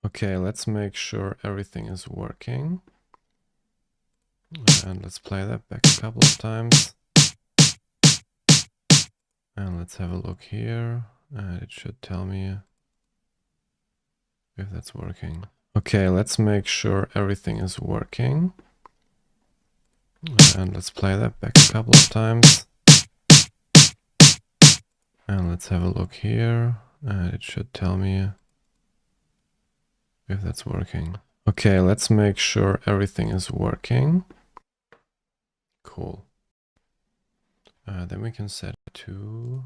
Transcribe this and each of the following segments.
Okay, let's make sure everything is working. And let's play that back a couple of times. And let's have a look here. And it should tell me if that's working. Okay, let's make sure everything is working. And let's play that back a couple of times. And let's have a look here. And it should tell me if that's working. Okay, let's make sure everything is working. Cool. Then we can set it to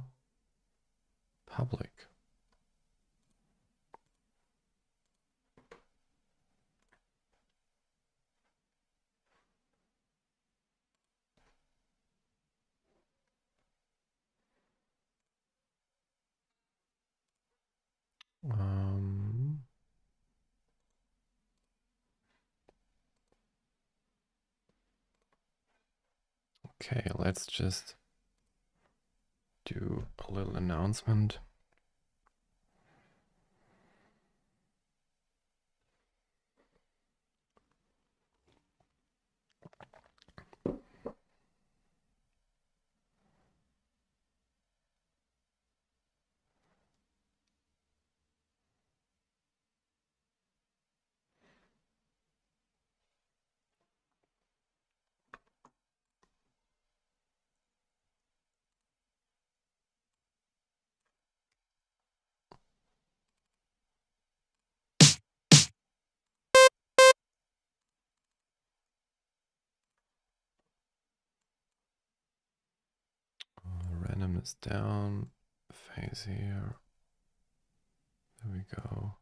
public. Okay, let's just do a little announcement. Randomness down, phase here. There we go.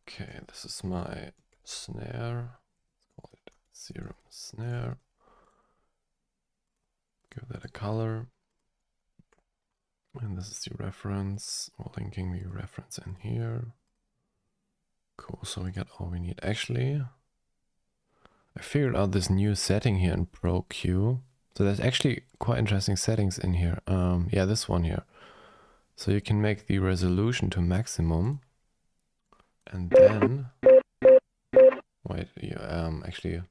Okay, this is my snare. Let's call it serum snare. Give that a color. And this is the reference. We're linking the reference in here. Cool, so we got all we need. Actually, I figured out this new setting here in Pro Q. So there's actually quite interesting settings in here. Yeah, this one here. So you can make the resolution to maximum. And then, wait, actually,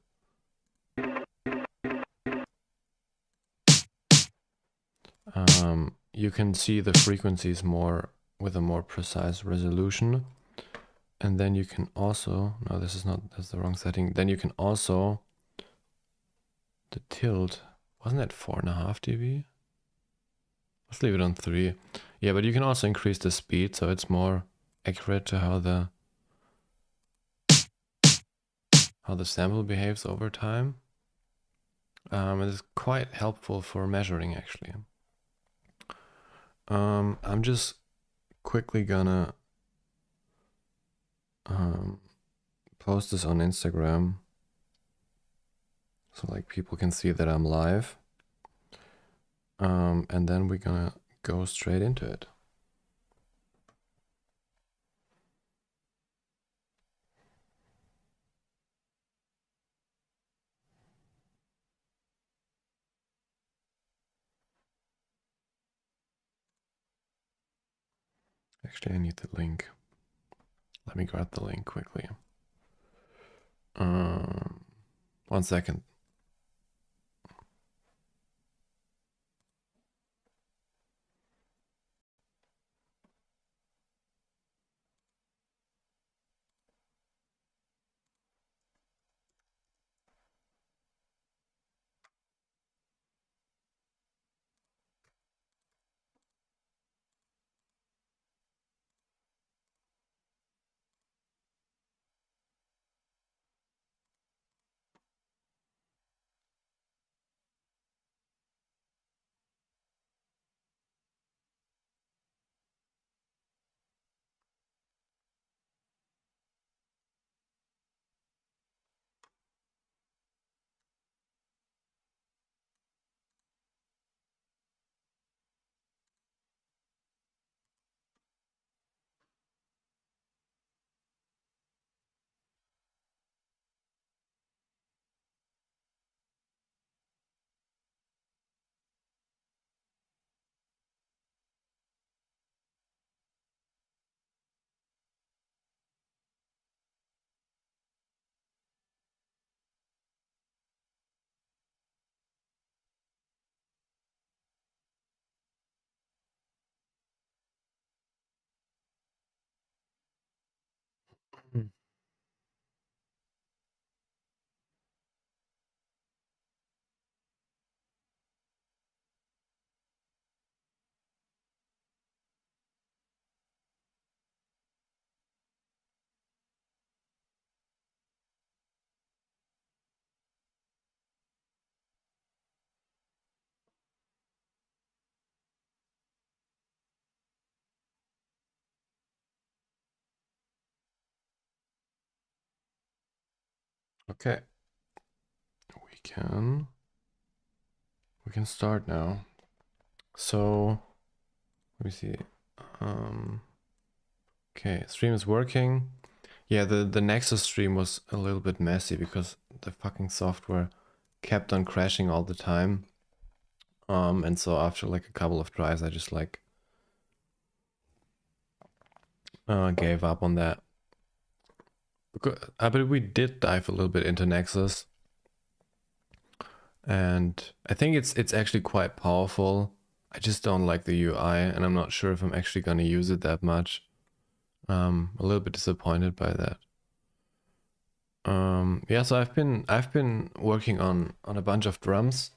you can see the frequencies more with a more precise resolution. And then you can also, no, this is not, that's the wrong setting. Then you can also, the tilt, wasn't that 4.5 dB? Let's leave it on 3. Yeah, but you can also increase the speed, so it's more accurate to how the sample behaves over time. It's quite helpful for measuring, actually. I'm just quickly gonna post this on Instagram, so like people can see that I'm live. And then we're gonna go straight into it. Actually, I need the link. Let me grab the link quickly. 1 second. Okay, we can start now. So let me see. Okay, stream is working. Yeah, the Nexus stream was a little bit messy because the fucking software kept on crashing all the time. And so after like a couple of tries, I just like gave up on that. But we did dive a little bit into Nexus, and I think it's actually quite powerful. I just don't like the UI, and I'm not sure if I'm actually gonna use it that much. A little bit disappointed by that. Yeah, so I've been working on a bunch of drums,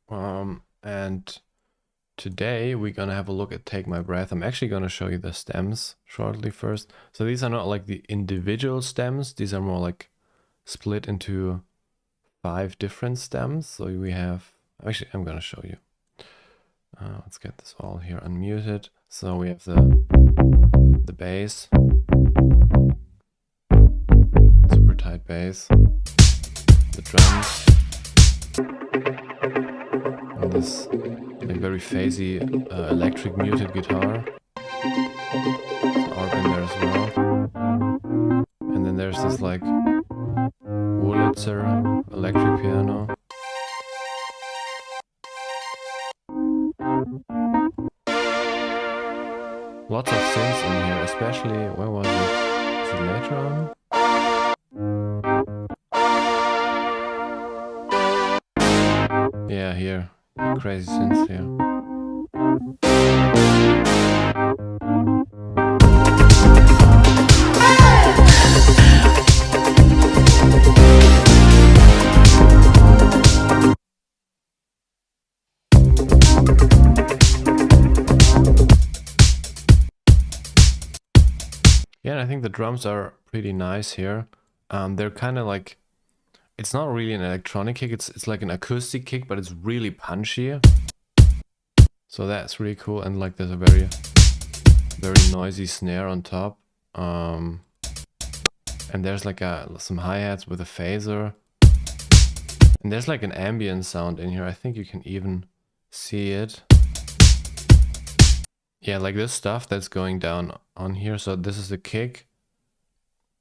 and today we're gonna have a look at Take My Breath. I'm actually gonna show you the stems shortly first. So these are not like the individual stems, these are more like split into 5 different stems. So we have, actually I'm gonna show you. Let's get this all here unmuted. So we have the bass, super tight bass, the drums, and this like very phasey electric muted guitar. There's ARP in there as well. And then there's this like Wurlitzer electric piano. Lots of synths in here, especially, where was it? Is it later on? Yeah, here. Crazy synths here. Yeah, and I think the drums are pretty nice here. They're kind of like, it's not really an electronic kick, it's like an acoustic kick, but it's really punchy. So that's really cool, and like there's a very noisy snare on top. And there's like some hi-hats with a phaser. And there's like an ambient sound in here. I think you can even see it. Yeah, like this stuff that's going down on here. So this is the kick.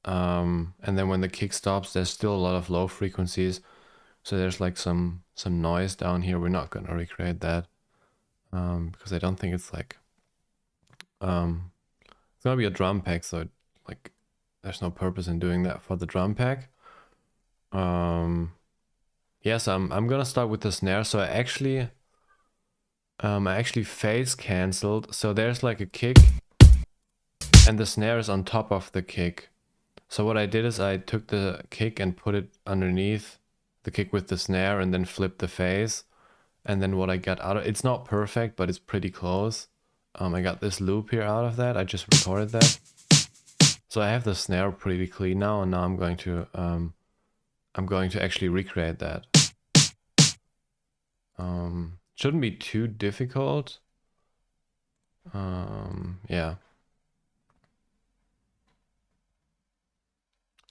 And then when the kick stops, there's still a lot of low frequencies. So there's like some noise down here. We're not gonna recreate that. Because I don't think it's like it's gonna be a drum pack, so like there's no purpose in doing that for the drum pack. Yes, I'm gonna start with the snare. So I actually phase canceled. So there's like a kick and the snare is on top of the kick. So what I did is I took the kick and put it underneath the kick with the snare and then flipped the phase. And then what I got out of it's not perfect, but it's pretty close. I got this loop here out of that. I just recorded that. So I have the snare pretty clean now, and now I'm going to actually recreate that. Shouldn't be too difficult. Yeah.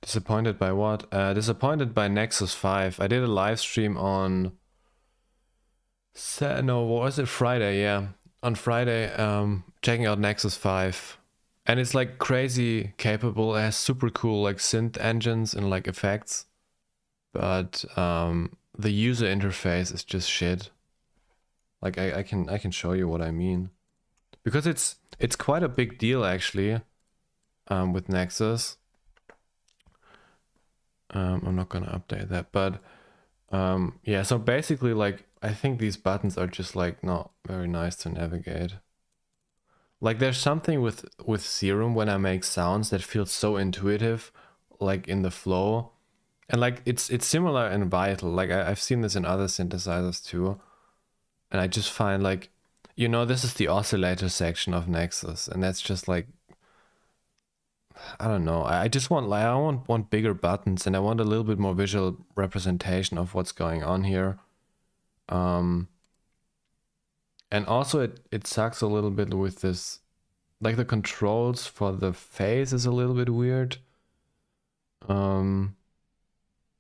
Disappointed by what? Disappointed by Nexus 5. I did a live stream on what was it? Friday, yeah. On Friday, checking out Nexus 5. And it's like crazy capable. It has super cool like synth engines and like effects. But the user interface is just shit. Like I can show you what I mean. Because it's quite a big deal actually with Nexus. I'm not gonna update that, but yeah, so basically like I think these buttons are just like not very nice to navigate. Like there's something with Serum when I make sounds that feels so intuitive, like in the flow. And like it's similar in Vital. Like I've seen this in other synthesizers too. And I just find like, you know, this is the oscillator section of Nexus, and that's just like, I don't know. I just want like I want bigger buttons, and I want a little bit more visual representation of what's going on here. And also it sucks a little bit with this, like the controls for the phase is a little bit weird.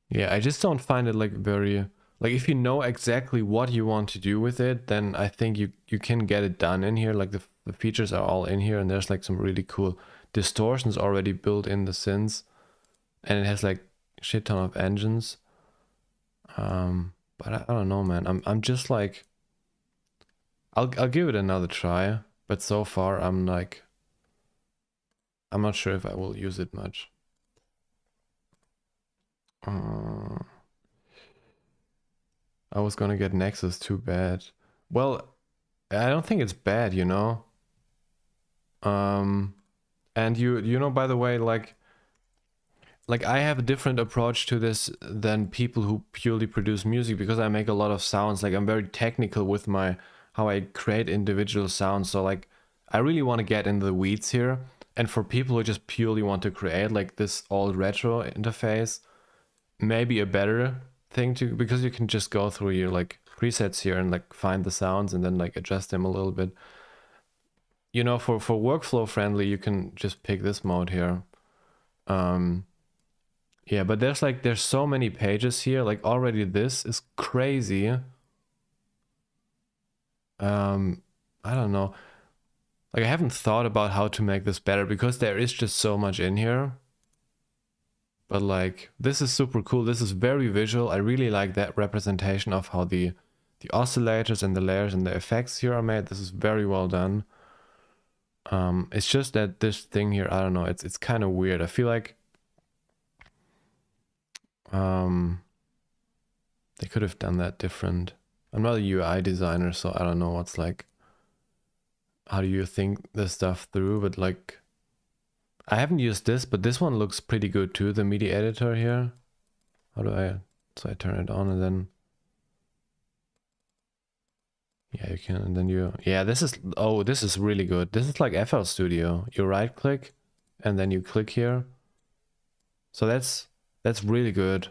Yeah, I just don't find it like very, like if you know exactly what you want to do with it, then I think you can get it done in here. Like the features are all in here, and there's like some really cool distortions already built in the synths, and it has like shit ton of engines. But I don't know, man. I'm just like, I'll give it another try, but so far I'm like, I'm not sure if I will use it much. Uh, I was gonna get Nexus, too bad. Well, I don't think it's bad, you know. And you know, by the way, like I have a different approach to this than people who purely produce music, because I make a lot of sounds. Like I'm very technical with my how I create individual sounds. So like I really want to get in the weeds here. And for people who just purely want to create like this old retro interface, maybe a better thing to, because you can just go through your like presets here and like find the sounds and then like adjust them a little bit. You know, for workflow friendly, you can just pick this mode here. Yeah, but there's so many pages here. Like already this is crazy. I don't know. Like I haven't thought about how to make this better because there is just so much in here. But like this is super cool. This is very visual. I really like that representation of how the oscillators and the layers and the effects here are made. This is very well done. It's just that this thing here, I don't know, it's kind of weird. I feel like they could have done that different. I'm not a UI designer, so I don't know what's like, how do you think this stuff through, but like, I haven't used this, but this one looks pretty good too, the MIDI editor here. How do I, so I turn it on and then, yeah, you can, and then you, yeah, this is, oh, this is really good. This is like FL Studio. You right click and then you click here. So that's really good.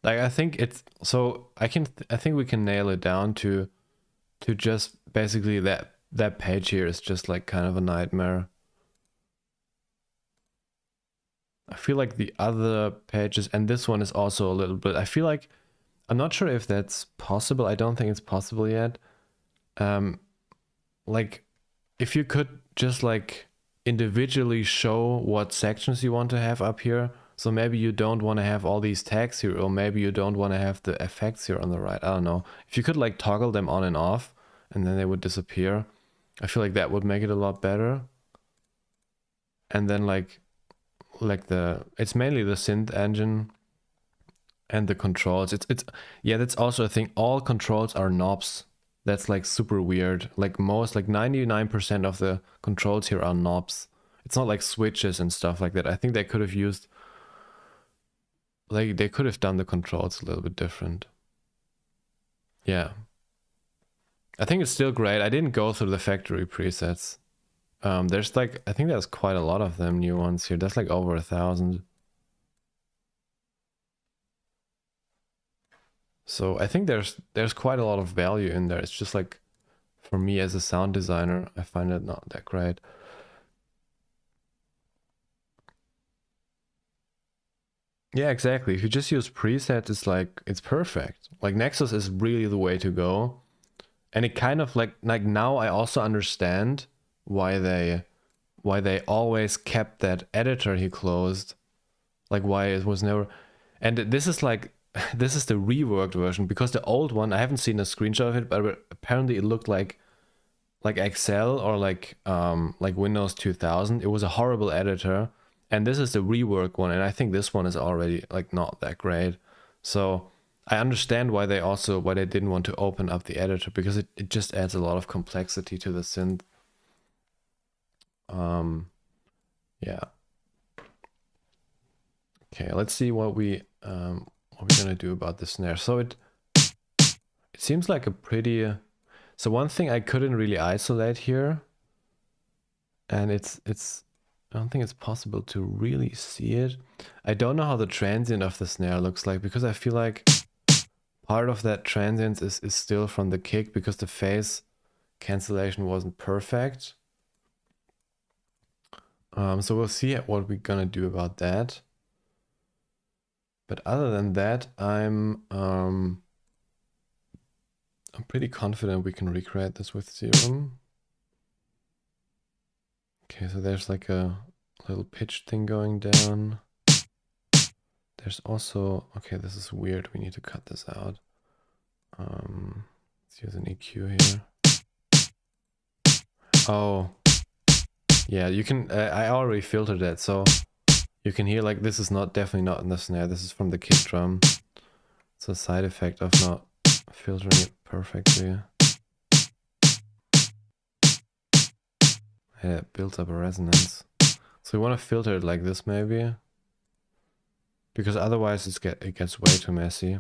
Like I think it's, so I think we can nail it down to just basically that page here is just like kind of a nightmare. I feel like the other pages, and this one is also a little bit, I feel like, I'm not sure if that's possible. I don't think it's possible yet. Like if you could just like individually show what sections you want to have up here. So maybe you don't want to have all these tags here, or maybe you don't want to have the effects here on the right. I don't know. If you could like toggle them on and off and then they would disappear, I feel like that would make it a lot better. And then like it's mainly the synth engine and the controls. It's yeah, that's also a thing. All controls are knobs. That's like super weird. Like most, like 99% of the controls here are knobs. It's not like switches and stuff like that. I think they could have used, like they could have done the controls a little bit different. Yeah. I think it's still great. I didn't go through the factory presets. There's like, I think there's quite a lot of them, new ones here. There's like over 1,000. So I think there's quite a lot of value in there. It's just like, for me as a sound designer, I find it not that great. Yeah, exactly. If you just use presets, it's like, it's perfect. Like Nexus is really the way to go. And it kind of like now I also understand why they always kept that editor he closed. Like why it was never, and this is like, this is the reworked version, because the old one, I haven't seen a screenshot of it, but apparently it looked like Excel or like Windows 2000. It was a horrible editor, and this is the rework one, and I think this one is already like not that great. So I understand why they didn't want to open up the editor, because it just adds a lot of complexity to the synth. Yeah. Okay, let's see what we're gonna do about the snare. So it seems like a pretty, so one thing I couldn't really isolate here, and it's I don't think it's possible to really see it. I don't know how the transient of the snare looks like, because I feel like part of that transient is still from the kick, because the phase cancellation wasn't perfect. So we'll see what we're gonna do about that. But other than that, I'm pretty confident we can recreate this with Serum. Okay, so there's like a little pitch thing going down. There's also, okay, this is weird. We need to cut this out. Let's use an EQ here. Oh, yeah, you can, I already filtered that, so you can hear like this is definitely not in the snare. This is from the kick drum. It's a side effect of not filtering it perfectly. Yeah, it builds up a resonance. So we want to filter it like this maybe, because otherwise it gets way too messy.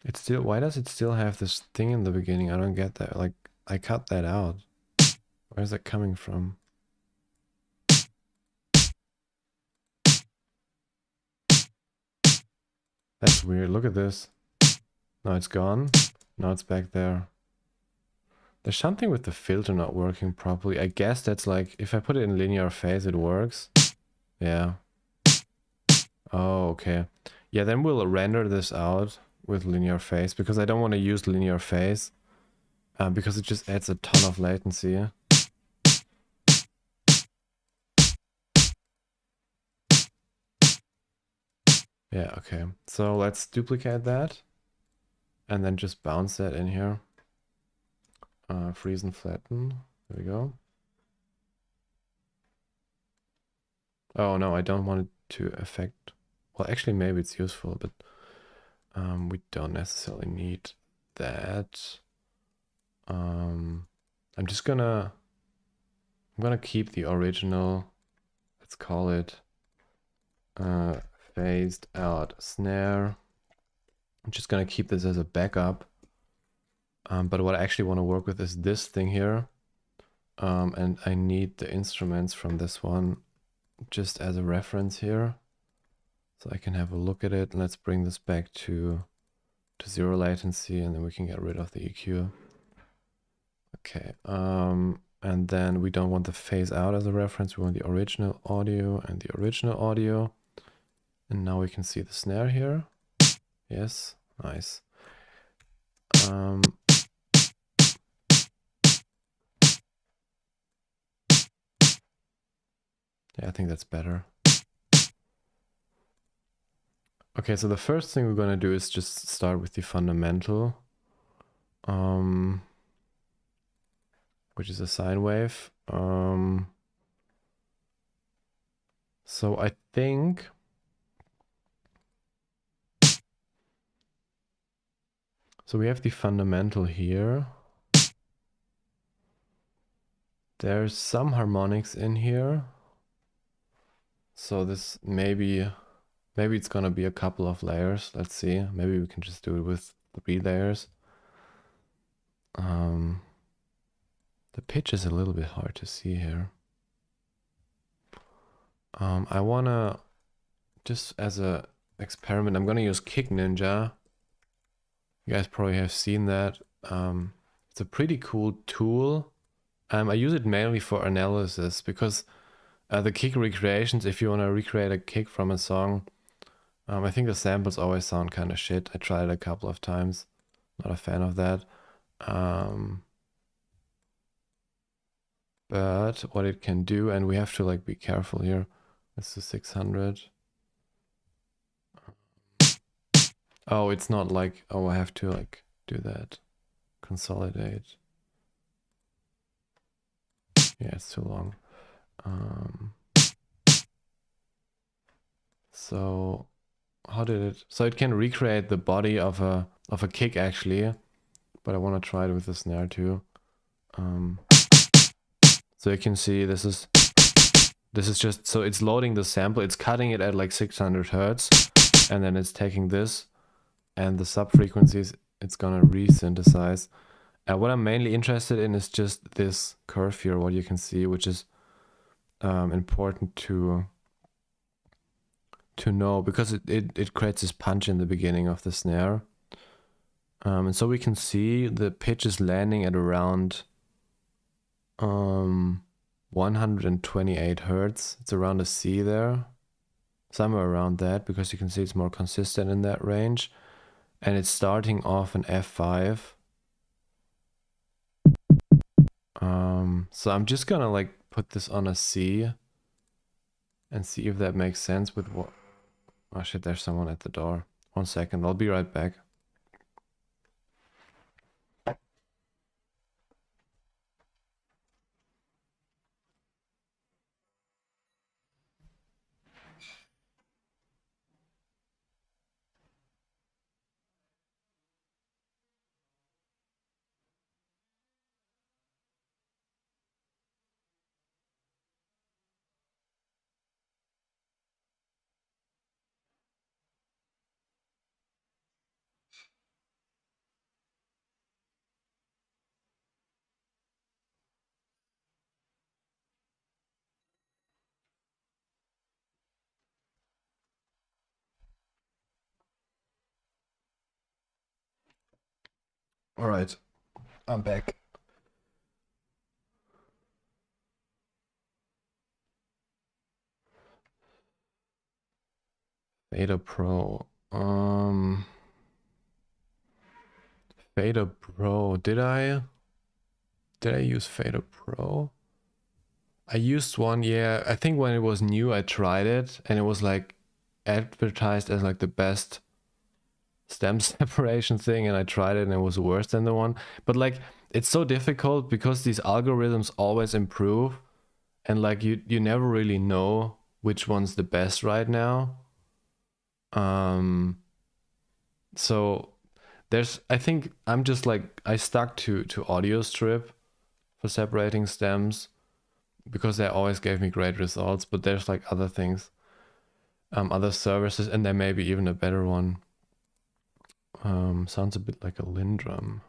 It's still, why does it still have this thing in the beginning? I don't get that. Like, I cut that out. Where's that coming from? That's weird. Look at this. Now it's gone. Now it's back there. There's something with the filter not working properly. I guess that's like, if I put it in linear phase, it works. Yeah. Oh, okay. Yeah, then we'll render this out with linear phase, because I don't want to use linear phase, because it just adds a ton of latency. Yeah, okay. So let's duplicate that and then just bounce that in here. Freeze and flatten. There we go. Oh no, I don't want it to affect. Well, actually, maybe it's useful, but we don't necessarily need that. I'm gonna keep the original. Let's call it phased out snare. I'm just gonna keep this as a backup. But what I actually want to work with is this thing here. And I need the instruments from this one just as a reference here. So I can have a look at it. Let's bring this back to 0 latency, and then we can get rid of the EQ. Okay. And then we don't want the phase out as a reference. We want the original audio and the original audio. And now we can see the snare here. Yes, nice. Yeah, I think that's better. Okay, so the first thing we're going to do is just start with the fundamental, which is a sine wave. So I think so we have the fundamental here. There's some harmonics in here. So this maybe it's gonna be a couple of layers. Let's see. Maybe we can just do it with 3 layers. The pitch is a little bit hard to see here. I wanna, just as a experiment, I'm gonna use Kick Ninja. You guys probably have seen that. It's a pretty cool tool. I use it mainly for analysis, because the kick recreations, if you want to recreate a kick from a song, I think the samples always sound kind of shit. I tried it a couple of times. Not a fan of that. But what it can do, and we have to like be careful here. Let's do 600. Oh, it's not like, oh, I have to like do that. Consolidate. Yeah, it's too long. So how did it? So it can recreate the body of a kick actually, but I want to try it with the snare too. So you can see this is just, so it's loading the sample. It's cutting it at like 600 hertz, and then it's taking this and the sub frequencies. It's gonna resynthesize. What I'm mainly interested in is just this curve here, what you can see, which is important to know, because it creates this punch in the beginning of the snare. And so we can see the pitch is landing at around 128 hertz. It's around a C there. somewhere around that, because you can see it's more consistent in that range. And it's starting off an F5. So I'm just gonna like put this on a C and see if that makes sense with what... Oh shit, there's someone at the door. 1 second, I'll be right back. All right, I'm back. Fader Pro. Fader Pro. Did I use Fader Pro? I used one, yeah. I think when it was new, I tried it, and it was like advertised as like the best stem separation thing, and I tried it and it was worse than the one. But like, it's so difficult because these algorithms always improve, and like you never really know which one's the best right now. So there's, I think I'm just like, I stuck to audio strip for separating stems because they always gave me great results, but there's like other things, other services, and there may be even a better one. Sounds a bit like a Lin drum.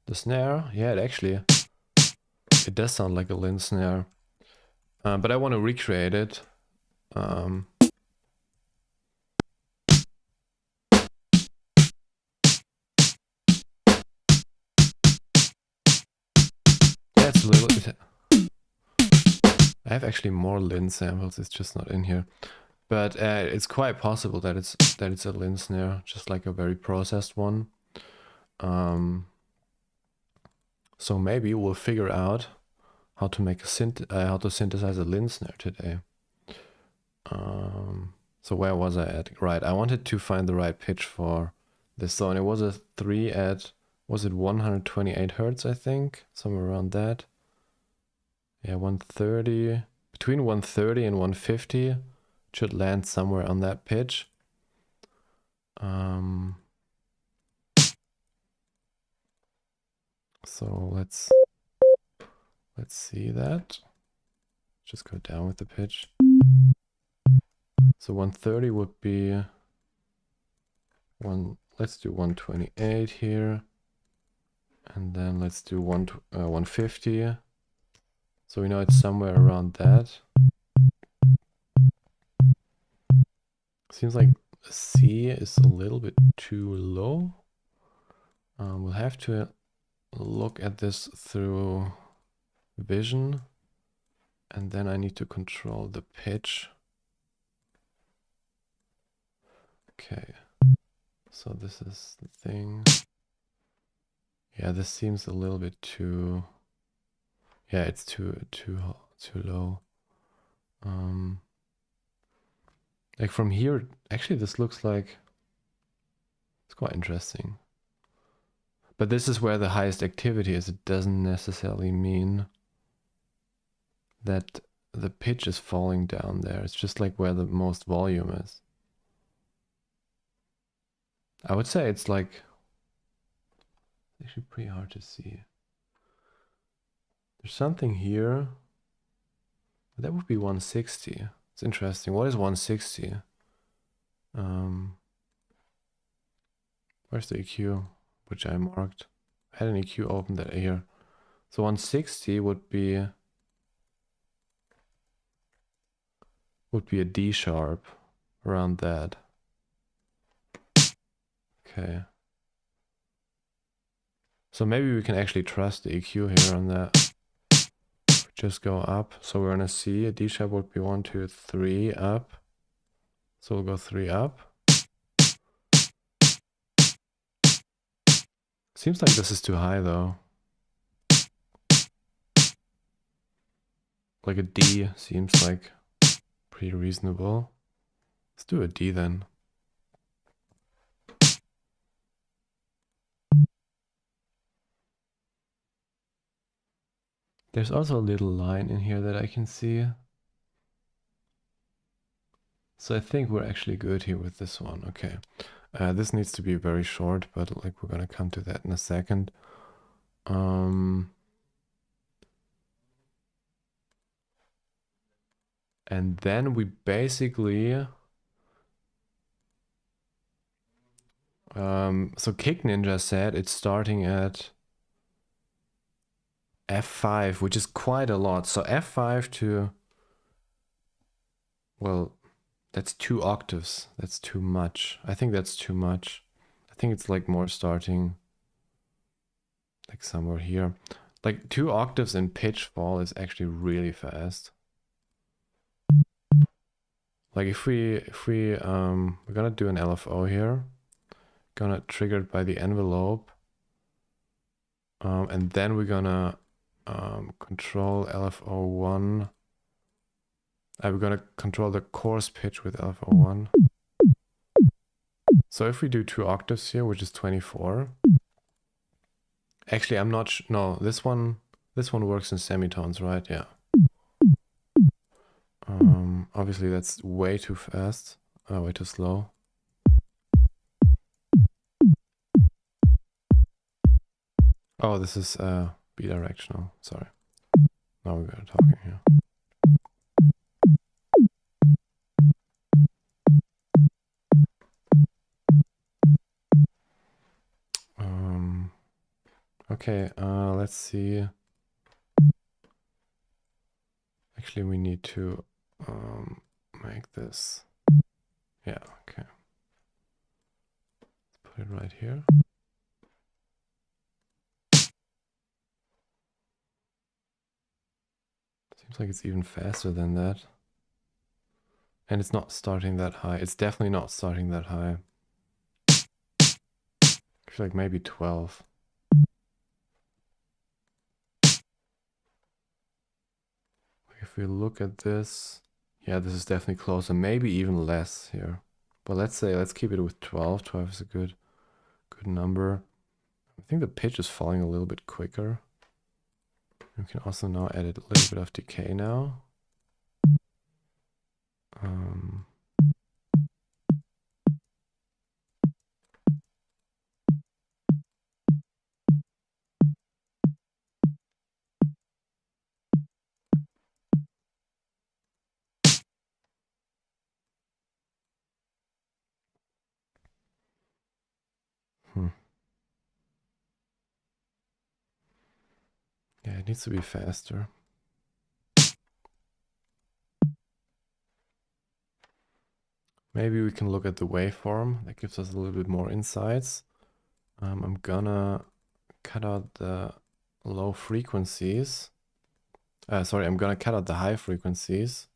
The snare, yeah, it does sound like a Lin snare, but I want to recreate it. Yeah, it's a little bit. I have actually more Lin samples. It's just not in here, but it's quite possible that it's a Lin snare, just like a very processed one. So maybe we'll figure out how to make a how to synthesize a Lin snare today. So where was I at? Right, I wanted to find the right pitch for this. So, and it was a 3 at, was it 128 hertz, I think? Somewhere around that. Yeah, 130. Between 130 and 150 should land somewhere on that pitch. So let's see that. Just go down with the pitch. So 130 would be let's do 128 here. And then let's do 150. So we know it's somewhere around that. Seems like C is a little bit too low. We'll have to look at this through vision, and then I need to control the pitch. Okay, so this is the thing. Yeah, this seems a little bit too, yeah, it's too low. Like from here, actually this looks like, it's quite interesting. But this is where the highest activity is. It doesn't necessarily mean that the pitch is falling down there. It's just like where the most volume is. I would say it's like, it's actually pretty hard to see. There's something here. That would be 160. It's interesting. What is 160? Where's the EQ, which I marked? I had an EQ open that here. So 160 would be a D sharp, around that. Okay. So maybe we can actually trust the EQ here on that. Just go up. So we're gonna see a D sharp would be 1, 2, 3 up. So we'll go 3 up. Seems like this is too high though. Like a D seems like pretty reasonable. Let's do a D then. There's also a little line in here that I can see. So I think we're actually good here with this one. Okay. This needs to be very short, but like we're gonna come to that in a second. And then we basically so Kick Ninja said it's starting at F5, which is quite a lot. So F5 to, well, that's 2 octaves. That's too much. I think that's too much. I think it's like more starting like somewhere here. Like 2 octaves in pitch fall is actually really fast. Like if we're gonna do an LFO here, gonna trigger it by the envelope, and then we're gonna control LFO1. We're gonna control the coarse pitch with LFO1. So if we do 2 octaves here, which is 24. Actually, I'm not no, this one works in semitones, right? Yeah. Obviously that's way too fast, way too slow. Oh, this is bidirectional. Sorry. Now we're talking here. Okay, let's see. Actually, we need to make this. Yeah, okay. Let's put it right here. Seems like it's even faster than that. And it's not starting that high. It's definitely not starting that high. I feel like maybe 12. If we look at this, yeah, this is definitely closer, maybe even less here. But let's keep it with 12. 12 is a good number. I think the pitch is falling a little bit quicker. We can also now add a little bit of decay now. Yeah, it needs to be faster. Maybe we can look at the waveform. That gives us a little bit more insights. I'm gonna cut out the low frequencies. Sorry, I'm gonna cut out the high frequencies.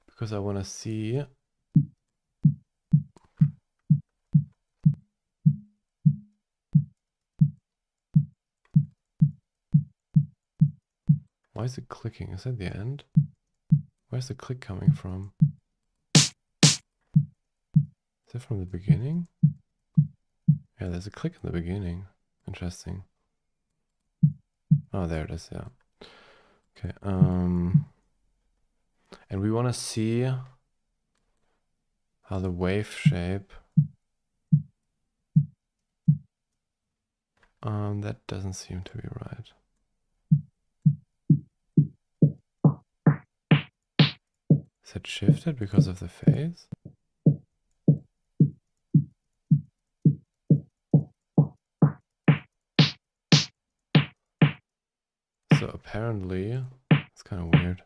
Because I want to see why is it clicking? Is that the end? Where's the click coming from? Is it from the beginning? Yeah, there's a click in the beginning. Interesting. Oh, there it is, yeah. Okay, and we want to see how the wave shape that doesn't seem to be right. Is it shifted because of the phase? So apparently, it's kind of weird.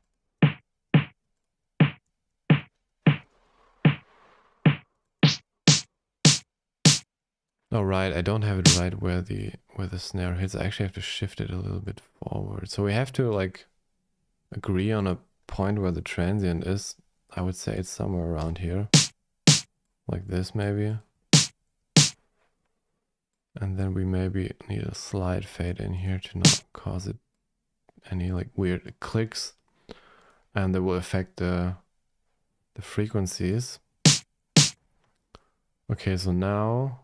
Oh right, I don't have it right where the snare hits. I actually have to shift it a little bit forward. So we have to like agree on a point where the transient is. I would say it's somewhere around here. Like this maybe. And then we maybe need a slight fade in here to not cause it any like weird clicks. And that will affect the frequencies. Okay, so now,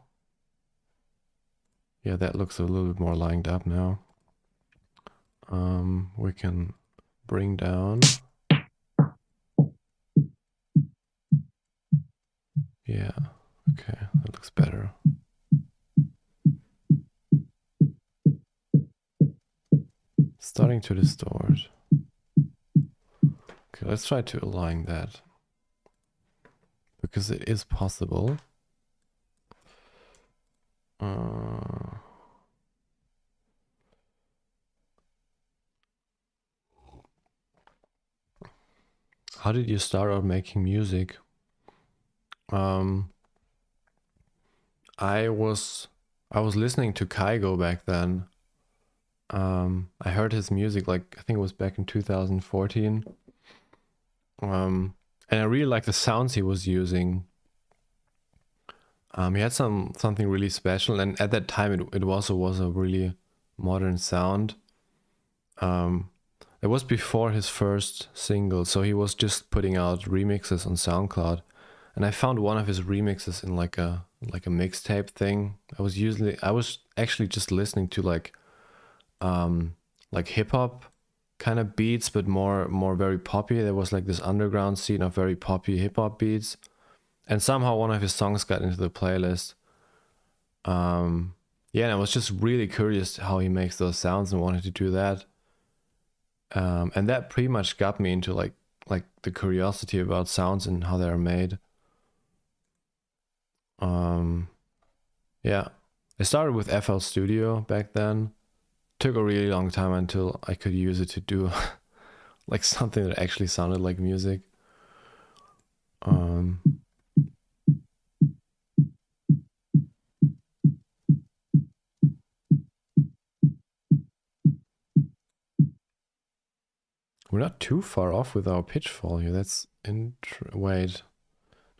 yeah, that looks a little bit more lined up now. We can bring down. Yeah, okay, that looks better. Starting to distort. Okay, let's try to align that. Because it is possible. How did you start out making music? I was listening to Kygo back then. I heard his music like I think it was back in 2014. And I really liked the sounds he was using. He had something really special, and at that time it also was a really modern sound. It was before his first single, so he was just putting out remixes on SoundCloud. And I found one of his remixes in like a mixtape thing. I was actually just listening to like hip hop kind of beats, but more very poppy. There was like this underground scene of very poppy hip hop beats, and somehow one of his songs got into the playlist. Yeah, and I was just really curious how he makes those sounds and wanted to do that. And that pretty much got me into like the curiosity about sounds and how they are made. Yeah, I started with FL Studio back then. Took a really long time until I could use it to do like something that actually sounded like music. We're not too far off with our pitch fall here. That's wait.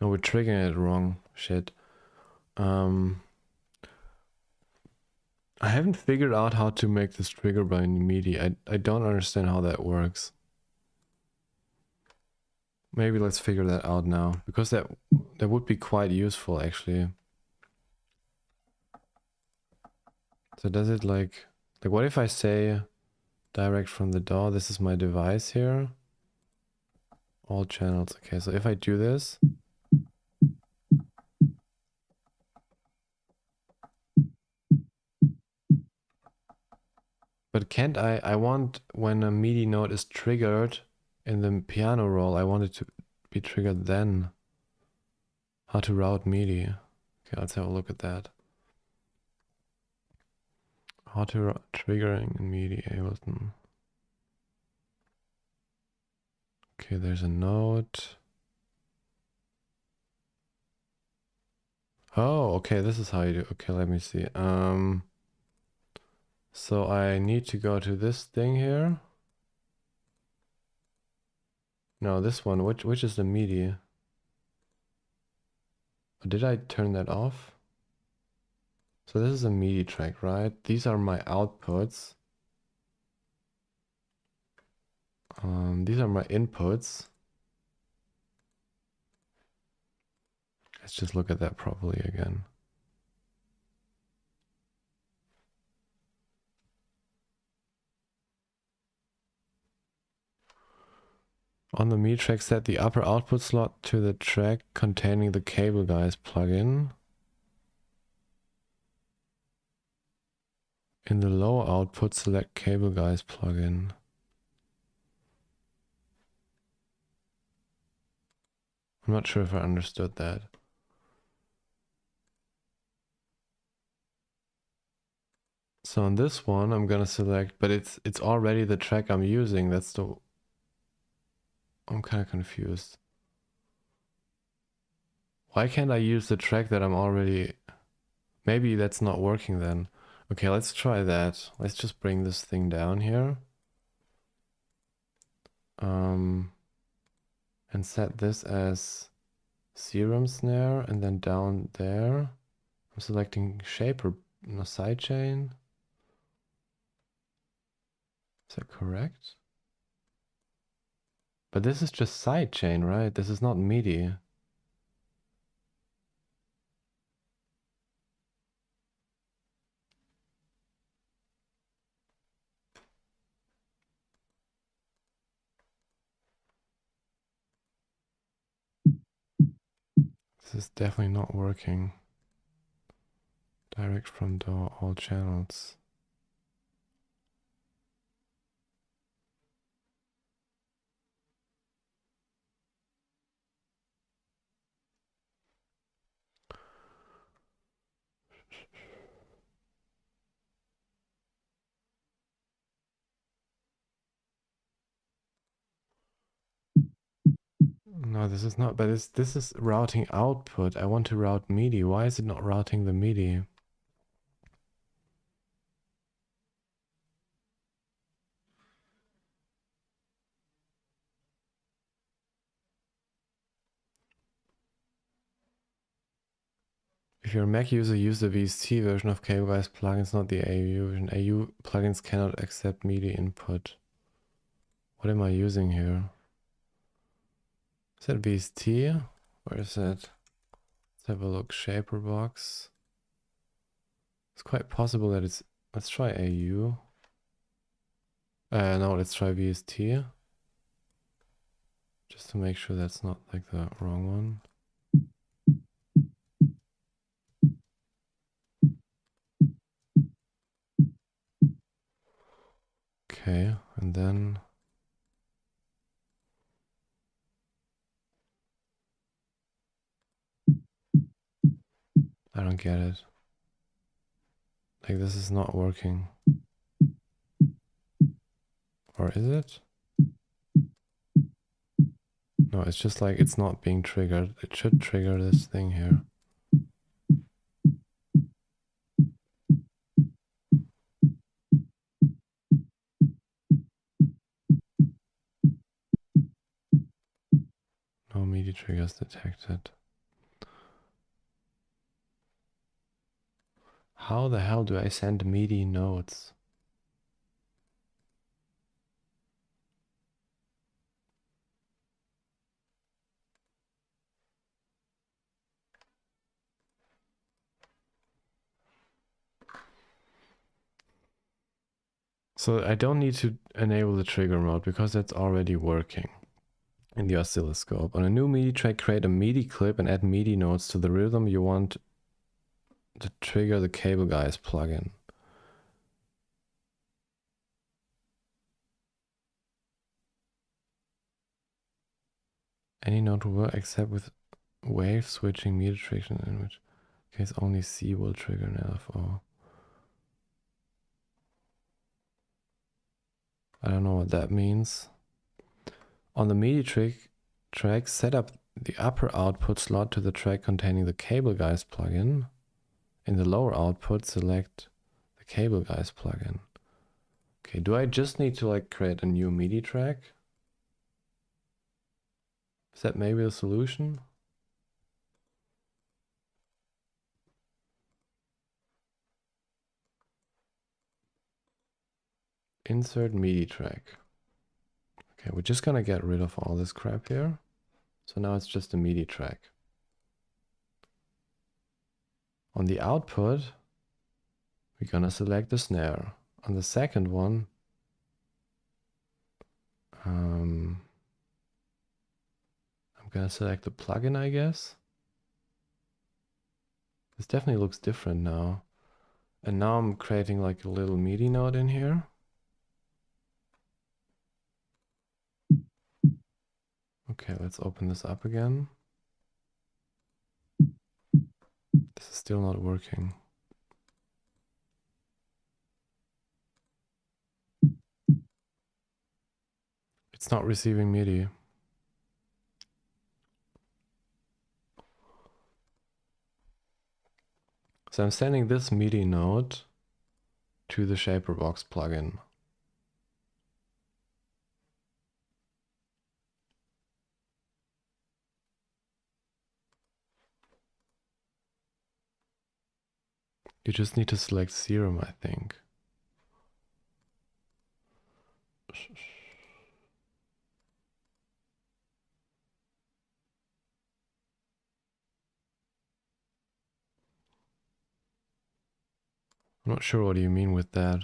No, we're triggering it wrong. Shit. I haven't figured out how to make this trigger by MIDI. I don't understand how that works. Maybe let's figure that out now, because that would be quite useful actually. So does it like what if I say direct from the DAW, this is my device here, all channels. Okay, so if I do this, but can't I want when a MIDI note is triggered in the piano roll, I want it to be triggered then. How to route MIDI. Okay, let's have a look at that. How to triggering in MIDI Ableton. Okay, there's a note. Oh, okay, this is how you do. Okay, let me see. So I need to go to this thing here. No, this one. Which is the MIDI? Did I turn that off? So this is a MIDI track, right? These are my outputs. These are my inputs. Let's just look at that properly again. On the MIDI track, set the upper output slot to the track containing the Cable Guys plugin. In the lower output, select Cable Guys plugin. I'm not sure if I understood that. So on this one, I'm gonna select, but it's already the track I'm using. That's the... I'm kind of confused. Why can't I use the track that I'm already... Maybe that's not working then. Okay, let's try that. Let's just bring this thing down here. and set this as serum snare, and then down there I'm selecting shaper, no, sidechain. Is that correct? But this is just sidechain, right? This is not MIDI. This is definitely not working. Direct from DAW, all channels. No, this is not, but this is routing output. I want to route MIDI. Why is it not routing the MIDI? If you're a Mac user, use the VST version of CableGuys plugins, not the AU version. AU plugins cannot accept MIDI input. What am I using here? Is that VST? Where is it? Let's have a look. Shaper box. It's quite possible that it's... Let's try AU. No, let's try VST. Just to make sure that's not like the wrong one. Okay, and then... I don't get it. Like, this is not working. Or is it? No, it's just like it's not being triggered. It should trigger this thing here. No MIDI triggers detected. How the hell do I send MIDI notes? So I don't need to enable the trigger mode because that's already working in the oscilloscope. On a new MIDI track, create a MIDI clip and add MIDI notes to the rhythm you want to trigger the CableGuys plugin. Any note will work except with wave switching MIDI tracks, in which case only C will trigger an LFO. I don't know what that means. On the MIDI track, set up the upper output slot to the track containing the CableGuys plugin. In the lower output, select the CableGuys plugin. Okay, do I just need to like create a new MIDI track? Is that maybe the solution? Insert MIDI track. Okay, we're just gonna get rid of all this crap here. So now it's just a MIDI track. On the output, we're gonna select the snare. On the second one, I'm gonna select the plugin, I guess. This definitely looks different now. And now I'm creating like a little MIDI note in here. Okay, let's open this up again. This is still not working. It's not receiving MIDI. So I'm sending this MIDI note to the Shaperbox plugin. You just need to select Serum, I think. I'm not sure what you mean with that.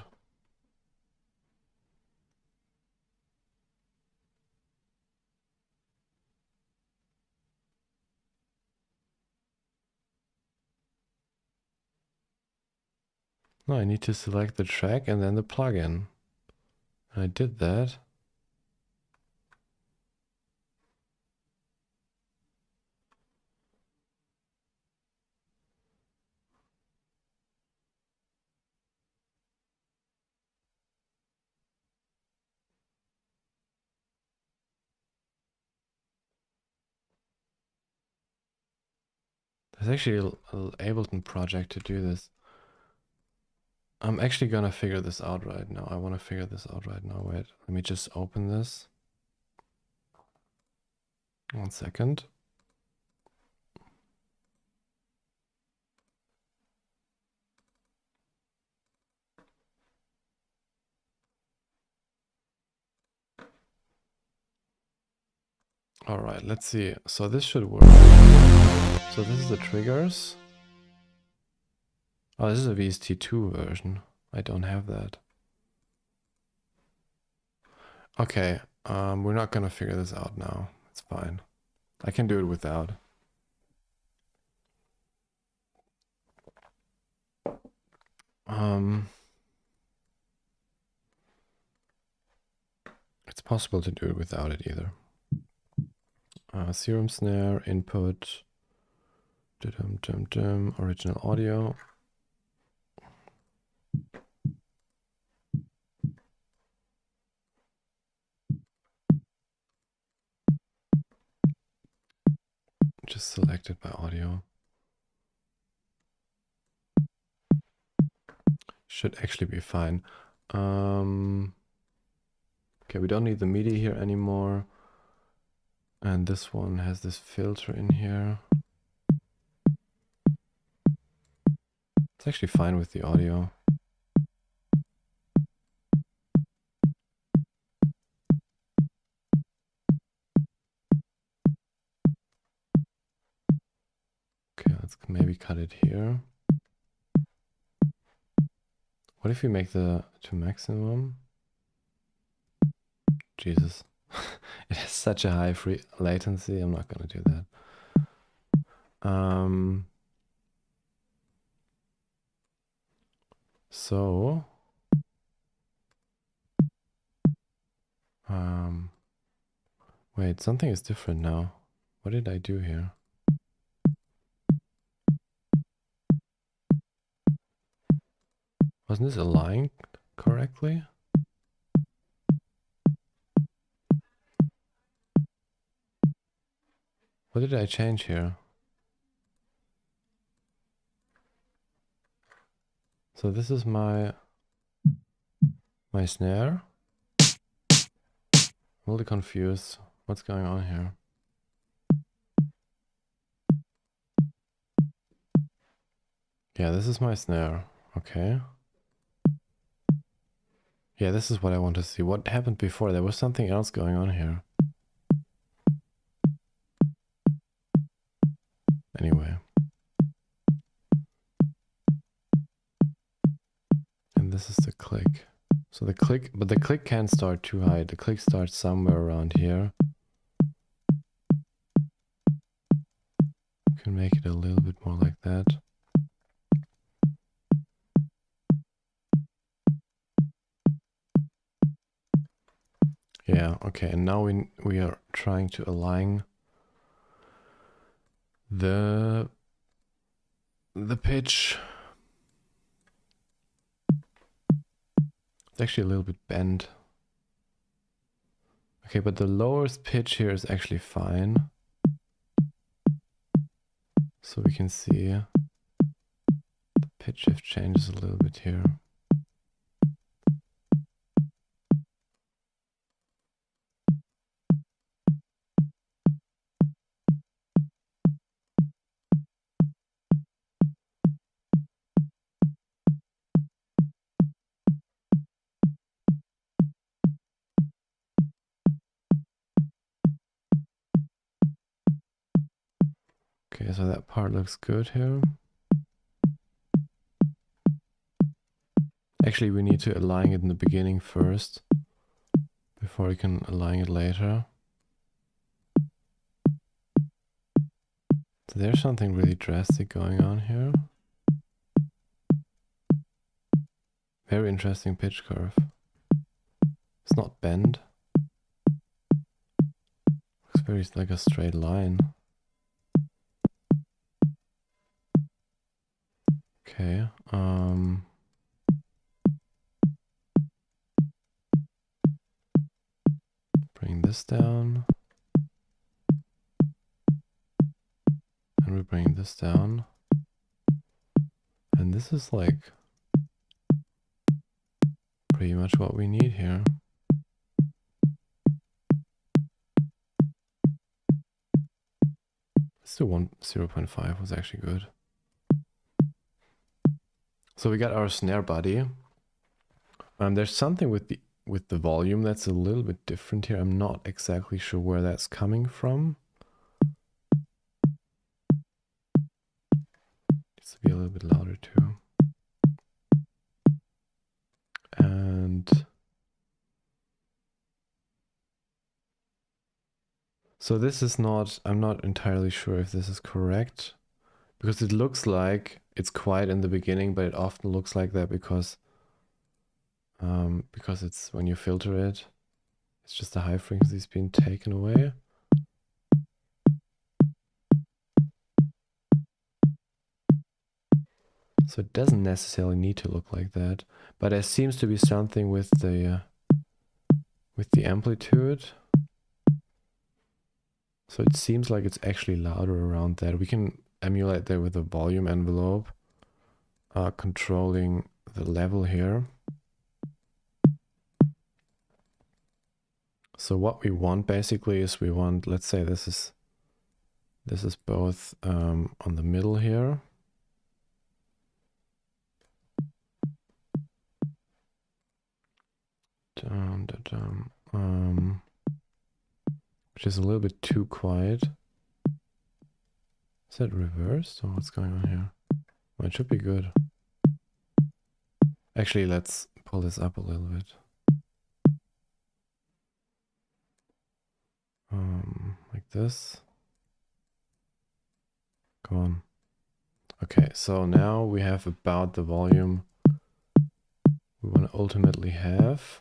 No, I need to select the track and then the plugin. I did that. There's actually a Ableton project to do this. I'm actually gonna figure this out right now. I want to figure this out right now. Wait, let me just open this. 1 second. All right, let's see. So this should work. So this is the triggers. Oh, this is a VST2 version. I don't have that. Okay, we're not gonna figure this out now. It's fine. I can do it without. It's possible to do it without it either. Serum snare, input, original audio. Just select it by audio. Should actually be fine. Okay, we don't need the MIDI here anymore. And this one has this filter in here. It's actually fine with the audio. Okay, let's maybe cut it here. What if we make the to maximum? Jesus. It has such a high latency. I'm not gonna do that. So wait, something is different now. What did I do here? Wasn't this aligned correctly? What did I change here? So this is my snare. I'm a little confused. What's going on here? Yeah, this is my snare. Okay. Yeah, this is what I want to see. What happened before? There was something else going on here. Anyway. And this is the click. So the click, but the click can't start too high. The click starts somewhere around here. You can make it a little bit more like that. Yeah, okay, and now we are trying to align the pitch. It's actually a little bit bent. Okay, but the lowest pitch here is actually fine. So we can see the pitch shift changes a little bit here. so that part looks good here. Actually, we need to align it in the beginning first, before we can align it later. So there's something really drastic going on here. Very interesting pitch curve. It's not bent. Looks very like a straight line. Okay, bring this down. And we bring this down. And this is like pretty much what we need here. Let's do 0.5 was actually good. So we got our snare body. There's something with the volume that's a little bit different here. I'm not exactly sure where that's coming from. Needs to be a little bit louder too. And so this is not, I'm not entirely sure if this is correct, because it looks like it's quiet in the beginning, but it often looks like that because it's when you filter it, it's just the high frequencies being taken away. So it doesn't necessarily need to look like that, but there seems to be something with the amplitude. So it seems like it's actually louder around that. We can emulate that with a volume envelope, controlling the level here. So what we want basically is we want, let's say this is both on the middle here. Which is a little bit too quiet. Is that reversed or what's going on here? Well, it should be good. Actually, let's pull this up a little bit. Like this. Come on. Okay, so now we have about the volume we want to ultimately have.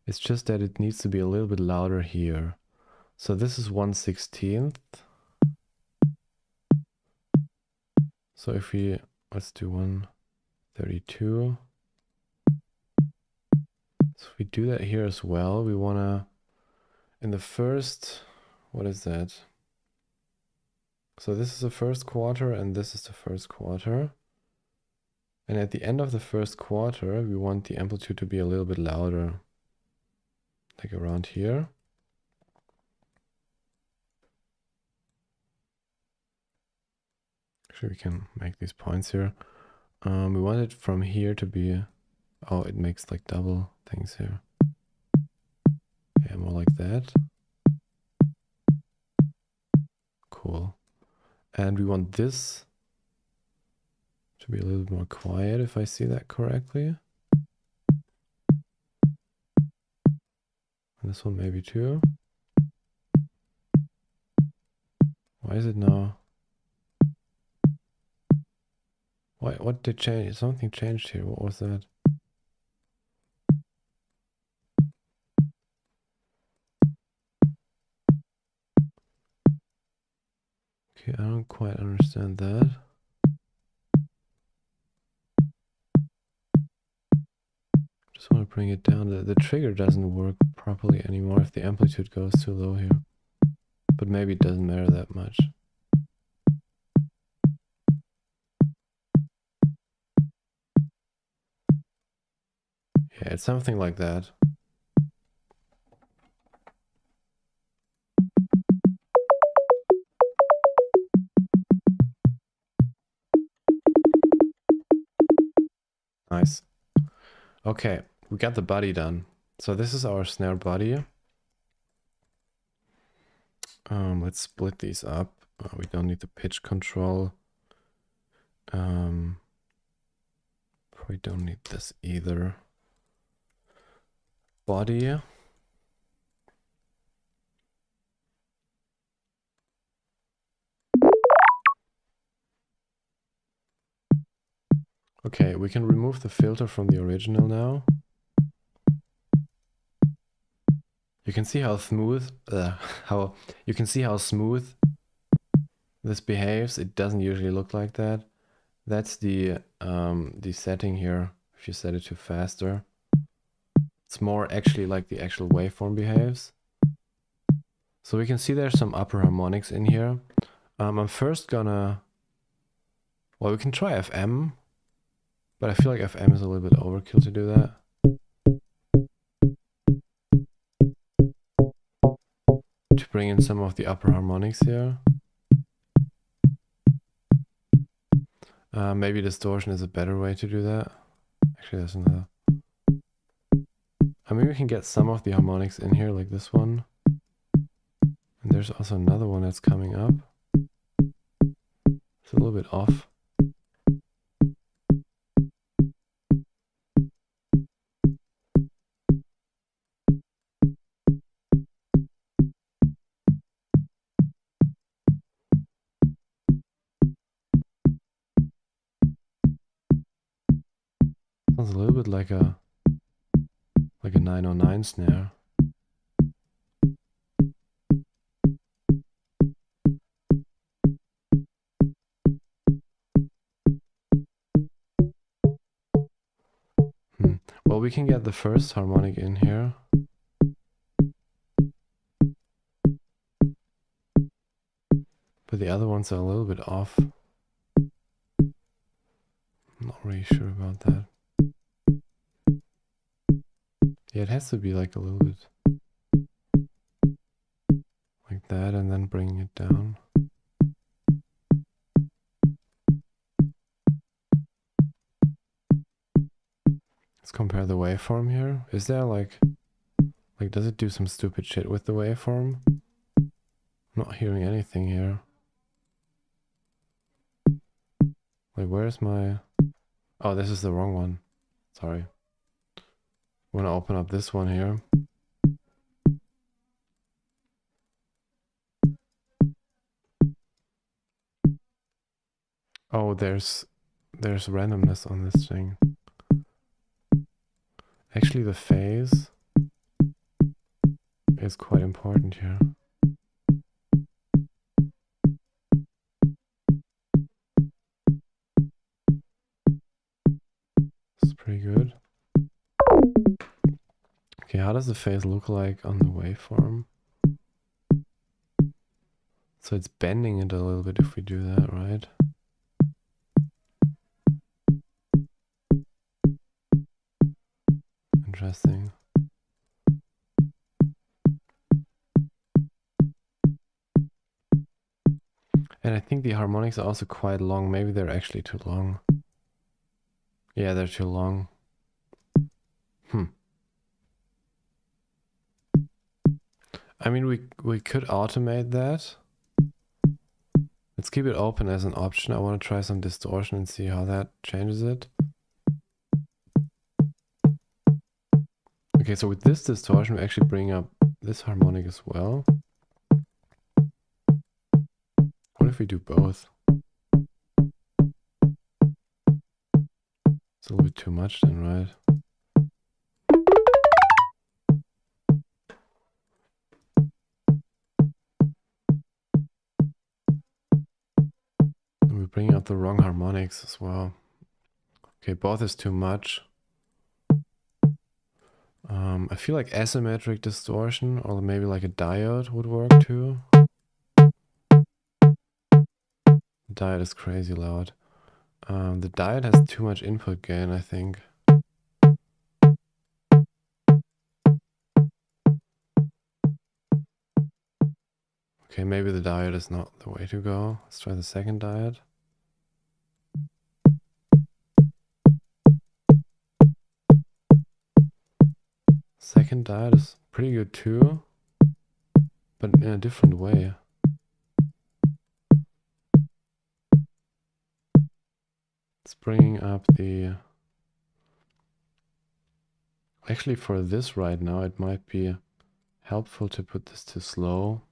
It's just that it needs to be a little bit louder here. So this is 1/16. So if we, let's do 132. So if we do that here as well, we want to, in the first, what is that? So this is the first quarter and this is the first quarter. And at the end of the first quarter, we want the amplitude to be a little bit louder. Like around here. Actually, we can make these points here. We want it from here to be, oh, it makes like double things here. Yeah, more like that. Cool. And we want this to be a little bit more quiet, if I see that correctly. And this one maybe too. Why is it now? What did change? Something changed here. What was that? Okay, I don't quite understand that. Just want to bring it down. The trigger doesn't work properly anymore if the amplitude goes too low here. But maybe it doesn't matter that much. Yeah, it's something like that. Nice. Okay, we got the body done. So this is our snare body. Let's split these up. We don't need the pitch control. We don't need this either. Body. Okay, we can remove the filter from the original now. You can see how smooth, you can see how smooth this behaves. It doesn't usually look like that. That's the setting here. If you set it to faster, it's more actually like the actual waveform behaves. So we can see there's some upper harmonics in here. I'm first gonna, well, we can try FM, but I feel like FM is a little bit overkill to do that. To bring in some of the upper harmonics here. Maybe distortion is a better way to do that. Actually, there's another. I mean, we can get some of the harmonics in here, like this one. And there's also another one that's coming up. It's a little bit off. Sounds a little bit like a 909 snare. Well, we can get the first harmonic in here. But the other ones are a little bit off. I'm not really sure about that. Yeah, it has to be like a little bit like that and then bringing it down. Let's compare the waveform here. Is there like does it do some stupid shit with the waveform? I'm not hearing anything here. Like, where's my... Oh, this is the wrong one. Sorry. I want to open up this one here. Oh, there's randomness on this thing. Actually, the phase is quite important here. It's pretty good. Okay, how does the phase look like on the waveform? So it's bending it a little bit if we do that, right? Interesting. And I think the harmonics are also quite long. Maybe they're actually too long. Yeah, they're too long. I mean, we could automate that. Let's keep it open as an option. I want to try some distortion and see how that changes it. Okay, so with this distortion, we actually bring up this harmonic as well. What if we do both? It's a little bit too much then, right? And we're bringing up the wrong harmonics as well. Okay, both is too much. I feel like asymmetric distortion or maybe like a diode would work too. The diode is crazy loud. The diode has too much input gain, I think. Okay, maybe the diode is not the way to go. Let's try the second diode. Second diode is pretty good too, but in a different way. bringing up the... Actually, for this right now, it might be helpful to put this to slow.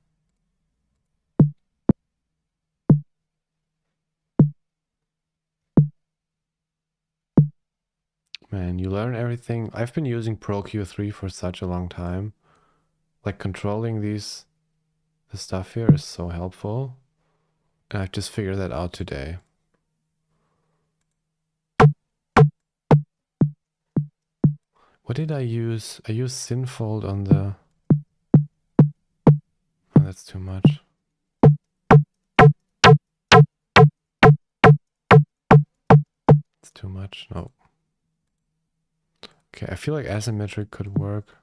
Man, you learn everything. I've been using Pro Q3 for such a long time. Like controlling this stuff here is so helpful. And I've just figured that out today. What did I use? I used Synfold on the... Oh, that's too much. It's too much. No. Okay, I feel like asymmetric could work.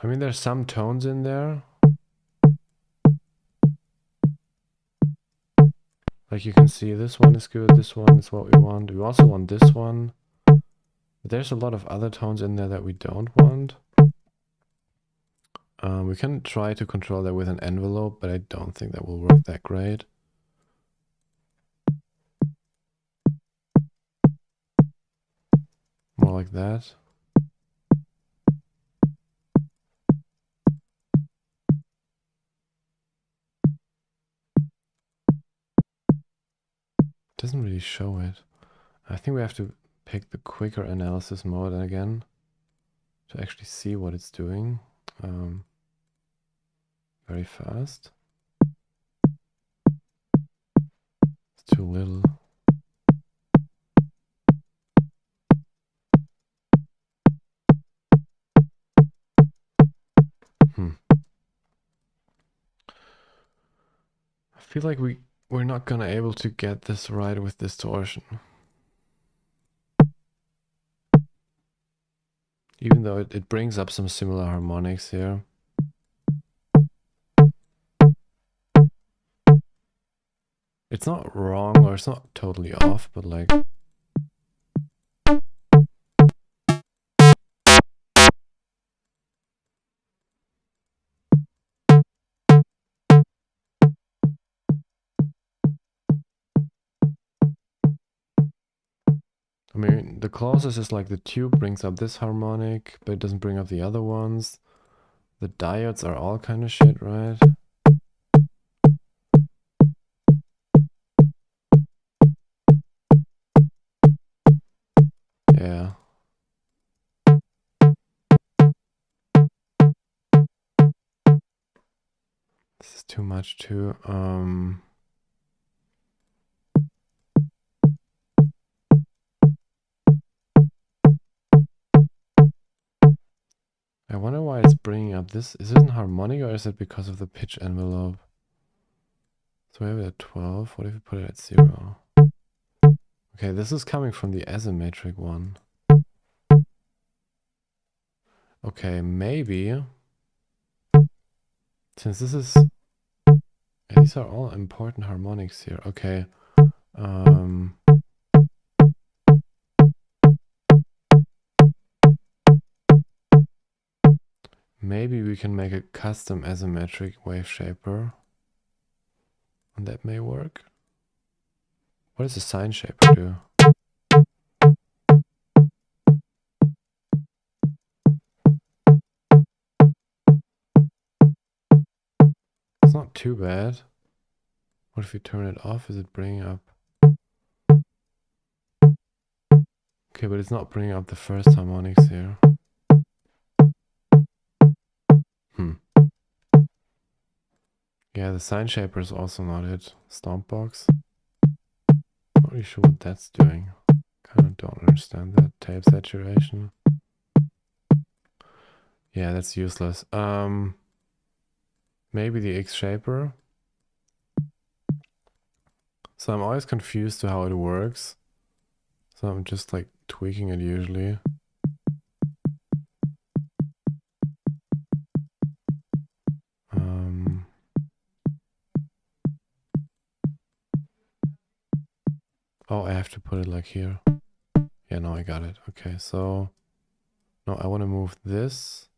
I mean, there's some tones in there. Like you can see, this one is good, this one is what we want. We also want this one. But there's a lot of other tones in there that we don't want. We can try to control that with an envelope, but I don't think that will work that great. More like that. Doesn't really show it. I think we have to pick the quicker analysis mode again to actually see what it's doing very fast. It's too little. I feel like we're not gonna able to get this right with distortion. Even though it brings up some similar harmonics here. It's not wrong or it's not totally off, but like... I mean, the closest is like the tube brings up this harmonic, but it doesn't bring up the other ones. The diodes are all kind of shit, right? Yeah. This is too much too. I wonder why it's bringing up this. Is it an harmonic or is it because of the pitch envelope? So we have it at 12. What if we put it at 0? Okay, this is coming from the asymmetric one. Okay, maybe... Since this is... These are all important harmonics here. Okay. Maybe we can make a custom asymmetric wave shaper. And that may work. What does a sine shaper do? It's not too bad. What if we turn it off? Is it bringing up? Okay, but it's not bringing up the first harmonics here. Yeah, the sine shaper is also not it. Stompbox. Not really sure what that's doing. Kind of don't understand that. Tape saturation. Yeah, that's useless. Maybe the X shaper. So I'm always confused to how it works. So I'm just like tweaking it usually. Oh, I have to put it like here. Yeah, no, I got it. Okay, so... No, I want to move this.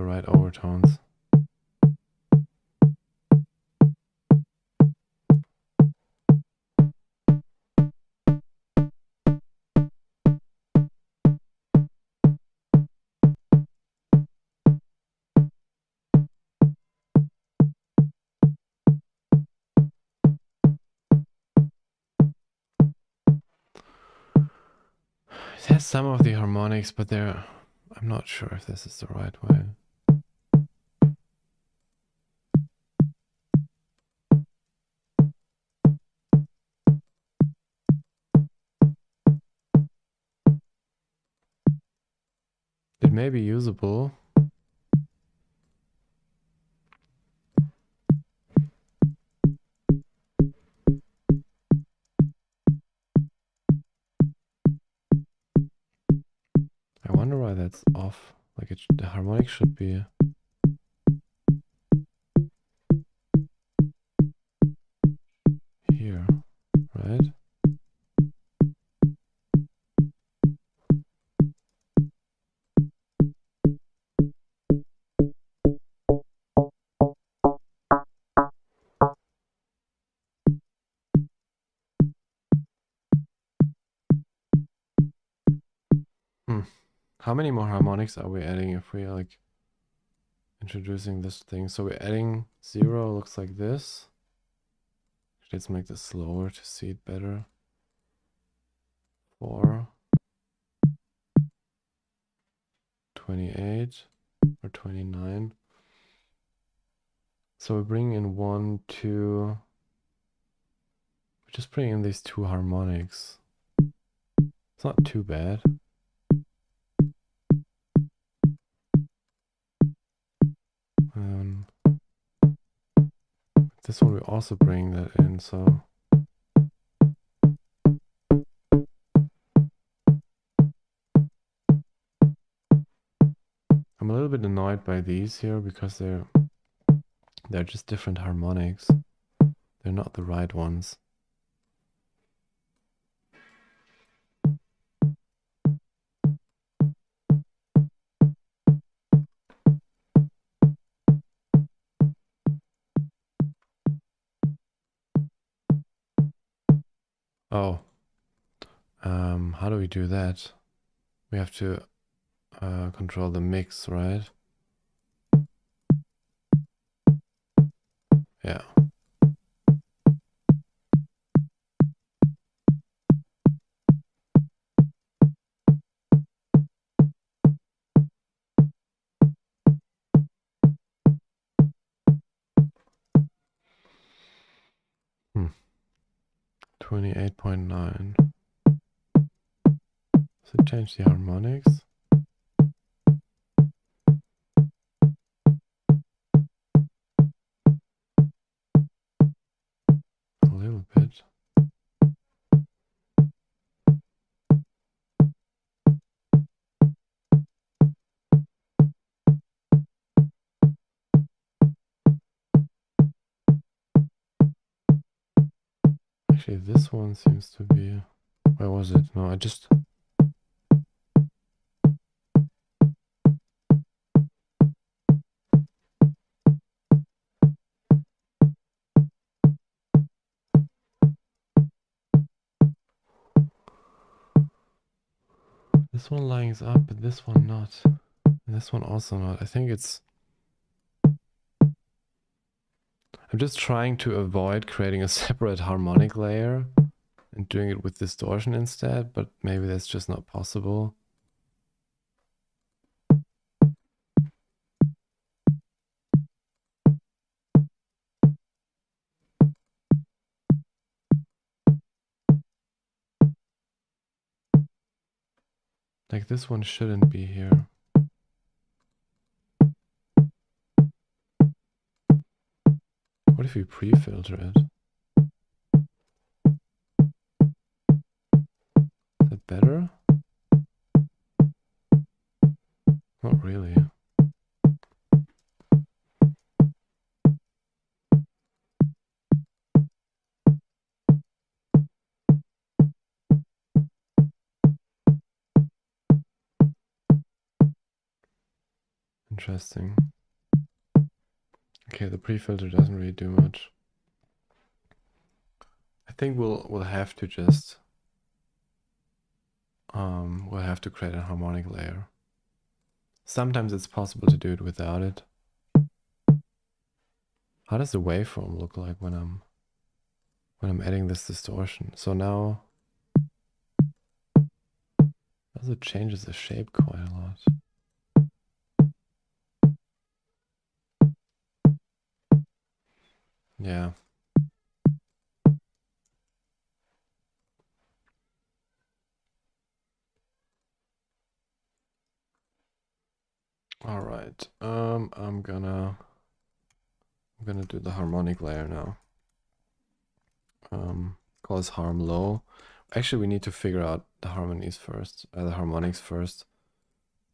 the right overtones. It has some of the harmonics, but I'm not sure if this is the right way. It may be usable. I wonder why that's off. Like the harmonic should be here, right? How many more harmonics are we adding if we are like introducing this thing? So we're adding 0, looks like this. Let's make this slower to see it better. 4, 28 or 29. So we bring in 1, 2. We're just bringing in these 2 harmonics. It's not too bad. This one we also bring that in, so I'm a little bit annoyed by these here because they're just different harmonics. They're not the right ones. Oh, how do we do that? We have to control the mix, right? Yeah. Hmm. 28.9. So change the harmonics. A little bit. Actually, this one seems to be... Where was it? No, I just... This one lines up, but this one not. And this one also not. I think it's... I'm just trying to avoid creating a separate harmonic layer and doing it with distortion instead, but maybe that's just not possible. Like this one shouldn't be here. What if we pre-filter it? Is that better? Not really. interesting. Okay, the pre-filter doesn't really do much. I think we'll have to just we'll have to create a harmonic layer. Sometimes it's possible to do it without it. How does the waveform look like when I'm adding this distortion? So now it changes the shape quite a lot. Yeah. All right. I'm gonna do the harmonic layer now. Call this harm low. Actually, we need to figure out the harmonies first, the harmonics first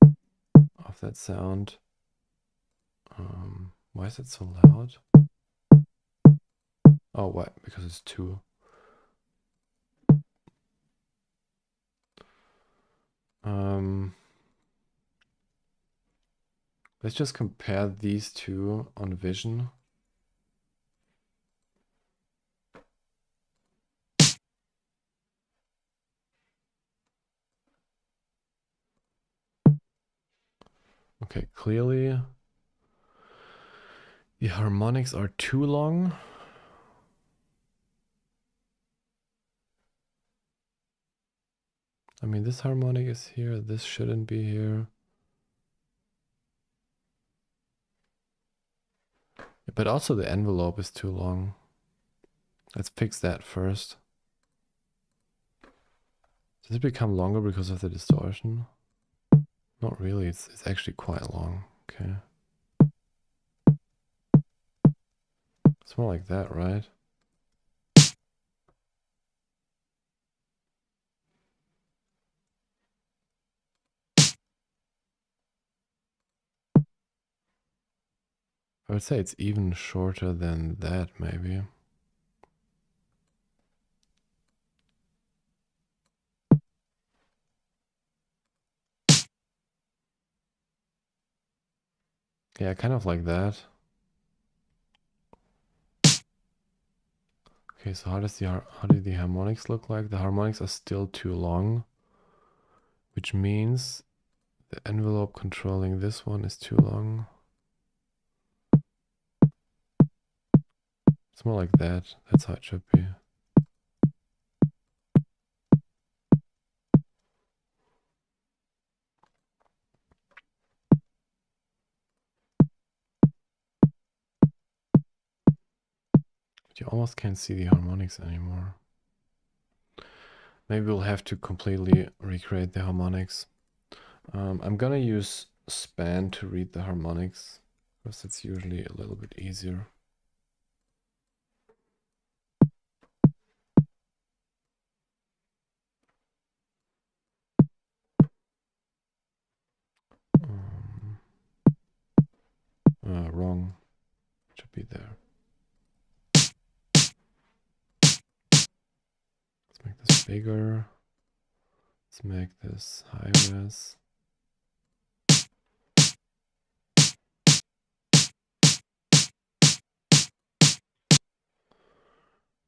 of that sound. Why is it so loud? Oh, why? Because it's two. Let's just compare these two on Vision. Okay, clearly the harmonics are too long. I mean, this harmonic is here, this shouldn't be here. But also the envelope is too long. Let's fix that first. Does it become longer because of the distortion? Not really, it's actually quite long. Okay. It's more like that, right? I would say it's even shorter than that, maybe. Yeah, kind of like that. Okay, so how do the harmonics look like? The harmonics are still too long, which means the envelope controlling this one is too long. It's more like that. That's how it should be. But you almost can't see the harmonics anymore. Maybe we'll have to completely recreate the harmonics. I'm gonna use span to read the harmonics, because it's usually a little bit easier. Wrong. Should be there. Let's make this bigger. Let's make this high res.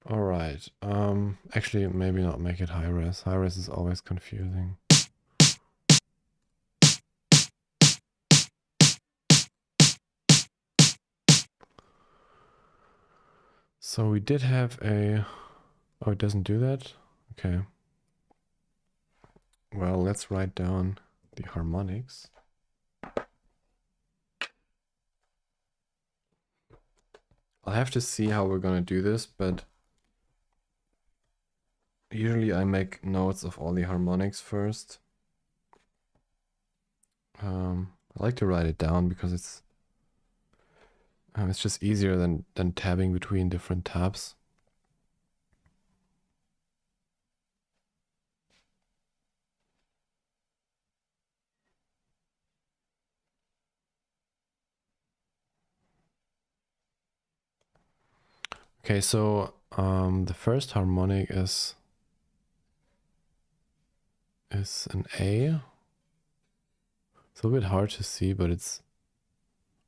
All right. Actually, maybe not make it high res. High res is always confusing. So we did have a... Oh, it doesn't do that? Okay. Well, let's write down the harmonics. I'll have to see how we're gonna do this, but usually I make notes of all the harmonics first. I like to write it down because it's just easier than tabbing between different tabs. Okay, so the first harmonic is an A. It's a little bit hard to see, but it's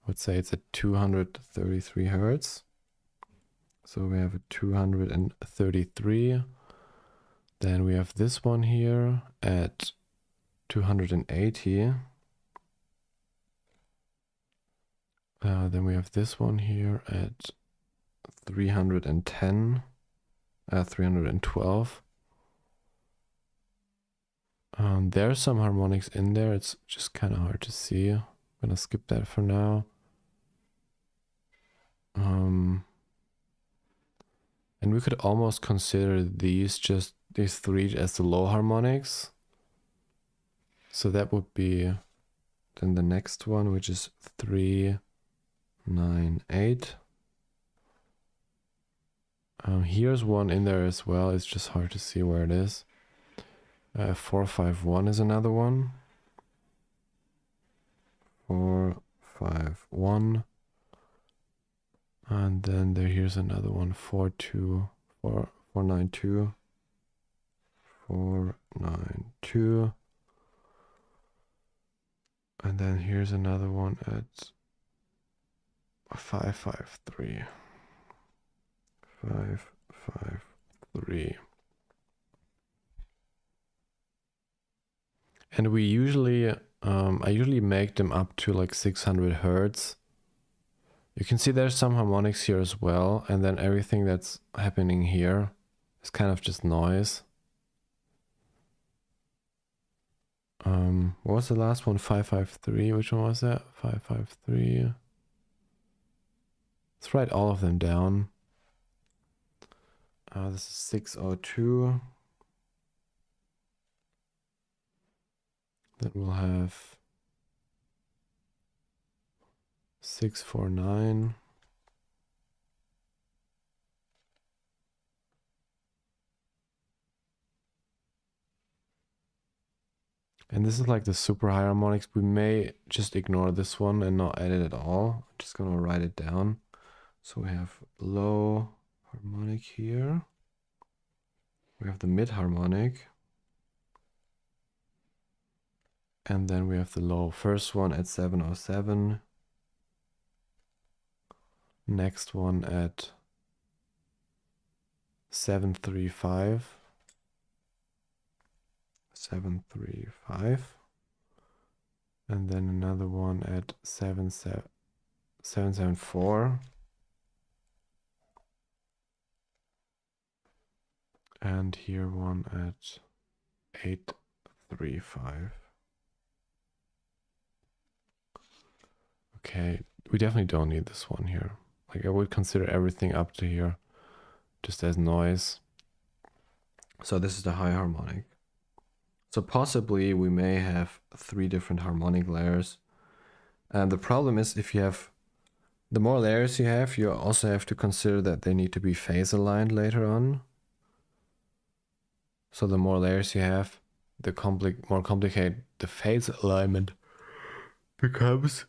would say it's at 233 hertz. So we have a 233. Then we have this one here at 280. Then we have this one here at 310, 312. There's some harmonics in there. It's just kind of hard to see. I'm gonna skip that for now. And we could almost consider these three as the low harmonics. So that would be then the next one, which is 398. Here's one in there as well. It's just hard to see where it is. 451 is another one. 451. And then here's another one, 492. 492. And then here's another one at 553. 553. And we usually, I usually make them up to like 600 hertz. You can see there's some harmonics here as well, and then everything that's happening here is kind of just noise. What was the last one? 553. Which one was that? 553. Let's write all of them down. This is 602. Then we'll have 649. And this is like the super high harmonics. We may just ignore this one and not add it at all. I'm just gonna write it down. So we have low harmonic here. We have the mid harmonic. And then we have the low first one at 707. Next one at 735. 735. And then another one at 774. And here one at 835. Okay, we definitely don't need this one here. Like I would consider everything up to here just as noise. So this is the high harmonic. So possibly we may have 3 different harmonic layers. And the problem is if you have, the more layers you have, you also have to consider that they need to be phase aligned later on. So the more layers you have, the more complicated the phase alignment becomes.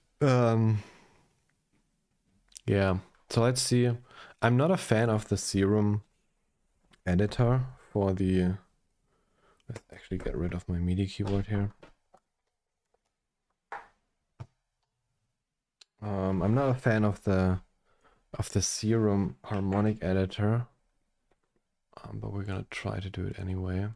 Yeah, so let's see. I'm not a fan of the Serum editor for the... Let's actually get rid of my MIDI keyboard here. I'm not a fan of the Serum harmonic editor, but we're gonna try to do it anyway.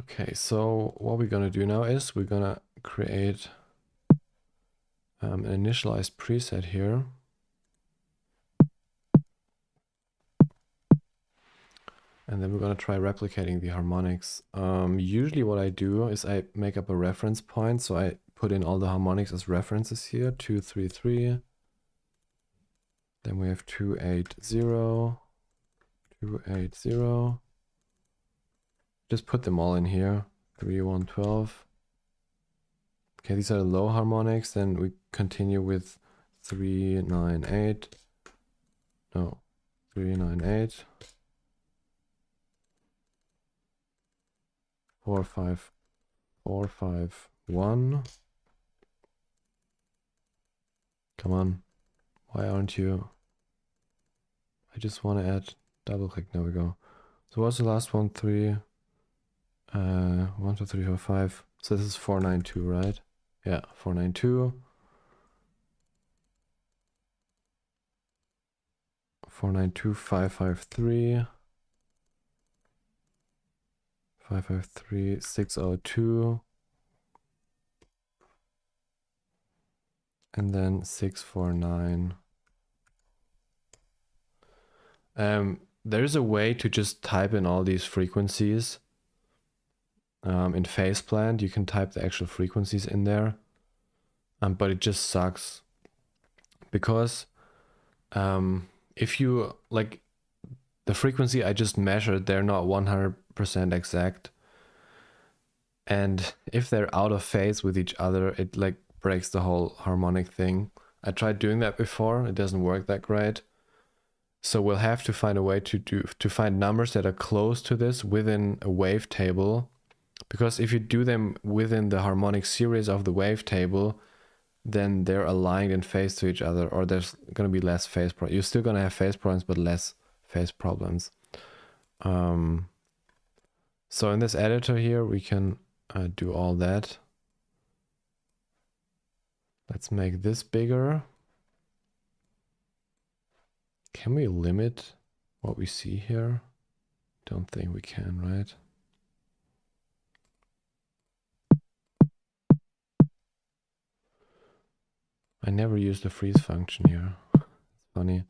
Okay, so what we're gonna do now is we're gonna create an initialized preset here. And then we're gonna try replicating the harmonics. Usually what I do is I make up a reference point. So I put in all the harmonics as references here, 2, 3, 3. Then we have 280, 280. Just put them all in here, 3, 1, 12. Okay, these are the low harmonics. Then we continue with 398. No, 398. 4, 5, 4, 5, 1. Come on. Why aren't you? I just want to add double click. There we go. So what's the last one? 3, 1, 2, 3, 4, 5. So this is 492, right? Yeah, 492. 492, 553. 553, 602. And then 649. There's a way to just type in all these frequencies. In Faceplant, you can type the actual frequencies in there. But it just sucks. Because if you, like, the frequency I just measured, they're not 100% exact. And if they're out of phase with each other, it like breaks the whole harmonic thing. I tried doing that before. It doesn't work that great. So we'll have to find a way to find numbers that are close to this within a wavetable. Because if you do them within the harmonic series of the wavetable, then they're aligned in phase to each other, or there's going to be less phase problems. You're still going to have phase problems, but less phase problems. So in this editor here, we can do all that. Let's make this bigger. Can we limit what we see here? Don't think we can, right? I never use the freeze function here. It's funny.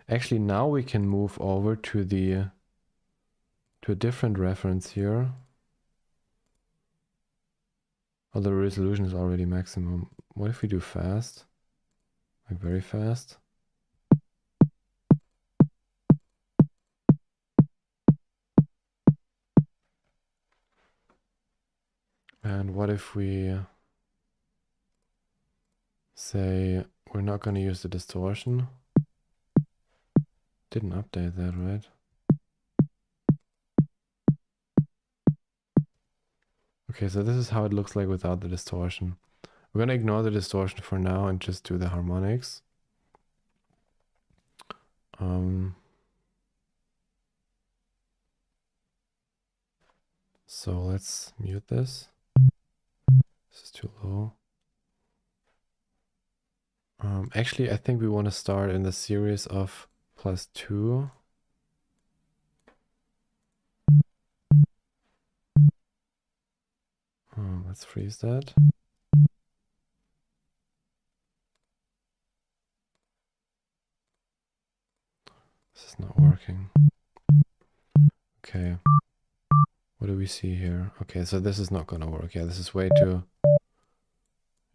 Actually, now we can move over to a different reference here. Oh, the resolution is already maximum. What if we do fast? Like very fast? And what if we say we're not going to use the distortion? Didn't update that, right? Okay, so this is how it looks like without the distortion. We're going to ignore the distortion for now and just do the harmonics. So let's mute this. This is too low. Actually, I think we want to start in the series of +2. Let's freeze that. This is not working. Okay. What do we see here? Okay, so this is not gonna work. Yeah, this is way too...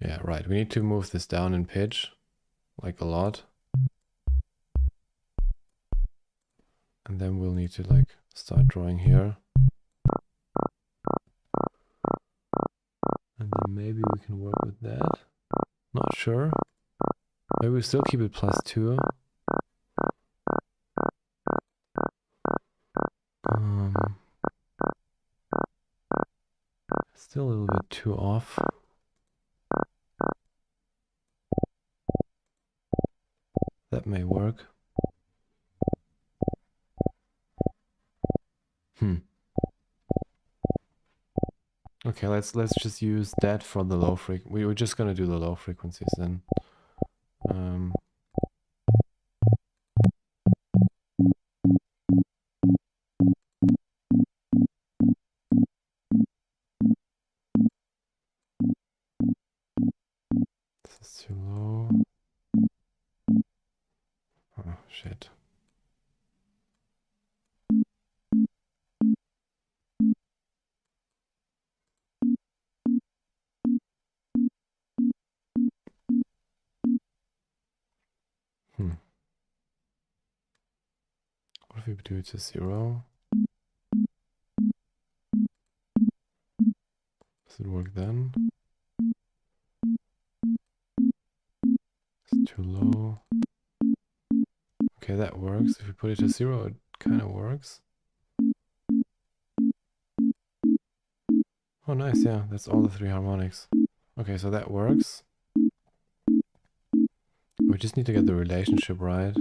Yeah, right. We need to move this down in pitch, like a lot. And then we'll need to like start drawing here. And then maybe we can work with that. Not sure. Maybe we still keep it +2. Still a little bit too off. That may work. Okay, let's just use that for the low frequency. We were just gonna do the low frequencies then. This is too low. Oh shit. What if we do it to 0? Does it work then? It's too low. Okay, that works. If we put it to 0, it kind of works. Oh, nice. Yeah, that's all the 3 harmonics. Okay, so that works. We just need to get the relationship right.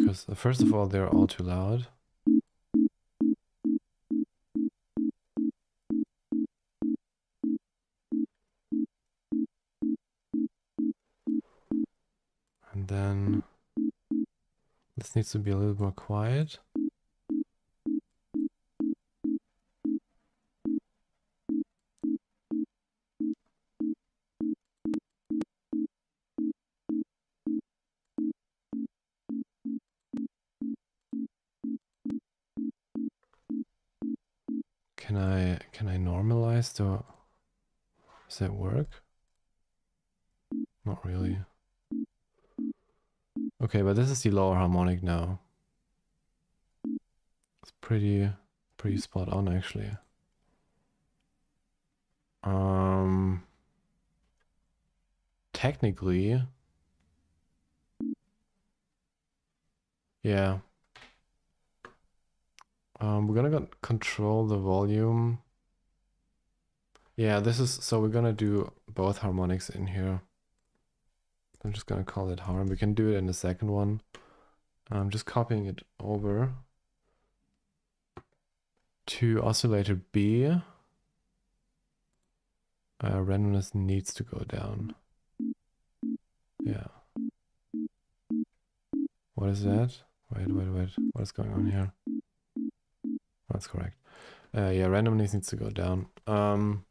Because first of all, they're all too loud. And then this needs to be a little more quiet. Can I normalize the... Does that work? Not really. Okay, but this is the lower harmonic now. It's pretty spot on actually. Technically, yeah. We're gonna control the volume. Yeah, this is, so we're gonna do both harmonics in here. I'm just gonna call it harm. We can do it in the second one. I'm just copying it over to oscillator B. Randomness needs to go down. Yeah. What is that? Wait. What is going on here? That's correct. Yeah, randomness needs to go down. And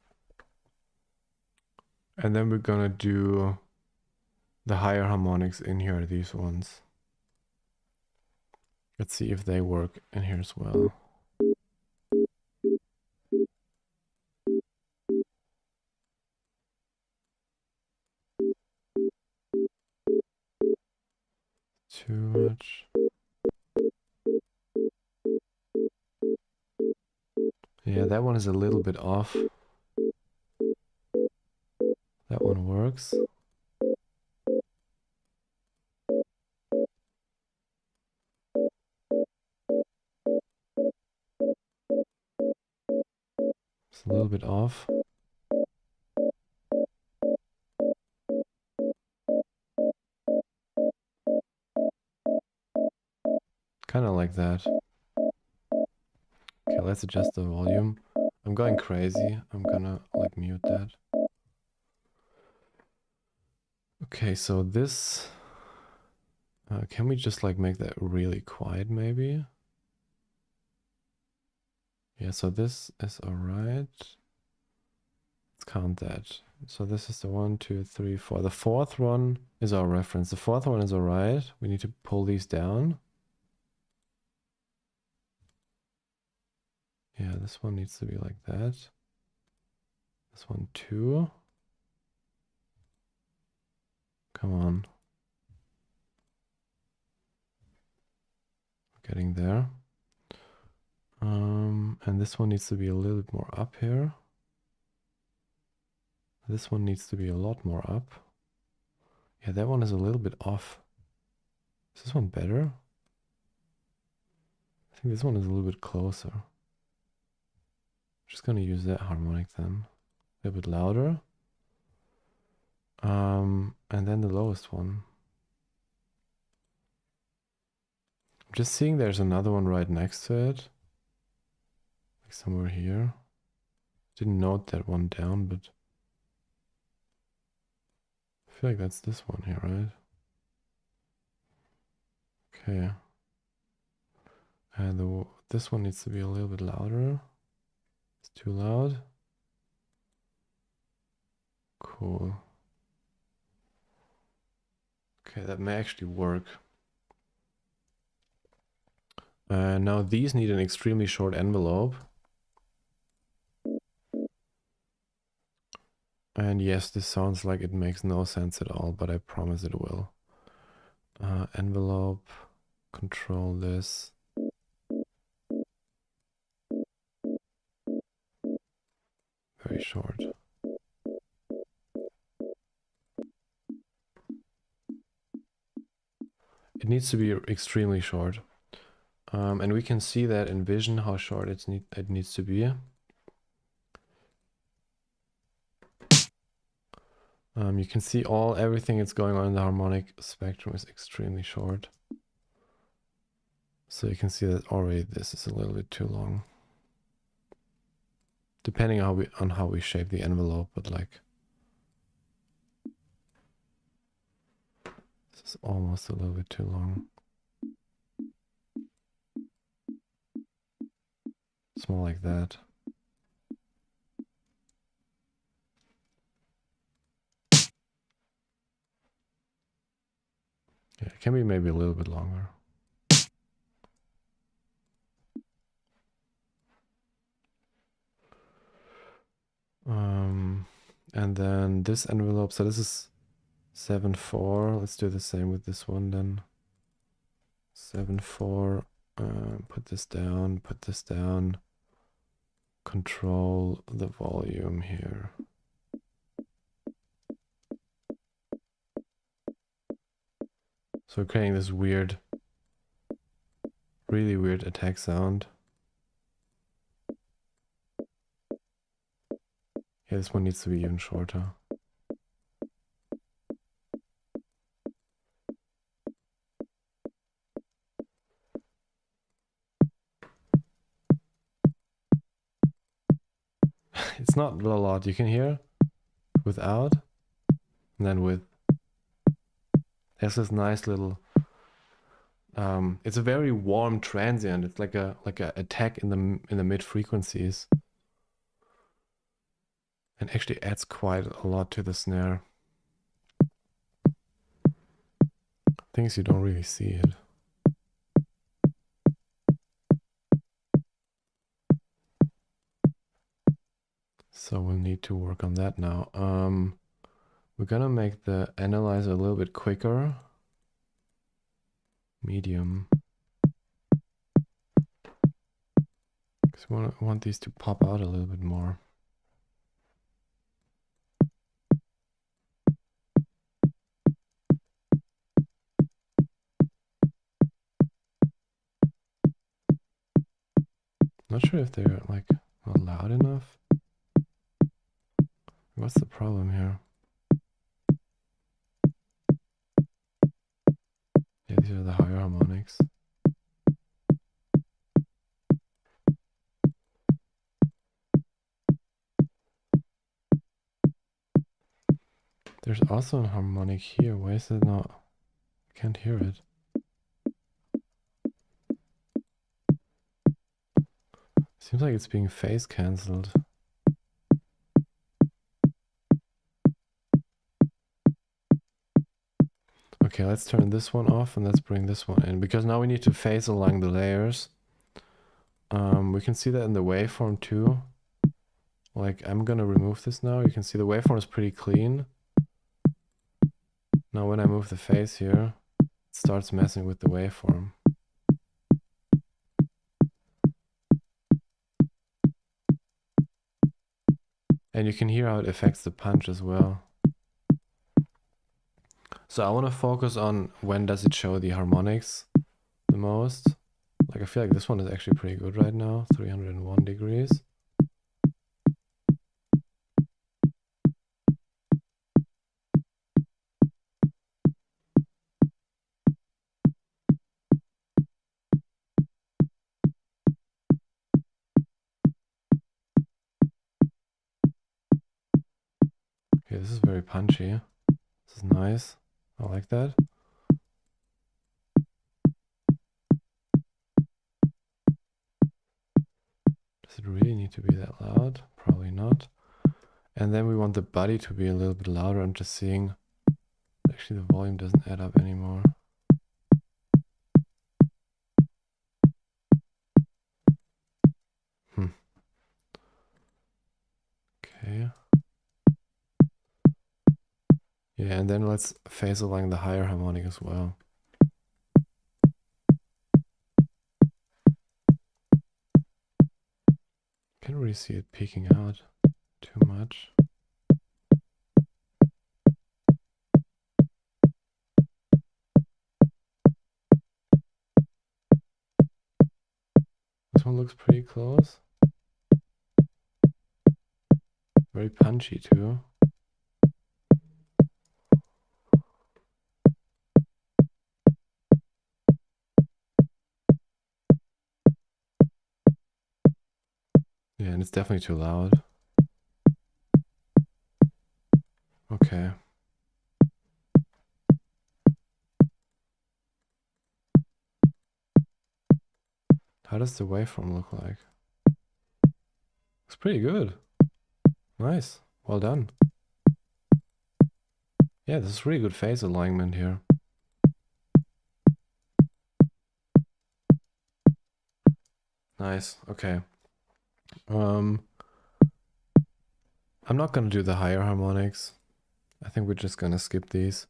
then we're gonna do the higher harmonics in here, these ones. Let's see if they work in here as well. Too much. Yeah, that one is a little bit off. That one works. It's a little bit off. Kind of like that. Okay, let's adjust the volume. I'm going crazy. I'm gonna like mute that. Okay, so this... can we just like make that really quiet maybe? Yeah, so this is alright. Let's count that. So this is the 1, 2, 3, 4. The fourth one is our reference. The fourth one is alright. We need to pull these down. Yeah, this one needs to be like that. This one too. Come on. Getting there. And this one needs to be a little bit more up here. This one needs to be a lot more up. Yeah, that one is a little bit off. Is this one better? I think this one is a little bit closer. Just gonna use that harmonic then. A little bit louder. And then the lowest one. I'm just seeing there's another one right next to it. Like somewhere here. Didn't note that one down, but I feel like that's this one here, right? Okay. And this one needs to be a little bit louder. It's too loud. Cool. Okay, that may actually work. Now these need an extremely short envelope. And yes, this sounds like it makes no sense at all, but I promise it will. Envelope, control this. Very short. It needs to be extremely short. And we can see that in Vision how short it needs to be. You can see everything that's going on in the harmonic spectrum is extremely short. So you can see that already this is a little bit too long. Depending on how we shape the envelope, but like this is almost a little bit too long. It's more like that. Yeah, it can be maybe a little bit longer. And then this envelope, so this is 7/4. Let's do the same with this one then. 7/4. Put this down. Control the volume here. So we're creating this weird, really weird attack sound. Yeah, this one needs to be even shorter. It's not a lot. You can hear without, and then with. There's this nice little. It's a very warm transient. It's like a attack in the mid frequencies, and actually adds quite a lot to the snare. Things you don't really see it. So we'll need to work on that now. We're gonna make the analyzer a little bit quicker. Medium. Because we want these to pop out a little bit more. Not sure if they're like not loud enough. What's the problem here? Yeah, these are the higher harmonics. There's also a harmonic here. Why is it not? I can't hear it. Seems like it's being phase cancelled. Okay, let's turn this one off and let's bring this one in, because now we need to phase along the layers. We can see that in the waveform too. Like, I'm gonna remove this now. You can see the waveform is pretty clean. Now when I move the phase here, it starts messing with the waveform. And you can hear how it affects the punch as well. So I want to focus on when does it show the harmonics the most. Like, I feel like this one is actually pretty good right now, 301 degrees. Okay, this is very punchy. This is nice. I like that. Does it really need to be that loud? Probably not. And then we want the body to be a little bit louder. I'm just seeing, actually the volume doesn't add up anymore. Okay. Yeah, and then let's phase along the higher harmonic as well. Can't really see it peeking out too much. This one looks pretty close. Very punchy too. and it's definitely too loud. Okay. How does the waveform look like? It's pretty good. Nice. Well done. Yeah, this is really good phase alignment here. Nice. Okay. I'm not gonna do the higher harmonics. I think we're just gonna skip these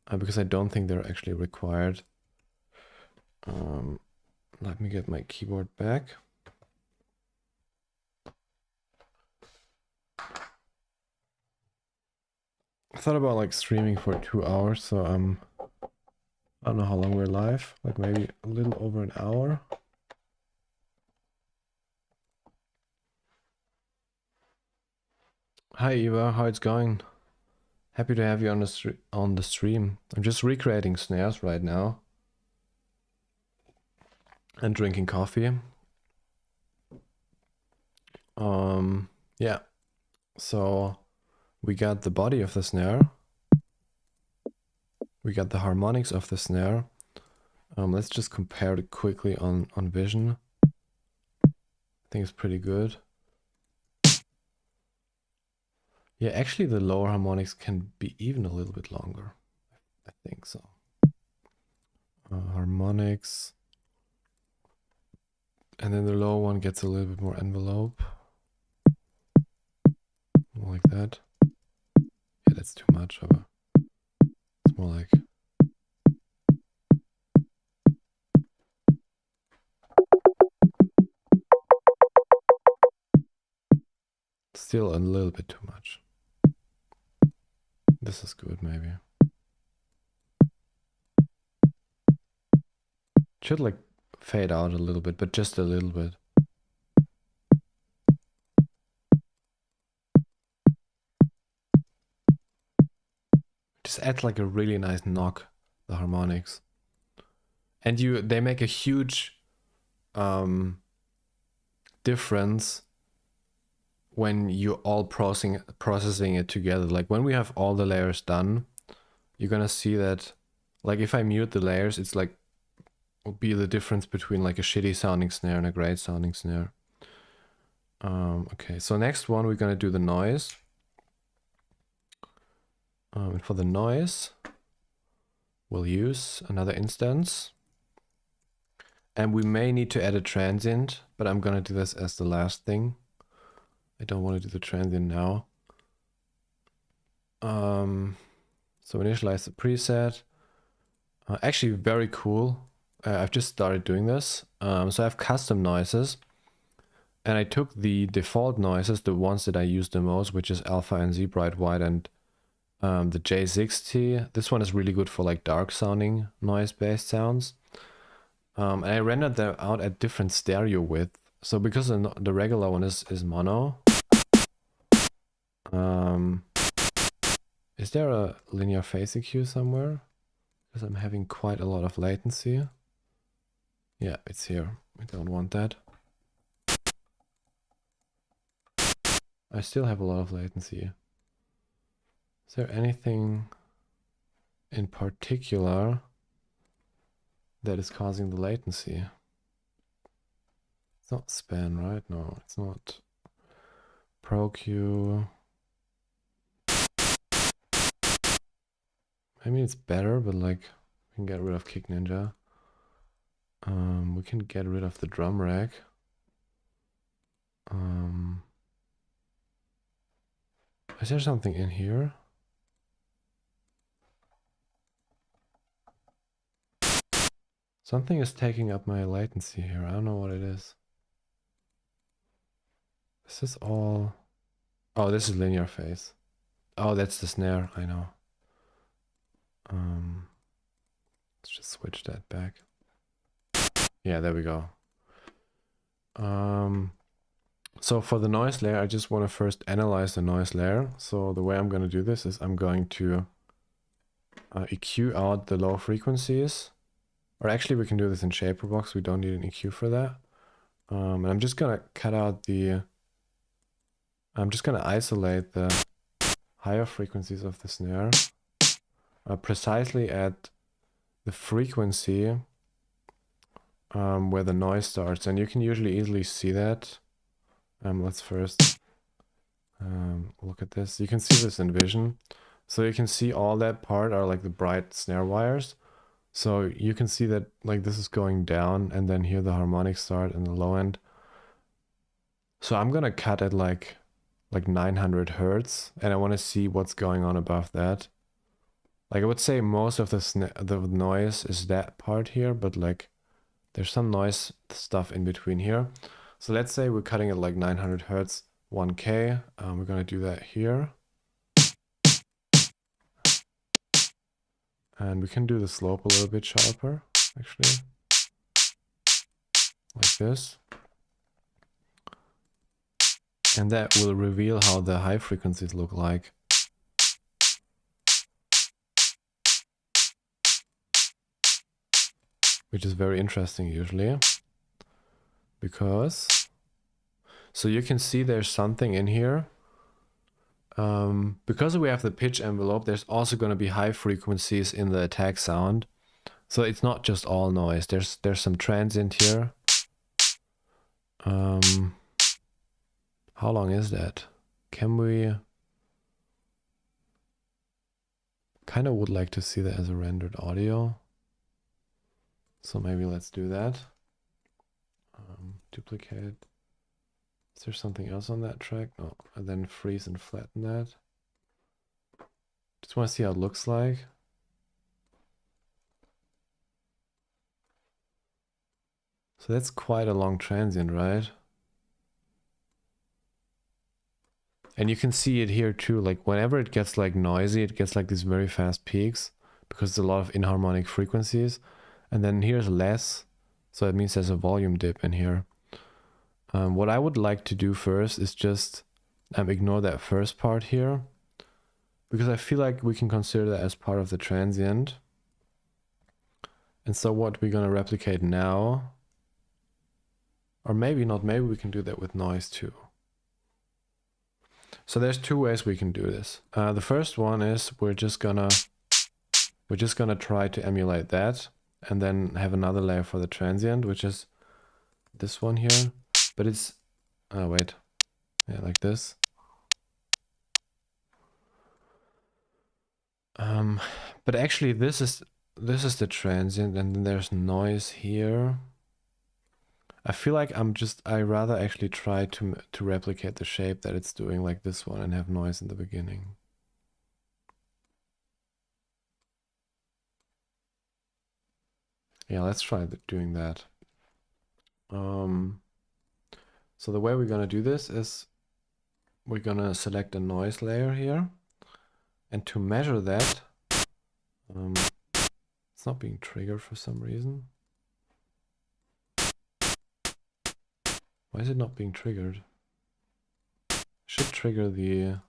because I don't think they're actually required. Let me get my keyboard back. I thought about like streaming for 2 hours, so I don't know how long we're live, like maybe a little over an hour. Hi Eva, how it's going? Happy to have you on the stream. I'm just recreating snares right now and drinking coffee. Yeah. So we got the body of the snare. We got the harmonics of the snare. Let's just compare it quickly on Vision. I think it's pretty good. Yeah, actually the lower harmonics can be even a little bit longer. I think so. Harmonics. And then the lower one gets a little bit more envelope. More like that. Yeah, that's too much of a... It's more like... Still a little bit too much. This is good, maybe. Should like fade out a little bit, but just a little bit. Just add like a really nice knock, the harmonics. And they make a huge difference when you're all processing it together. Like when we have all the layers done, you're gonna see that, like if I mute the layers, it's like will be the difference between like a shitty sounding snare and a great sounding snare. Okay, so next one we're gonna do the noise. And for the noise, we'll use another instance. And we may need to add a transient, but I'm gonna do this as the last thing. I don't want to do the transient now. So initialize the preset. Actually very cool. I've just started doing this. So I have custom noises. And I took the default noises, the ones that I use the most, which is alpha and Z, bright white, and the J60. This one is really good for like dark sounding noise-based sounds. And I rendered them out at different stereo width. So because the regular one is mono. Is there a linear phase EQ somewhere? Because I'm having quite a lot of latency. Yeah, it's here. We don't want that. I still have a lot of latency. Is there anything in particular that is causing the latency? It's not span, right? No, it's not. ProQ. I mean, it's better, but like, we can get rid of Kick Ninja. We can get rid of the drum rack. Is there something in here? Something is taking up my latency here. I don't know what it is. This is all... Oh, this is linear phase. Oh, that's the snare. I know. Let's just switch that back. Yeah, there we go. So for the noise layer, I just want to first analyze the noise layer. So the way I'm going to do this is I'm going to EQ out the low frequencies. Or actually we can do this in Shaper Box. We don't need an EQ for that. And I'm just going to cut out the I'm just gonna isolate the higher frequencies of the snare precisely at the frequency where the noise starts, and you can usually easily see that. Let's first look at this. You can see this in Vision. So you can see all that part are like the bright snare wires. So you can see that like this is going down, and then here the harmonics start in the low end. So I'm gonna cut at like 900 hertz, and I want to see what's going on above that. Like I would say most of the noise is that part here, but like there's some noise stuff in between here. So let's say we're cutting at like 900 hertz, 1K. We're gonna do that here. And we can do the slope a little bit sharper, actually. Like this. And that will reveal how the high frequencies look like. Which is very interesting usually. Because... So you can see there's something in here. Because we have the pitch envelope, there's also going to be high frequencies in the attack sound. So it's not just all noise. There's some transient here. How long is that? Can we... Kind of would like to see that as a rendered audio. So maybe let's do that. Duplicate. Is there something else on that track? Oh, and then freeze and flatten that. Just want to see how it looks like. So that's quite a long transient, right? And you can see it here too, like whenever it gets like noisy, it gets like these very fast peaks because there's a lot of inharmonic frequencies. And then here's less, so it means there's a volume dip in here. What I would like to do first is just ignore that first part here, because I feel like we can consider that as part of the transient. And so what we're going to replicate now, or maybe not, maybe we can do that with noise too. So there's two ways we can do this. The first one is we're just gonna try to emulate that, and then have another layer for the transient, which is this one here. But it's wait, yeah, like this. But actually, this is the transient, and then there's noise here. I feel like I rather actually try to replicate the shape that it's doing, like this one, and have noise in the beginning. Yeah, let's try doing that. So the way we're gonna do this is we're gonna select a noise layer here, and to measure that, it's not being triggered for some reason. Why is it not being triggered? Should trigger the...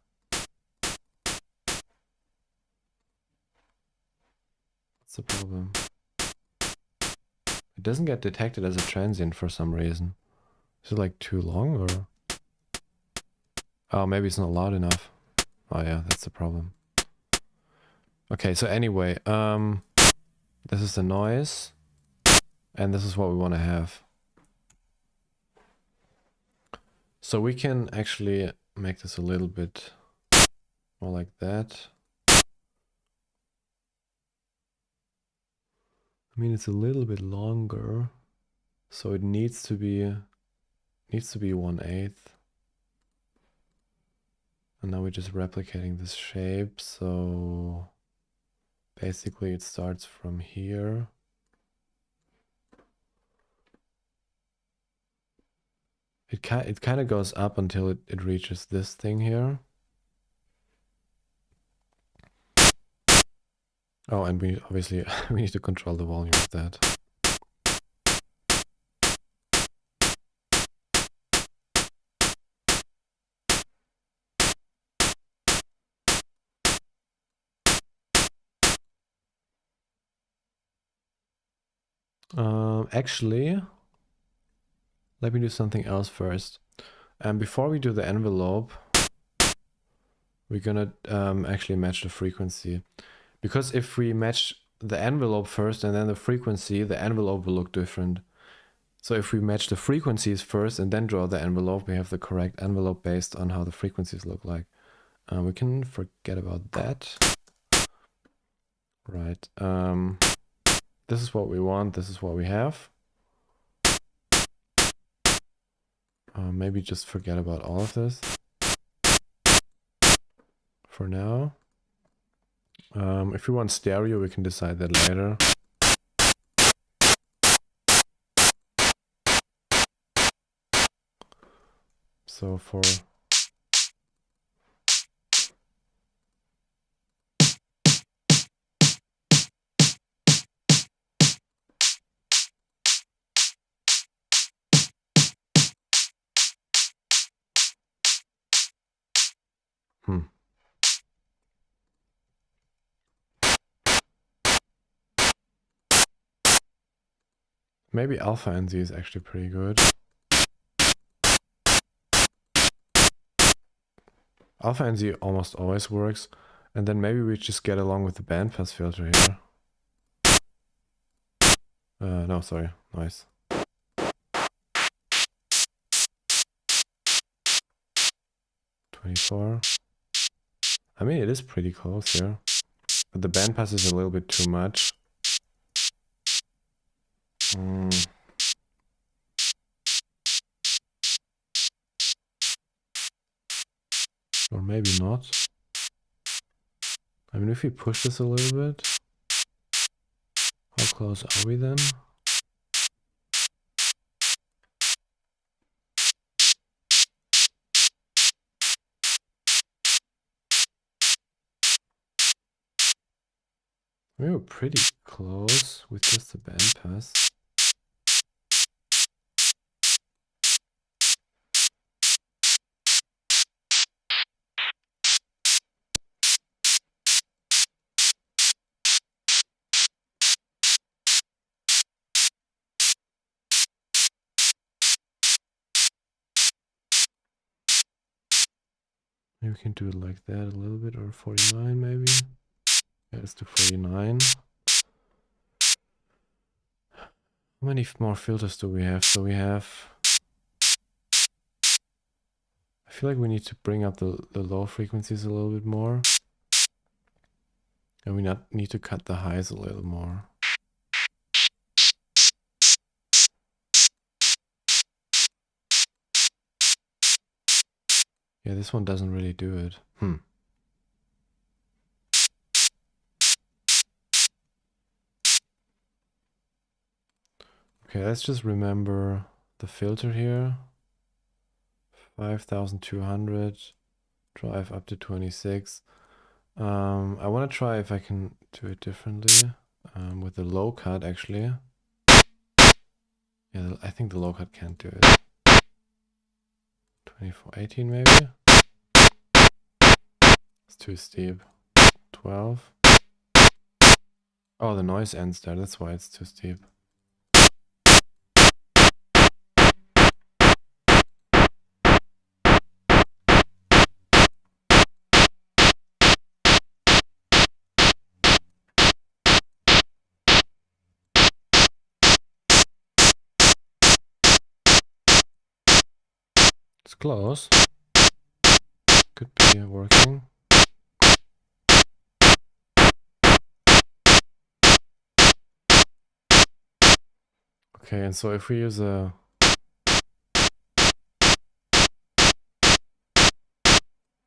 What's the problem? It doesn't get detected as a transient for some reason. Is it like too long, or? Oh, maybe it's not loud enough. Oh yeah, that's the problem. Okay, so anyway, this is the noise, and this is what we want to have. So we can actually make this a little bit more like that. I mean, it's a little bit longer, so it needs to be 1/8. And now we're just replicating this shape, so basically it starts from here. It kind of goes up until it reaches this thing here. Oh, and we obviously we need to control the volume of that. Actually, let me do something else first. And before we do the envelope, we're gonna actually match the frequency. Because if we match the envelope first and then the frequency, the envelope will look different. So if we match the frequencies first and then draw the envelope, we have the correct envelope based on how the frequencies look like. We can forget about that. Right. This is what we want. This is what we have. Maybe just forget about all of this for now. If we want stereo, we can decide that later. So for maybe alpha NZ is actually pretty good. Alpha NZ almost always works. And then maybe we just get along with the bandpass filter here. No, sorry, noise. I mean, it is pretty close here, but the bandpass is a little bit too much. Or maybe not. I mean, if we push this a little bit, how close are we then? We were pretty close with just the bandpass. Maybe we can do it like that a little bit, or 49 maybe. Yeah, let's do 49. How many more filters do we have? So we have... I feel like we need to bring up the low frequencies a little bit more. And we need to cut the highs a little more. Yeah, this one doesn't really do it. Okay, let's just remember the filter here. 5200, drive up to 26. I want to try if I can do it differently with the low cut actually. Yeah, I think the low cut can't do it. 2418 maybe? It's too steep. 12. Oh, the noise ends there, that's why it's too steep. It's close. Could be working. Okay, and so if we use a...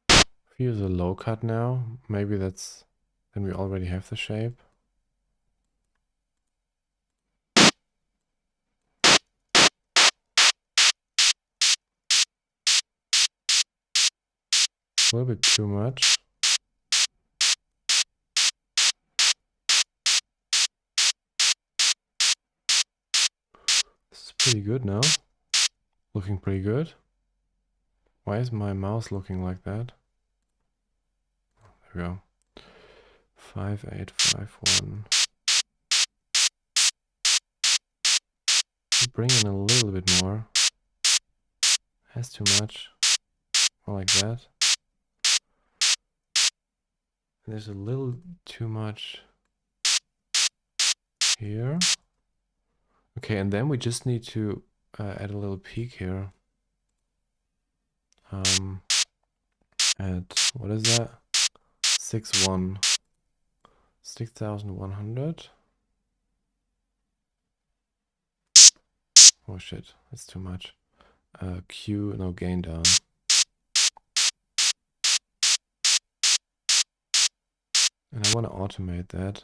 If we use a low cut now, maybe that's... Then we already have the shape. A little bit too much. This is pretty good now. Looking pretty good. Why is my mouse looking like that? There we go. 5851. Bring in a little bit more. That's too much. More like that. There's a little too much here. Okay, and then we just need to add a little peak here. At, what is that? 6,100. Oh shit, that's too much. Q, no, gain down. And I want to automate that.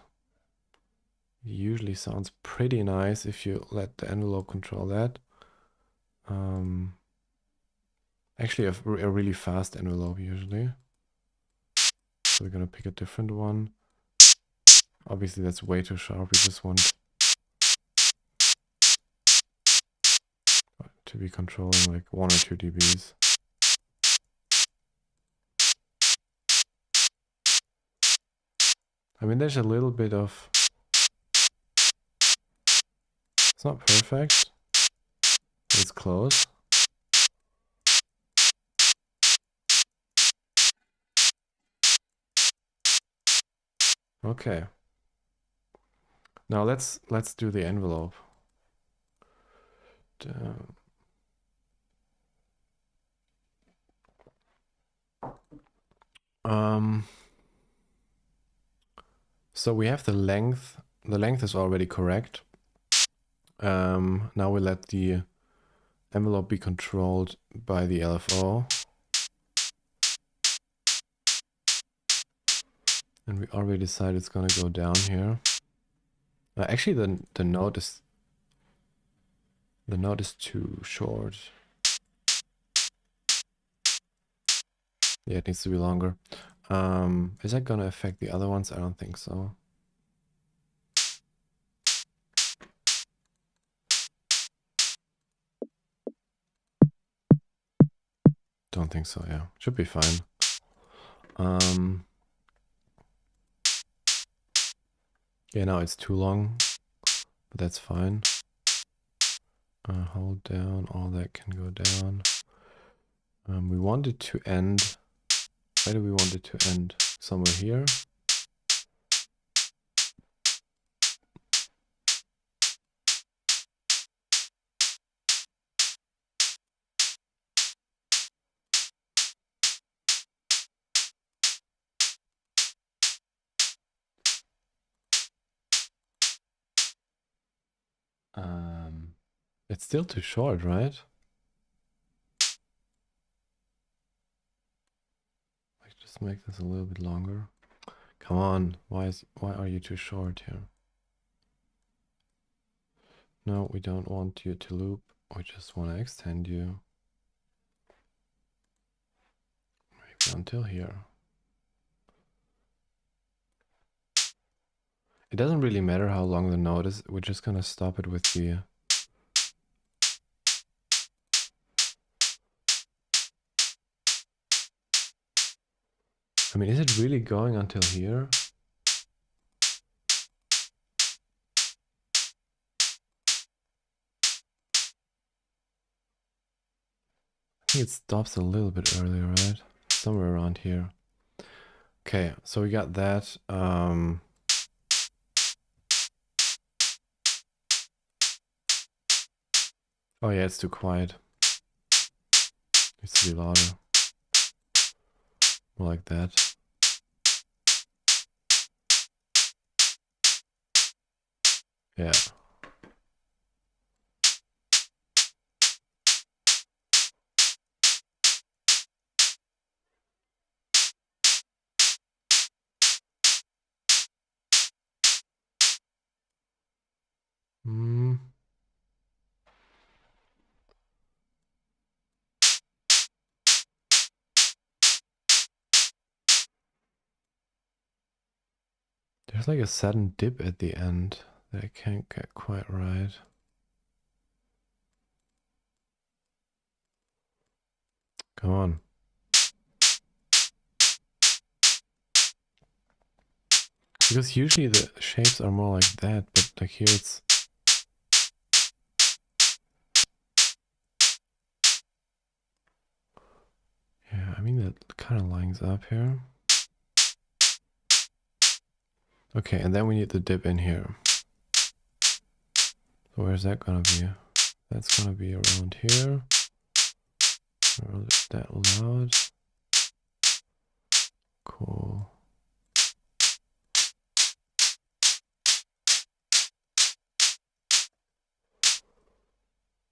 Usually sounds pretty nice if you let the envelope control that. Actually, a really fast envelope usually. So we're gonna pick a different one. Obviously, that's way too sharp. We just want to be controlling like 1 or 2 dBs. I mean, there's a little bit of... It's not perfect. It's close. Okay. Now let's do the envelope. So we have the length. The length is already correct. Now we let the envelope be controlled by the LFO. And we already decided it's gonna go down here. Actually, the note is too short. Yeah, it needs to be longer. Is that gonna affect the other ones? I don't think so. Don't think so, yeah. Should be fine. Yeah, now it's too long, but that's fine. Hold down, all that can go down. We want it to end. Where do we want it to end? Somewhere here. It's still too short, right? Like, just make this a little bit longer. Come on, why are you too short here? No, we don't want you to loop. We just want to extend you. Maybe until here. It doesn't really matter how long the note is. We're just gonna stop it with the... I mean, is it really going until here? I think it stops a little bit earlier, right? Somewhere around here. Okay, so we got that. Oh yeah, it's too quiet. Needs to be louder. More like that. Yeah. There's like a sudden dip at the end that I can't get quite right. Come on. Because usually the shapes are more like that, but like here it's... Yeah, I mean that kind of lines up here. Okay, and then we need the dip in here. So where's that gonna be? That's gonna be around here. Or that loud. Cool.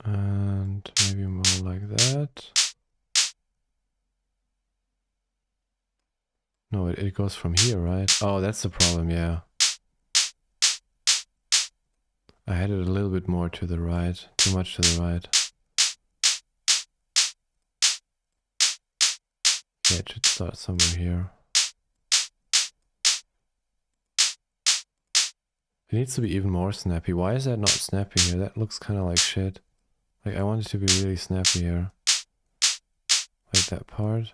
And maybe more like that. No, it goes from here, right? Oh, that's the problem, yeah. I had it a little bit more to the right. Too much to the right. Yeah, it should start somewhere here. It needs to be even more snappy. Why is that not snappy here? That looks kind of like shit. Like, I want it to be really snappy here. Like that part.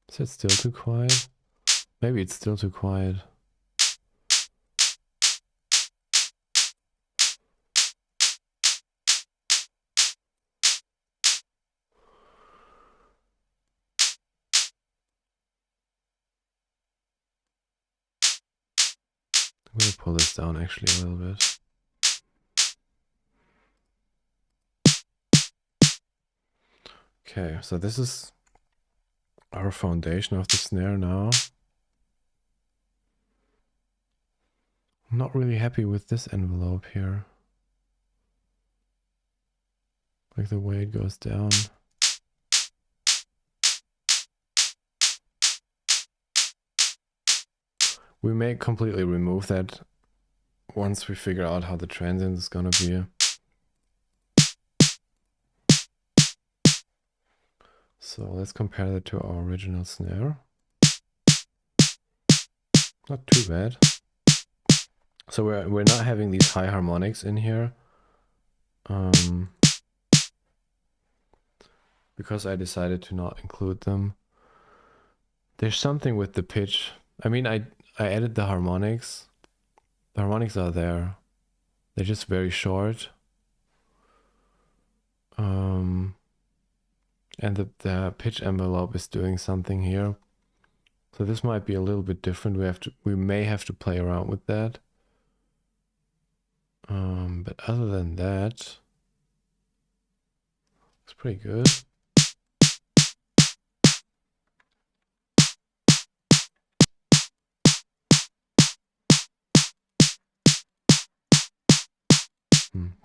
Is it still too quiet? Maybe it's still too quiet. I'm gonna pull this down actually a little bit. Okay, so this is our foundation of the snare now. I'm not really happy with this envelope here. Like the way it goes down. We may completely remove that once we figure out how the transient is gonna be. So let's compare that to our original snare. Not too bad. So we're not having these high harmonics in here. Because I decided to not include them. There's something with the pitch. I mean, I added the harmonics. The harmonics are there. They're just very short. And the pitch envelope is doing something here. So this might be a little bit different. We may have to play around with that. But other than that, it's pretty good.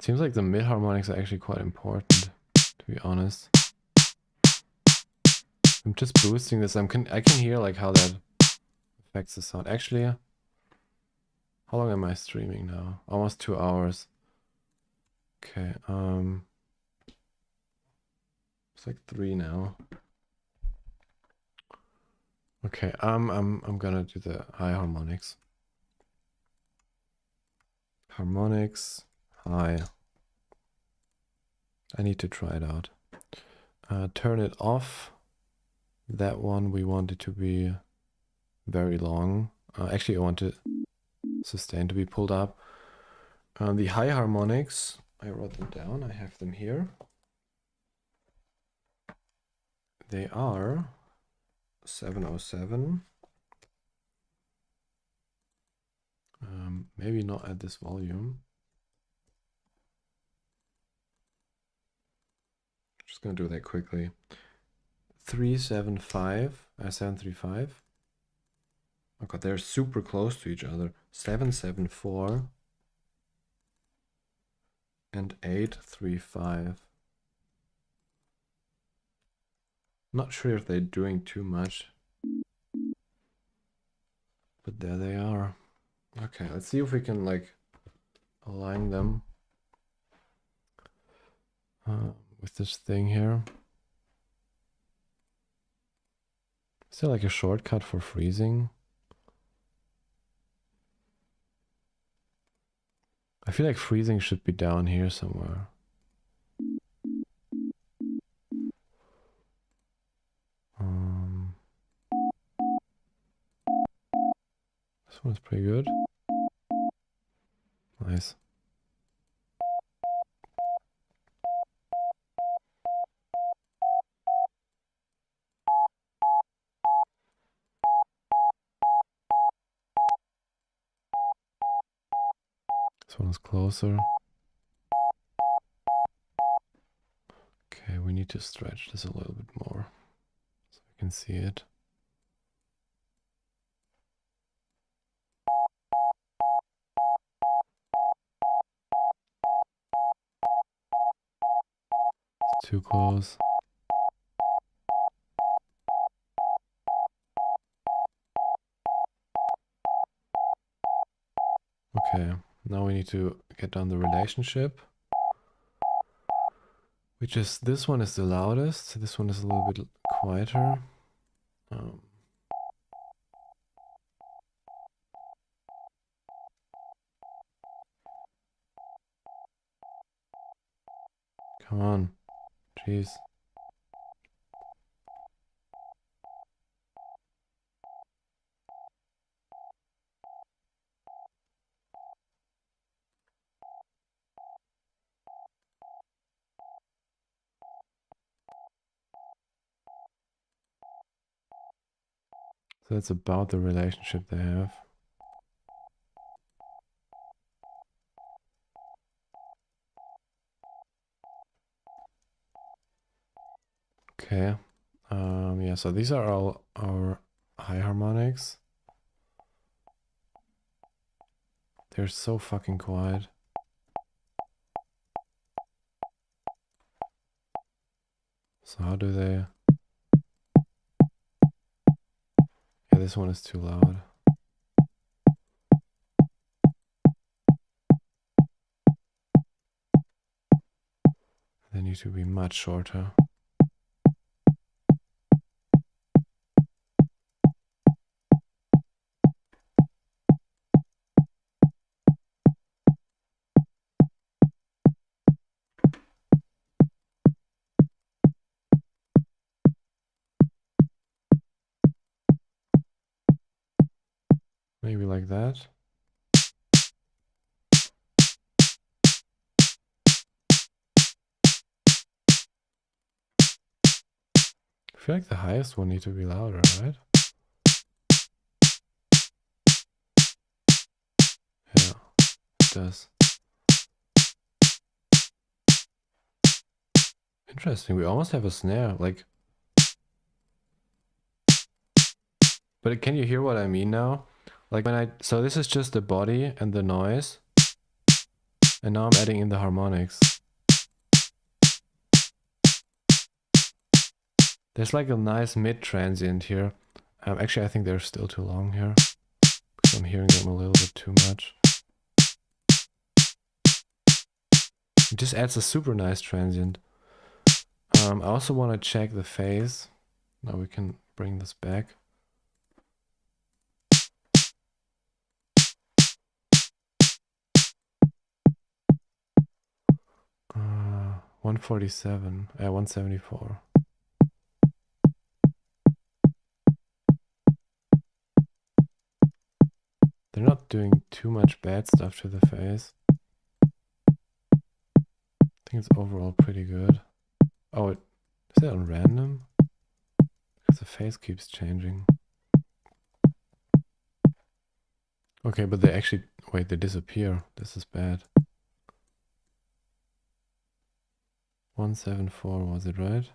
Seems like the mid harmonics are actually quite important, to be honest. I'm just boosting this. I can hear like how that affects the sound. Actually, how long am I streaming now? Almost 2 hours. Okay, it's like 3 now. Okay, I'm gonna do the high harmonics. Harmonics, high. I need to try it out. Turn it off. That one we want it to be very long. Actually, I want the sustain to be pulled up. The high harmonics, I wrote them down. I have them here. They are 707. Maybe not at this volume. Just gonna do that quickly. 375, 735. Oh god, they're super close to each other. 774 and 835. Not sure if they're doing too much, but there they are. Okay, let's see if we can like align them with this thing here. Is there like a shortcut for freezing? I feel like freezing should be down here somewhere. This one's pretty good. Nice. This one is closer. Okay, we need to stretch this a little bit more so we can see it. It's too close. Okay, now we need to get down the relationship. Which is, this one is the loudest, this one is a little bit quieter. Come on, jeez. So that's about the relationship they have. Okay. Yeah, so these are all our high harmonics. They're so fucking quiet. So how do they... Yeah, this one is too loud. They need to be much shorter. Maybe like that. I feel like the highest one needs to be louder, right? Yeah, it does. Interesting, we almost have a snare, like... But can you hear what I mean now? Like when I... So this is just the body and the noise. And now I'm adding in the harmonics. There's like a nice mid-transient here. Actually, I think they're still too long here. Because I'm hearing them a little bit too much. It just adds a super nice transient. I also want to check the phase. Now we can bring this back. Uh, 147, 174. They're not doing too much bad stuff to the phase. I think it's overall pretty good. Oh, is that on random? Because the phase keeps changing. Okay, but they actually... Wait, they disappear. This is bad. 174, was it right?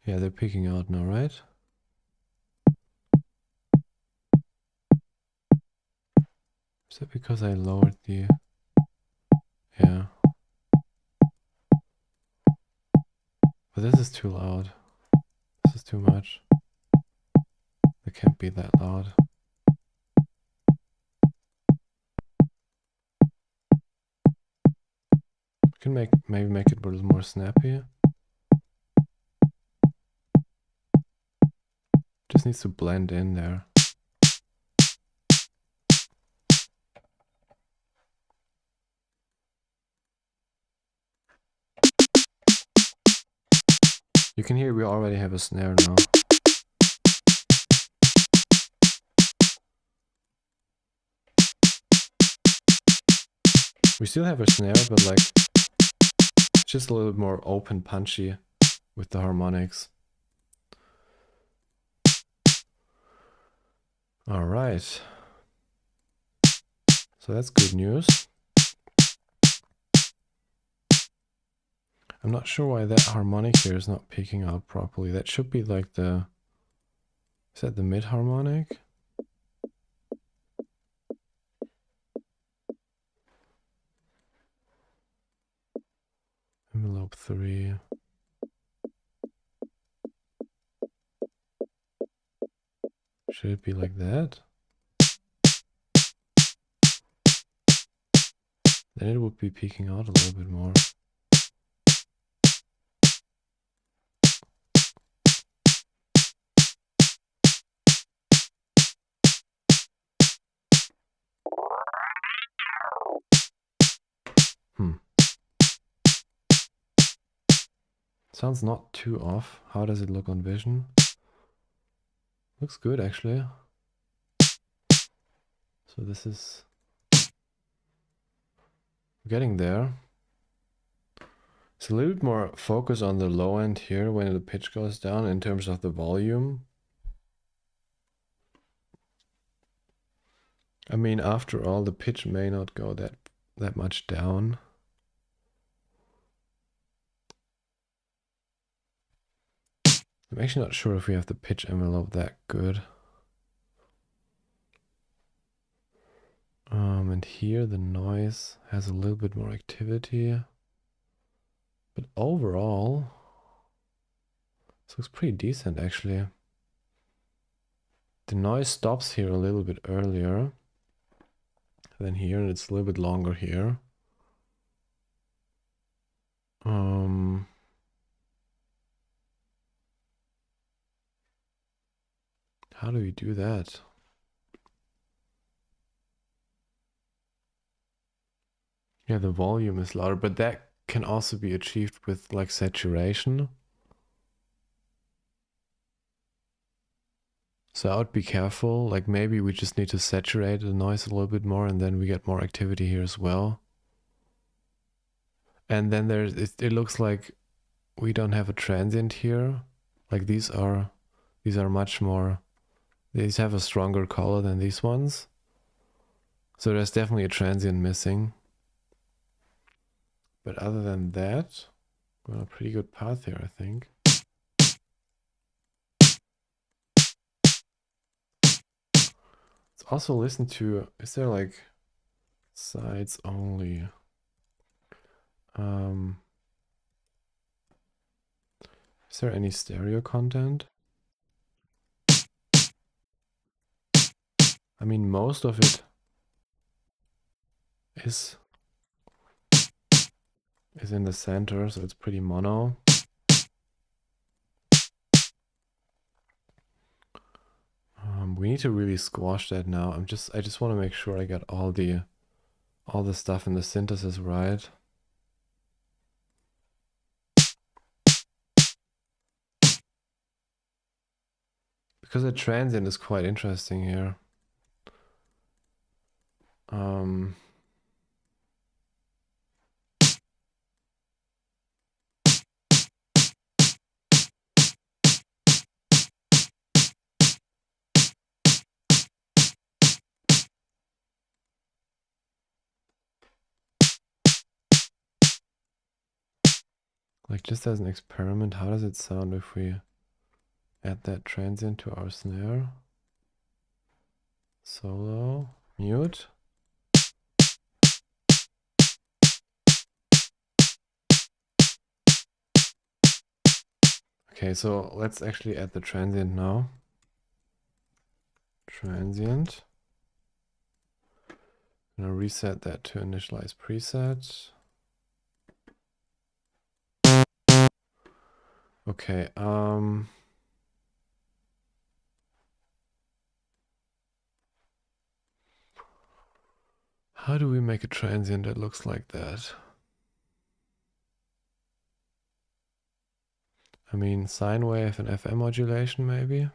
Yeah, they're peeking out now, right? Is that because I lowered the... Yeah. But this is too loud. This is too much. It can't be that loud. We can maybe make it a little more snappy. Just needs to blend in there. You can hear we already have a snare now. We still have a snare, but like just a little bit more open, punchy with the harmonics. All right. So that's good news. I'm not sure why that harmonic here is not picking out properly. That should be like the... Is that the mid harmonic? Envelope 3. Should it be like that? Then it would be peeking out a little bit more. Sounds not too off. How does it look on vision? Looks good actually. So this is getting there. It's a little bit more focus on the low end here when the pitch goes down in terms of the volume. I mean, after all, the pitch may not go that much down. I'm actually not sure if we have the pitch envelope that good. And here the noise has a little bit more activity. But overall, this looks pretty decent actually. The noise stops here a little bit earlier than here, and it's a little bit longer here. How do we do that? Yeah, the volume is louder, but that can also be achieved with like saturation. So I would be careful, like maybe we just need to saturate the noise a little bit more and then we get more activity here as well. And then it looks like we don't have a transient here. Like these are much more, these have a stronger color than these ones. So there's definitely a transient missing. But other than that, we're on a pretty good path here, I think. Let's also listen to, is there like sides only? Is there any stereo content? I mean, most of it is in the center, so it's pretty mono. We need to really squash that now. I just want to make sure I got all the stuff in the synthesis right. Because the transient is quite interesting here. Like just as an experiment, how does it sound if we add that transient to our snare? Solo, mute. Okay, so let's actually add the transient now. Transient. I'm gonna reset that to initialize preset. Okay, how do we make a transient that looks like that? I mean, sine wave and FM modulation maybe?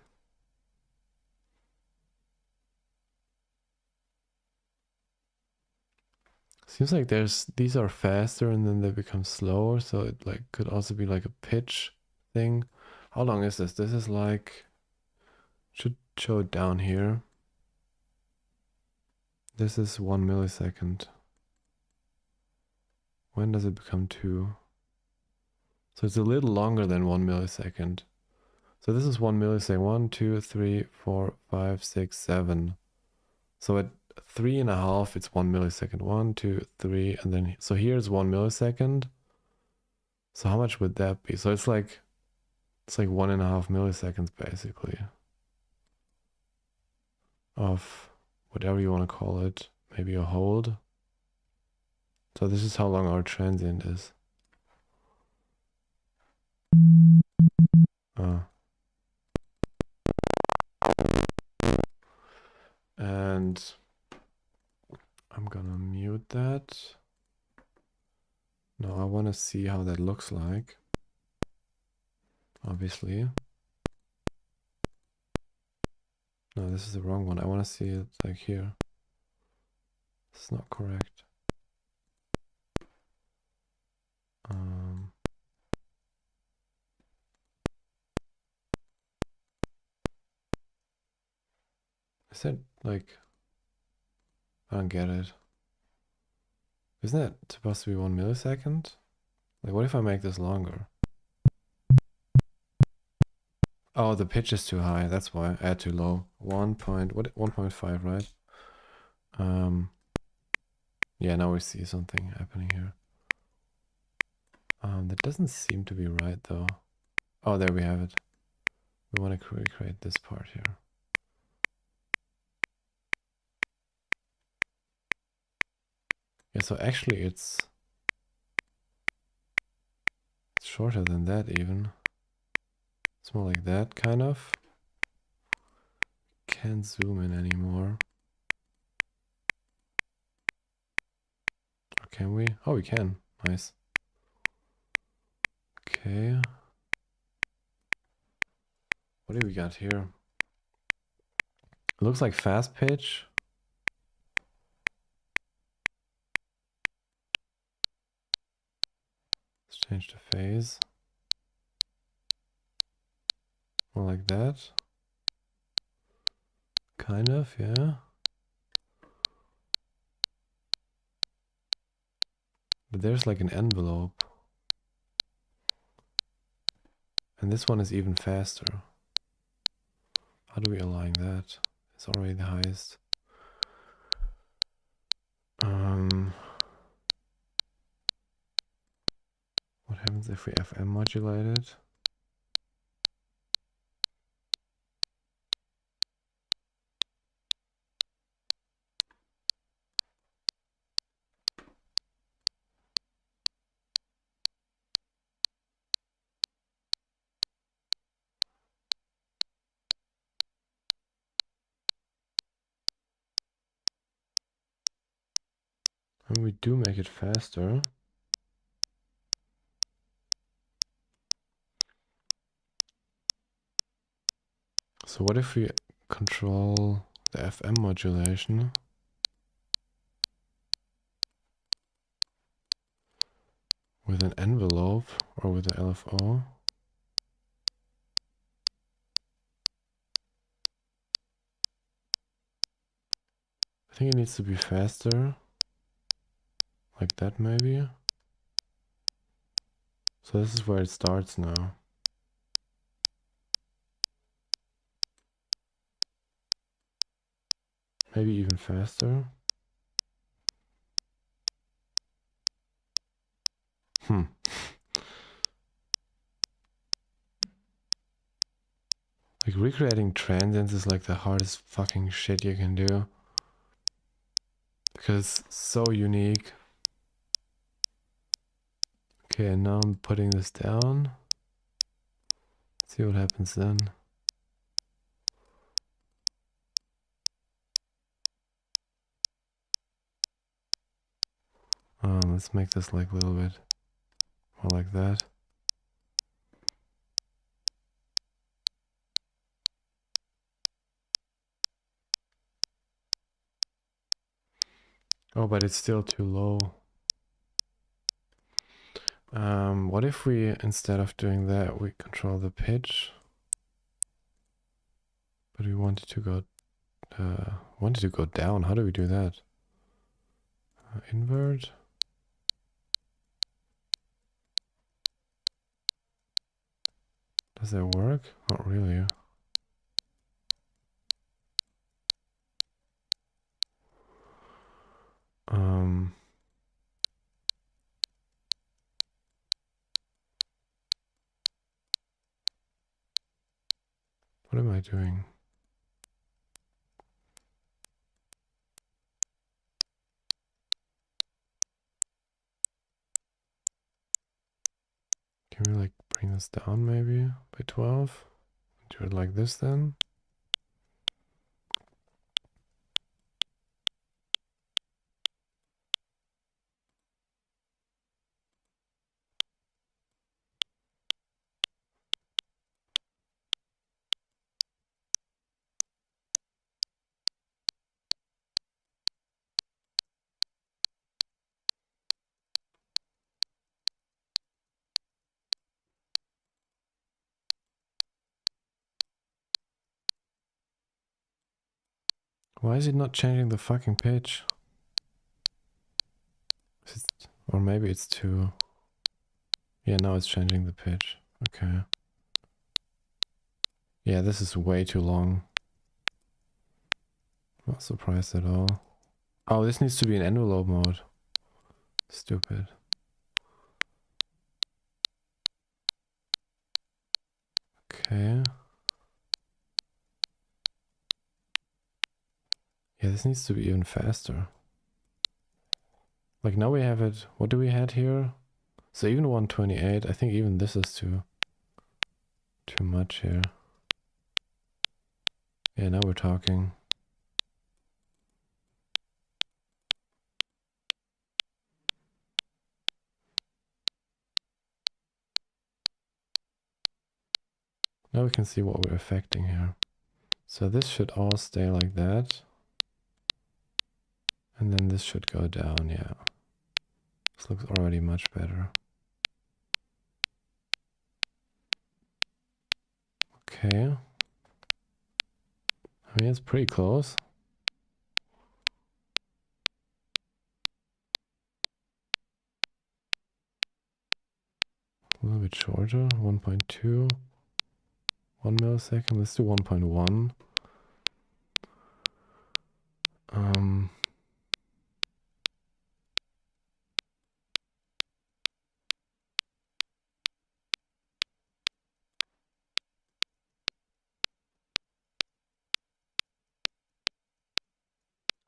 Seems like these are faster and then they become slower, so it like could also be like a pitch thing. How long is this? This is like, should show it down here. This is 1 millisecond. When does it become 2? So it's a little longer than 1 millisecond. So this is 1 millisecond. 1, 2, 3, 4, 5, 6, 7. So at 3.5, it's 1 millisecond. 1, 2, 3, and then so here's 1 millisecond. So how much would that be? So it's like 1.5 milliseconds basically of whatever you want to call it. Maybe a hold. So this is how long our transient is. And I'm gonna mute that. Now I want to see how that looks like. Obviously. No, this is the wrong one. I want to see it like here. It's not correct. Is that like... I don't get it. Isn't that supposed to be 1 millisecond? Like, what if I make this longer? Oh, the pitch is too high. That's why. Add too low. 1.5, right? Yeah, now we see something happening here. That doesn't seem to be right though. Oh, there we have it. We want to recreate this part here. Yeah, so actually it's shorter than that even. It's more like that kind of. Can't zoom in anymore. Or can we? Oh, we can. Nice. Okay. What do we got here? It looks like fast pitch. Let's change the phase. More like that. Kind of, yeah. But there's like an envelope. And this one is even faster. How do we align that? It's already the highest. What happens if we FM modulate it? And we do make it faster. So what if we control the FM modulation with an envelope or with the LFO? I think it needs to be faster. Like that maybe. So this is where it starts now. Maybe even faster. Like recreating transients is like the hardest fucking shit you can do. Because it's so unique. Okay, and now I'm putting this down. See what happens then. Let's make this like a little bit more like that. Oh Oh, but it's still too low. What if we, instead of doing that, we control the pitch? But we wanted to go down. How do we do that? Invert. Does that work? Not really. What am I doing? Can we like bring this down maybe by 12? Do it like this then? Why is it not changing the fucking pitch? Or maybe it's too... Yeah, now it's changing the pitch. Okay. Yeah, this is way too long. Not surprised at all. Oh, this needs to be in envelope mode. Stupid. Okay. Yeah, this needs to be even faster. Like now we have it... What do we had here? So even 128, I think even this is too much here. Yeah, now we're talking. Now we can see what we're affecting here. So this should all stay like that. And then this should go down, yeah. This looks already much better. Okay. I mean, it's pretty close. A little bit shorter, 1.2. 1 millisecond, let's do 1.1.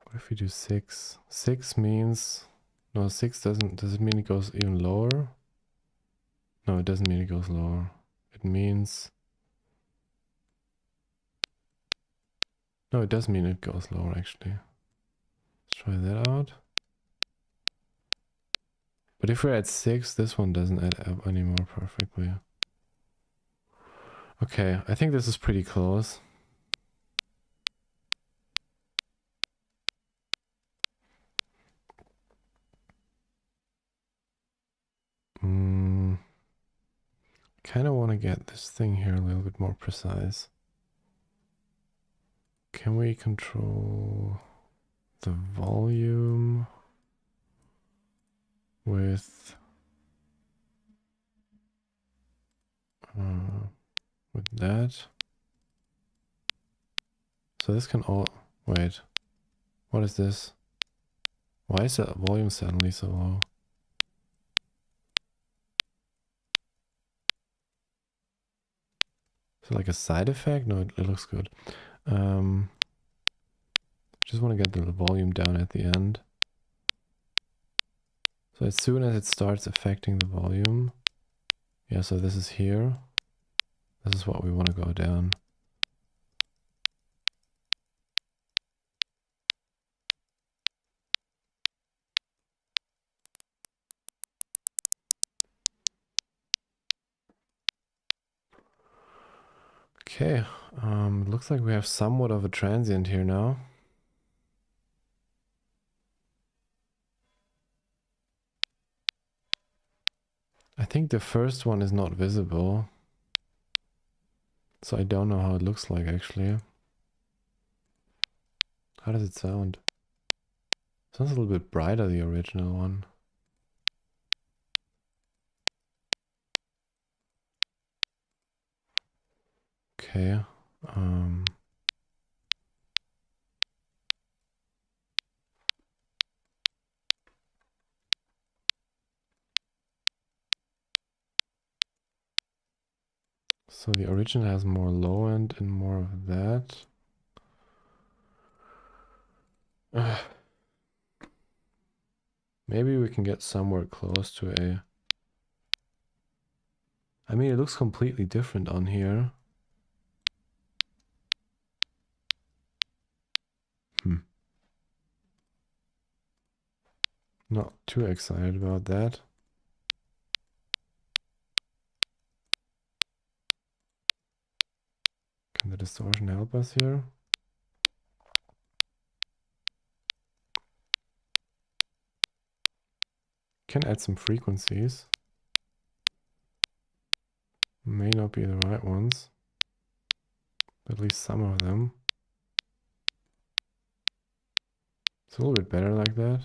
What if we do 6? 6 means... No, 6 doesn't... Does it mean it goes even lower? No, it doesn't mean it goes lower. It means... No, it does mean it goes lower, actually. Let's try that out. But if we're at 6, this one doesn't add up anymore perfectly. Okay, I think this is pretty close. Kind of want to get this thing here a little bit more precise. Can we control the volume with that? So this can all... Wait. What is this? Why is the volume suddenly so low? Is it like a side effect? No, it looks good. Just want to get the volume down at the end. So as soon as it starts affecting the volume, yeah, so this is here. This is what we want to go down. Okay, looks like we have somewhat of a transient here now. think the first one is not visible. So I don't know how it looks like actually. How does it sound? Sounds a little bit brighter, the original one. Okay. So the original has more low end and more of that. Maybe we can get somewhere close to a... I mean, it looks completely different on here. Not too excited about that. Can the distortion help us here? Can add some frequencies. May not be the right ones, but at least some of them. It's a little bit better like that.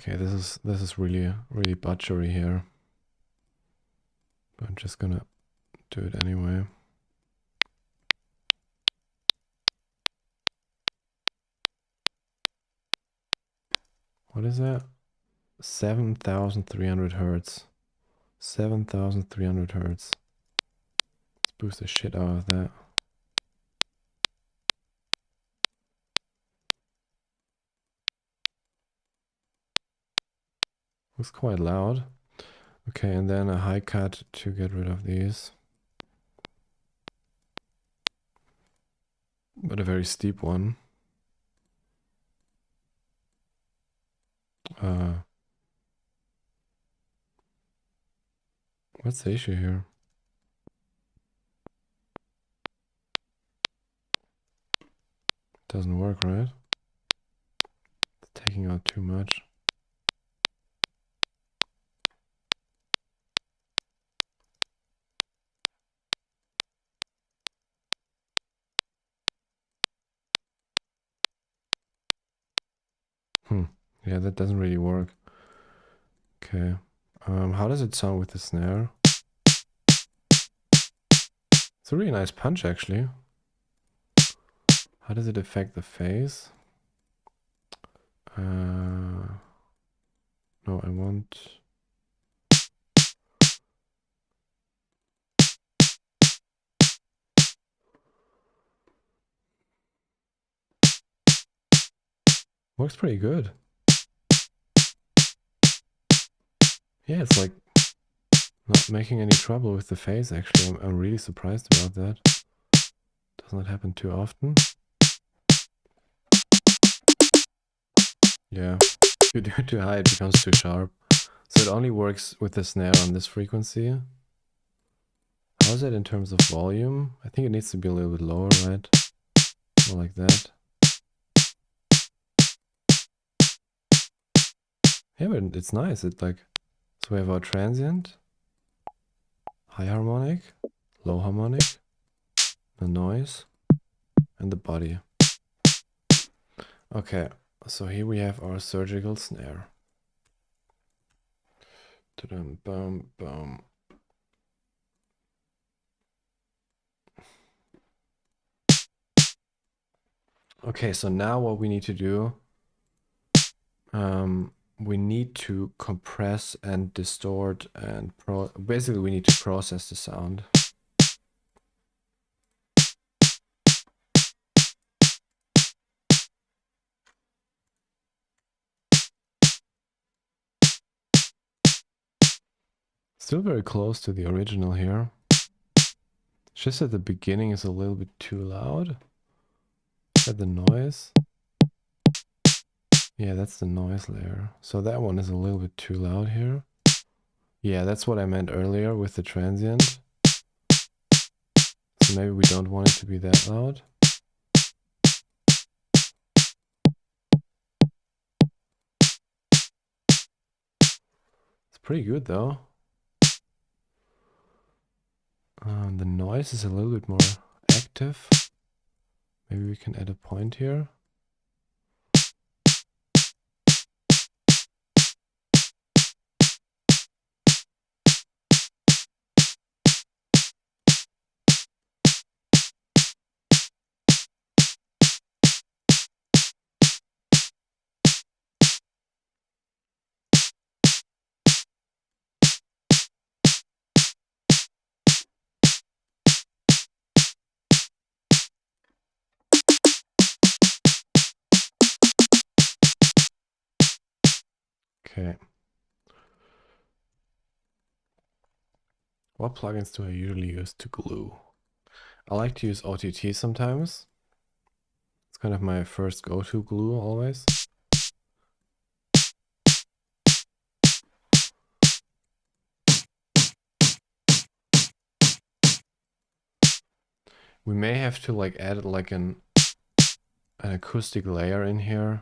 Okay, this is really butchery here. But I'm just gonna do it anyway. What is that? 7,300 hertz. 7,300 hertz. Let's boost the shit out of that. Looks quite loud. Okay, and then a high cut to get rid of these. But a very steep one. What's the issue here? Doesn't work, right? It's taking out too much. Yeah, that doesn't really work. Okay. How does it sound with the snare? It's a really nice punch, actually. How does it affect the phase? No, I want... Works pretty good. Yeah, it's like not making any trouble with the phase, actually. I'm really surprised about that. Does not happen too often. Yeah, if you do it too high, it becomes too sharp. So it only works with the snare on this frequency. How is it in terms of volume? I think it needs to be a little bit lower, right? More like that. Yeah, but it's nice. It's like, so we have our transient, high harmonic, low harmonic, the noise, and the body. Okay, so here we have our surgical snare. Boom, boom. Okay, so now what we need to do, we need to compress and distort and basically we need to process the sound. Still very close to the original here. It's just that the beginning is a little bit too loud. Is that the noise? Yeah, that's the noise layer. So that one is a little bit too loud here. Yeah, that's what I meant earlier with the transient. So maybe we don't want it to be that loud. It's pretty good though. The noise is a little bit more active. Maybe we can add a point here. Okay. What plugins do I usually use to glue? I like to use OTT sometimes. It's kind of my first go-to glue always. We may have to like add like an acoustic layer in here.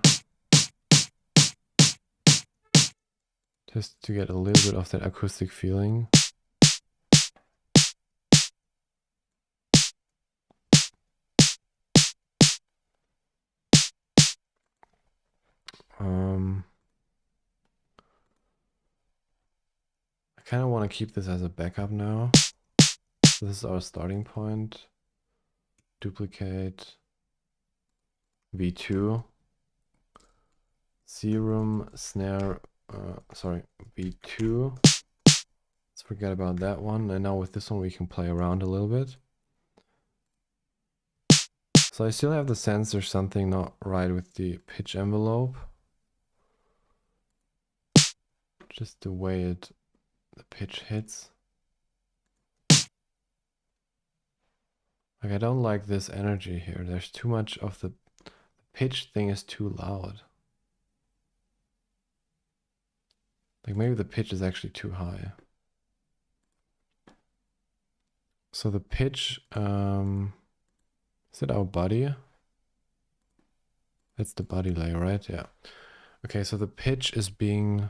Just to get a little bit of that acoustic feeling. I kind of want to keep this as a backup now. So this is our starting point. Duplicate V2. Serum, snare, sorry, V2. Let's forget about that one. And now with this one we can play around a little bit. So I still have the sense there's something not right with the pitch envelope. Just the way the pitch hits. Like I don't like this energy here. There's too much of the pitch thing is too loud. Like maybe the pitch is actually too high. So the pitch, is it our body? That's the body layer, right? Yeah. Okay, so the pitch is being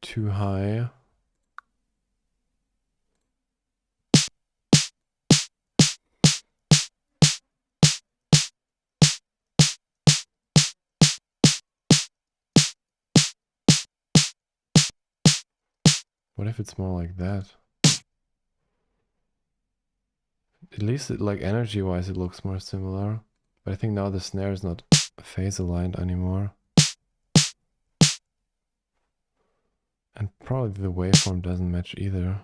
too high. What if it's more like that? At least like energy wise it looks more similar. But I think now the snare is not phase aligned anymore. And probably the waveform doesn't match either.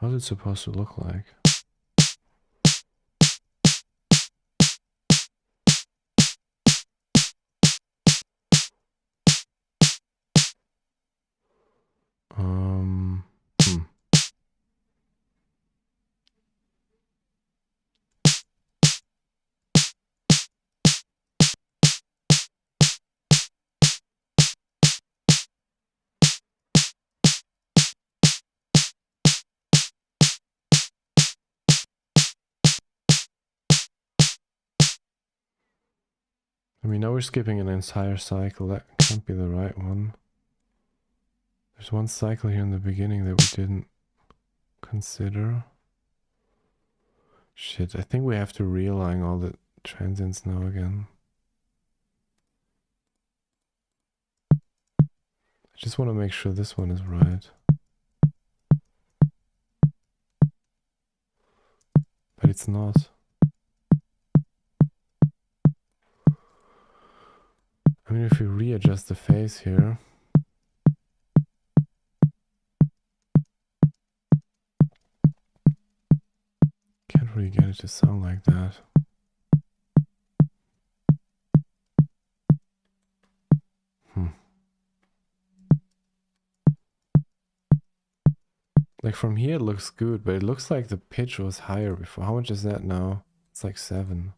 How's it supposed to look like? I mean, now we're skipping an entire cycle. That can't be the right one. There's one cycle here in the beginning that we didn't consider. Shit, I think we have to realign all the transients now again. I just want to make sure this one is right. But it's not. I mean, if we readjust the phase here, can't really get it to sound like that. Like from here it looks good, but it looks like the pitch was higher before. How much is that now? It's like 7.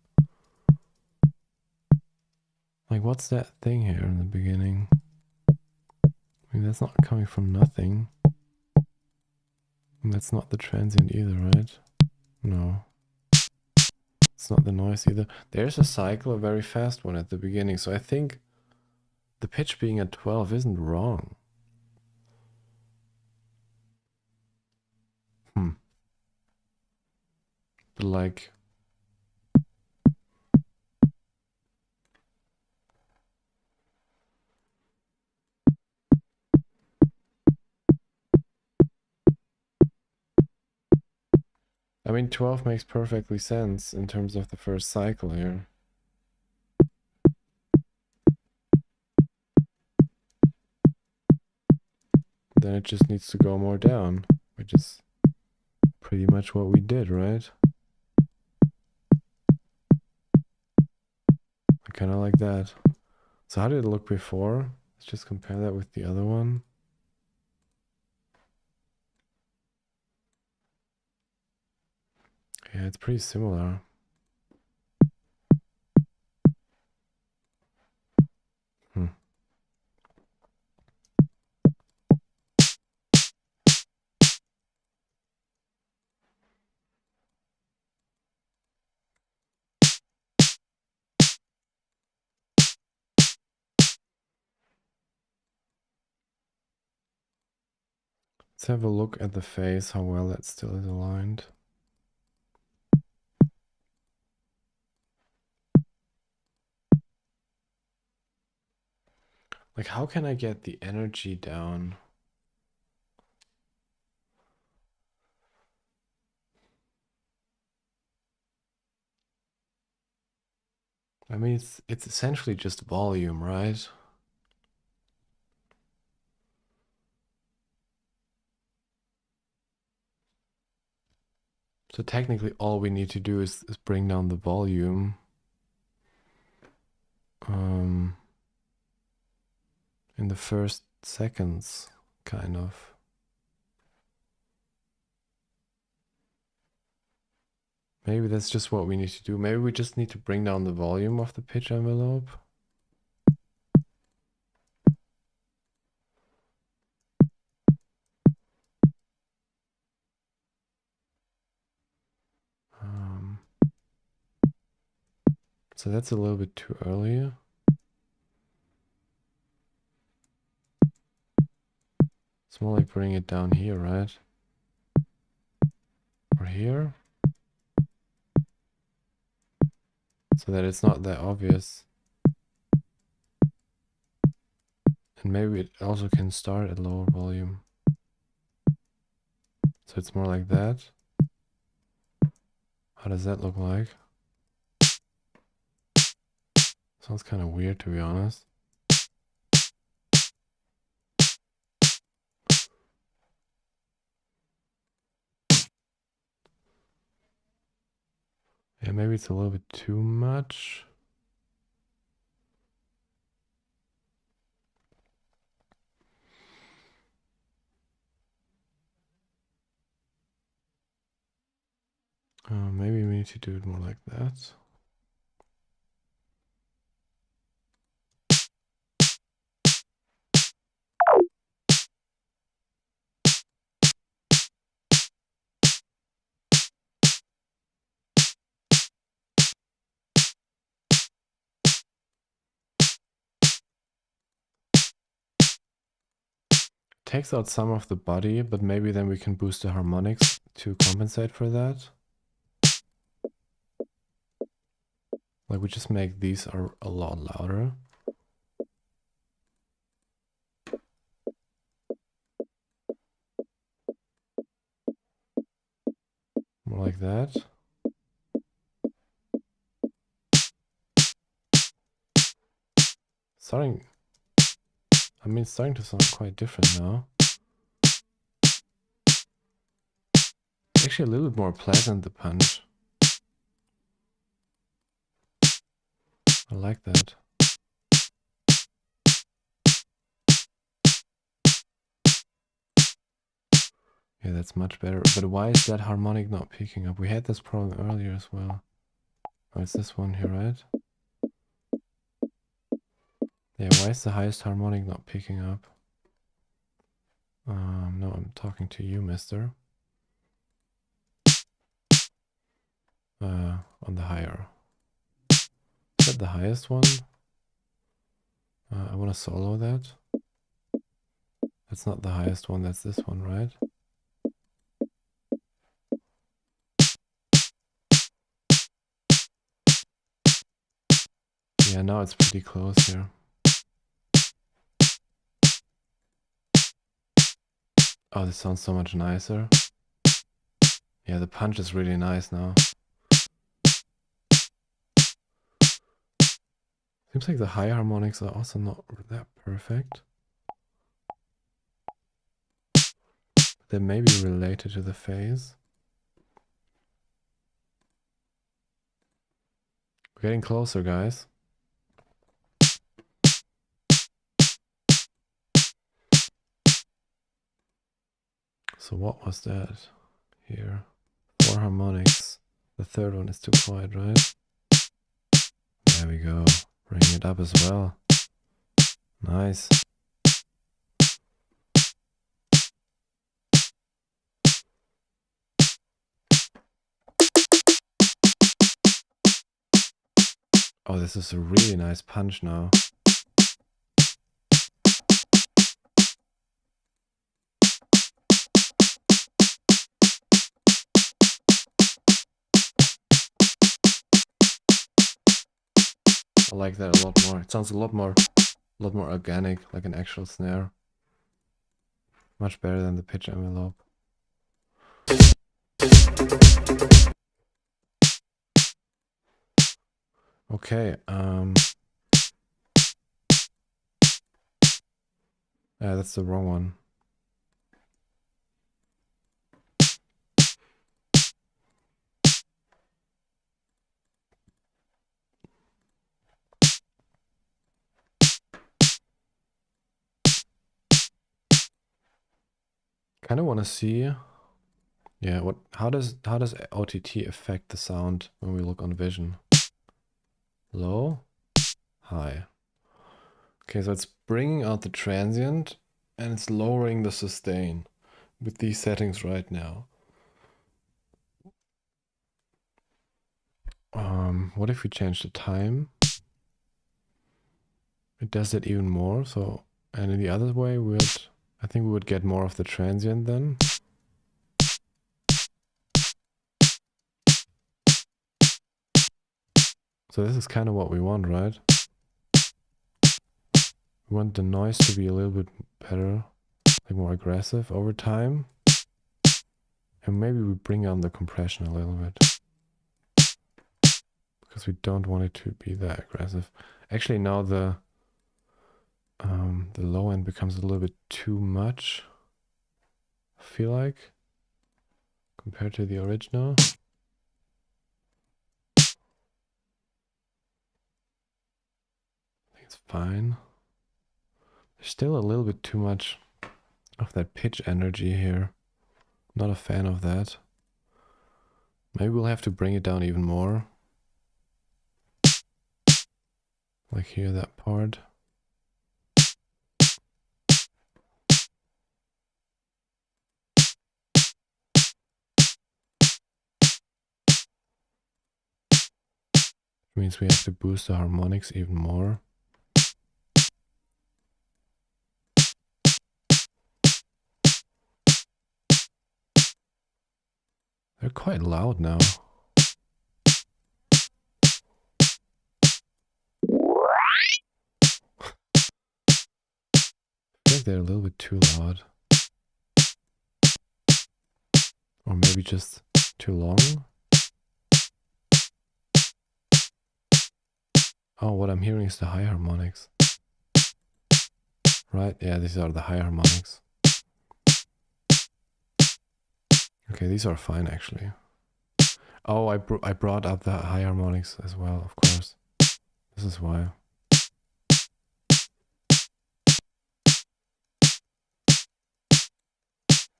Like what's that thing here in the beginning? I mean, that's not coming from nothing. And that's not the transient either, right? No. It's not the noise either. There's a cycle, a very fast one at the beginning. So I think the pitch being at 12 isn't wrong. But like... I mean, 12 makes perfectly sense in terms of the first cycle here. Then it just needs to go more down, which is pretty much what we did, right? I kind of like that. So how did it look before? Let's just compare that with the other one. Yeah, it's pretty similar. Let's have a look at the phase, how well that still is aligned. Like, how can I get the energy down? I mean, it's essentially just volume, right? So technically all we need to do is bring down the volume. In the first seconds, kind of. Maybe that's just what we need to do. Maybe we just need to bring down the volume of the pitch envelope. So that's a little bit too early. It's more like bringing it down here, right? Or here. So that it's not that obvious. And maybe it also can start at lower volume. So it's more like that. How does that look like? Sounds kind of weird, to be honest. Yeah, maybe it's a little bit too much. Maybe we need to do it more like that. Takes out some of the body, but maybe then we can boost the harmonics to compensate for that. Like we just make these a lot louder. More like that. It's starting to sound quite different now. It's actually a little bit more pleasant, the punch. I like that. Yeah, that's much better. But why is that harmonic not picking up? We had this problem earlier as well. Oh, it's this one here, right? Yeah, why is the highest harmonic not picking up? No, I'm talking to you, mister. On the higher. Is that the highest one? I want to solo that. That's not the highest one, that's this one, right? Yeah, now it's pretty close here. Oh, this sounds so much nicer. Yeah, the punch is really nice now. Seems like the high harmonics are also not that perfect. They may be related to the phase. We're getting closer, guys. So what was that here? 4 harmonics. The third one is too quiet, right? There we go. Bring it up as well. Nice. Oh, this is a really nice punch now. I like that a lot more. It sounds a lot more organic, like an actual snare. Much better than the pitch envelope. Okay, that's the wrong one. Kind of want to see, yeah, how does OTT affect the sound when we look on Vision? Low, high. Okay, so it's bringing out the transient and it's lowering the sustain with these settings right now. What if we change the time? It does it even more. So, and in the other way, I think we would get more of the transient then. So this is kind of what we want, right? We want the noise to be a little bit better, like more aggressive over time. And maybe we bring down the compression a little bit. Because we don't want it to be that aggressive. Actually, now the low end becomes a little bit too much, I feel like, compared to the original. I think it's fine. There's still a little bit too much of that pitch energy here. Not a fan of that. Maybe we'll have to bring it down even more. Like here, that part. Means we have to boost the harmonics even more. They're quite loud now. I feel like they're a little bit too loud. Or maybe just too long. Oh, what I'm hearing is the high harmonics. Right, yeah, these are the high harmonics. Okay, these are fine actually. Oh, I brought up the high harmonics as well, of course. This is why.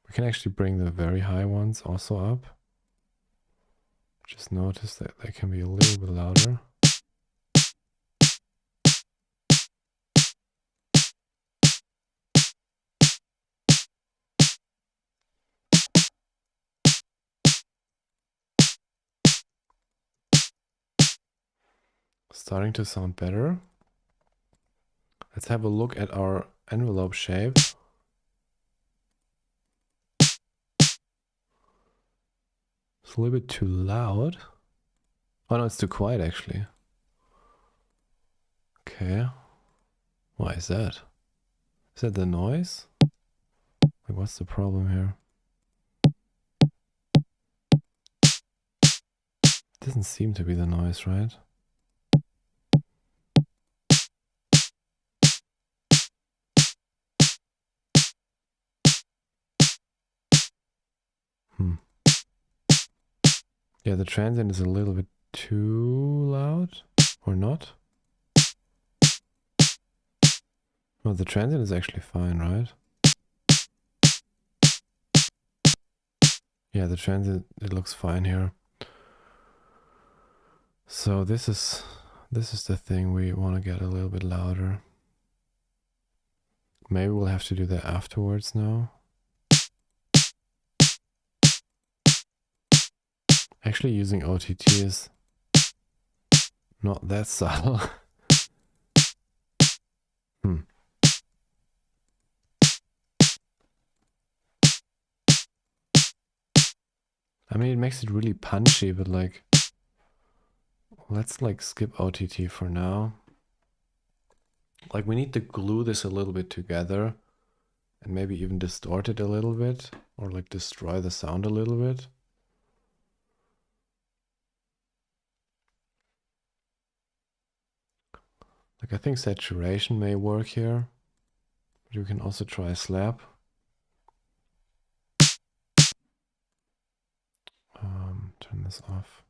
We We can actually bring the very high ones also up. Just notice that they can be a little bit louder. Starting to sound better. Let's have a look at our envelope shape. It's a little bit too loud. Oh no, it's too quiet actually. Okay. Why is that? Is that the noise? Like, what's the problem here? Doesn't seem to be the noise, right? Yeah, the transient is a little bit too loud, or not? No, the transient is actually fine, right? Yeah, the transient, it looks fine here. So this is the thing we want to get a little bit louder. Maybe we'll have to do that afterwards now. Actually, using OTT is not that subtle. I mean, it makes it really punchy, but like, let's like skip OTT for now. Like, we need to glue this a little bit together and maybe even distort it a little bit, or like destroy the sound a little bit. Like, I think saturation may work here, but you can also try slap. Turn this off.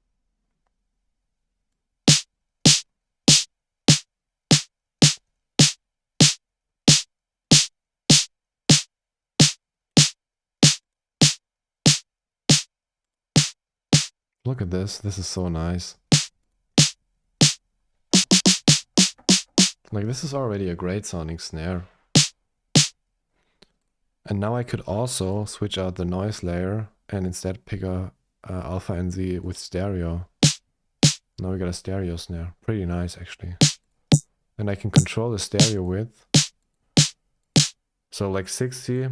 Look at this. This is so nice. Like, this is already a great sounding snare. And now I could also switch out the noise layer and instead pick a alpha NZ with stereo. Now we got a stereo snare. Pretty nice, actually. And I can control the stereo width. So like 60.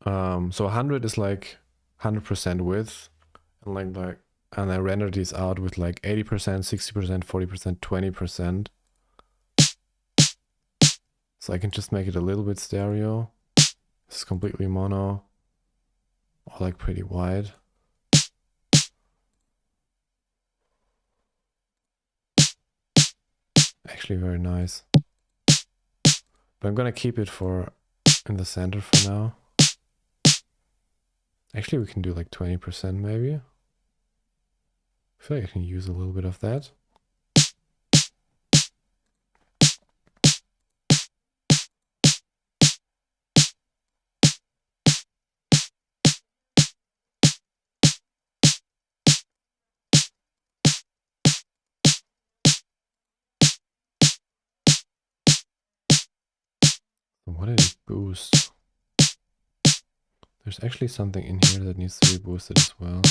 So 100 is like 100% width. And I render these out with like 80%, 60%, 40%, 20%. So I can just make it a little bit stereo. This is completely mono. Or like pretty wide. Actually very nice. But I'm gonna keep it in the center for now. Actually, we can do like 20% maybe. I feel like I can use a little bit of that. What did it boost? There's actually something in here that needs to be boosted as well.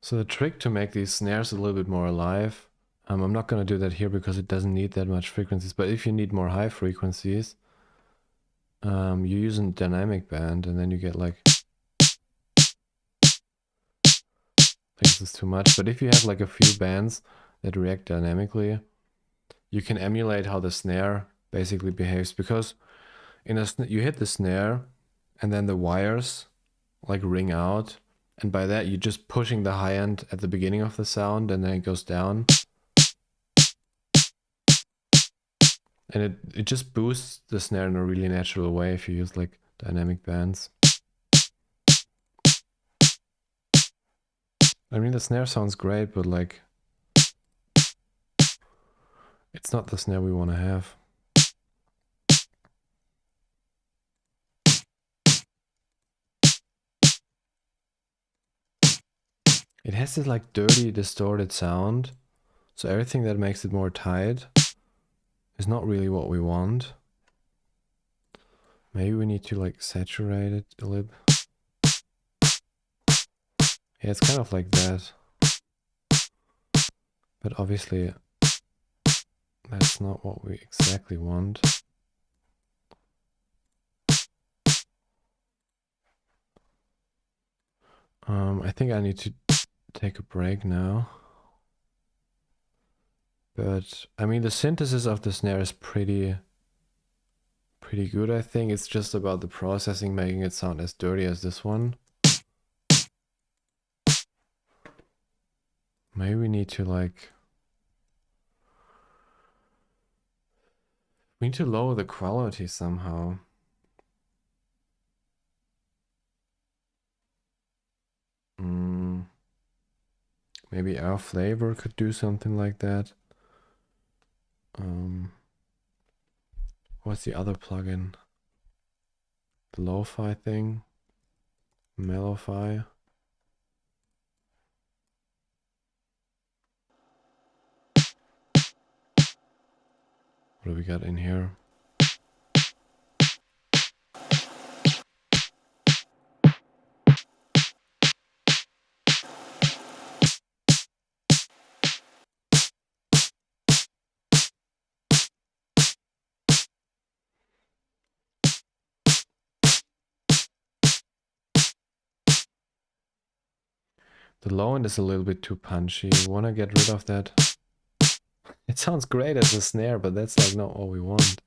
So the trick to make these snares a little bit more alive, I'm not going to do that here because it doesn't need that much frequencies, but if you need more high frequencies, you use a dynamic band and then you get like, I think this is too much, but if you have like a few bands that react dynamically, you can emulate how the snare basically behaves, because you hit the snare and then the wires like ring out, and by that you're just pushing the high end at the beginning of the sound and then it goes down. And it just boosts the snare in a really natural way if you use like dynamic bands. I mean, the snare sounds great, but like, it's not the snare we want to have. It has this like dirty, distorted sound. So everything that makes it more tight is not really what we want. Maybe we need to like saturate it a little. Yeah, it's kind of like that. But obviously that's not what we exactly want. I think I need to take a break now. But I mean, the synthesis of the snare is pretty good, I think. It's just about the processing making it sound as dirty as this one. Maybe we need to like... We need to lower the quality somehow. Maybe our flavor could do something like that. What's the other plugin? The lo-fi thing? Mello-fi? What do we got in here? The low end is a little bit too punchy. We want to get rid of that. It sounds great as a snare, but that's like not what we want.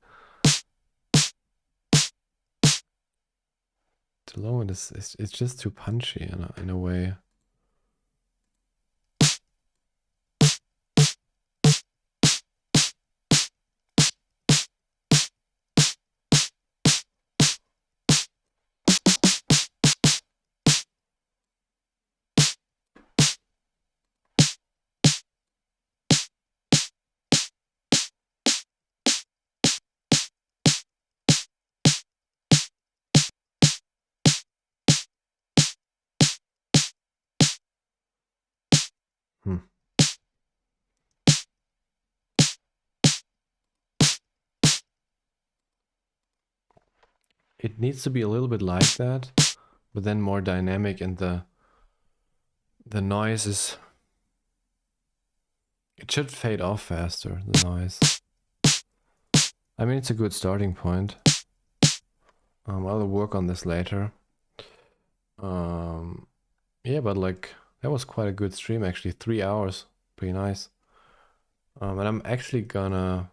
The low end is it's just too punchy in a way. It needs to be a little bit like that, but then more dynamic, and the noise is... It should fade off faster, the noise. I mean, it's a good starting point. I'll work on this later. Yeah, but like, that was quite a good stream actually. 3 hours, pretty nice. And I'm actually gonna...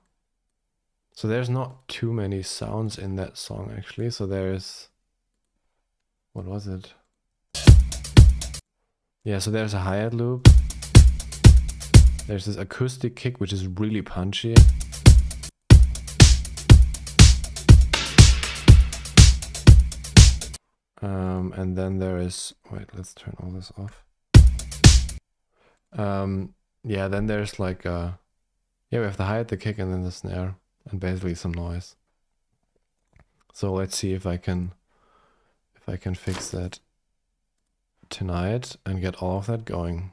So there's not too many sounds in that song actually. So there's... What was it? Yeah, so there's a hi-hat loop. There's this acoustic kick, which is really punchy. And then there is... Wait, let's turn all this off. Yeah, then there's like a... Yeah, we have the hi-hat, the kick, and then the snare. And basically some noise. So let's see if I can fix that tonight and get all of that going.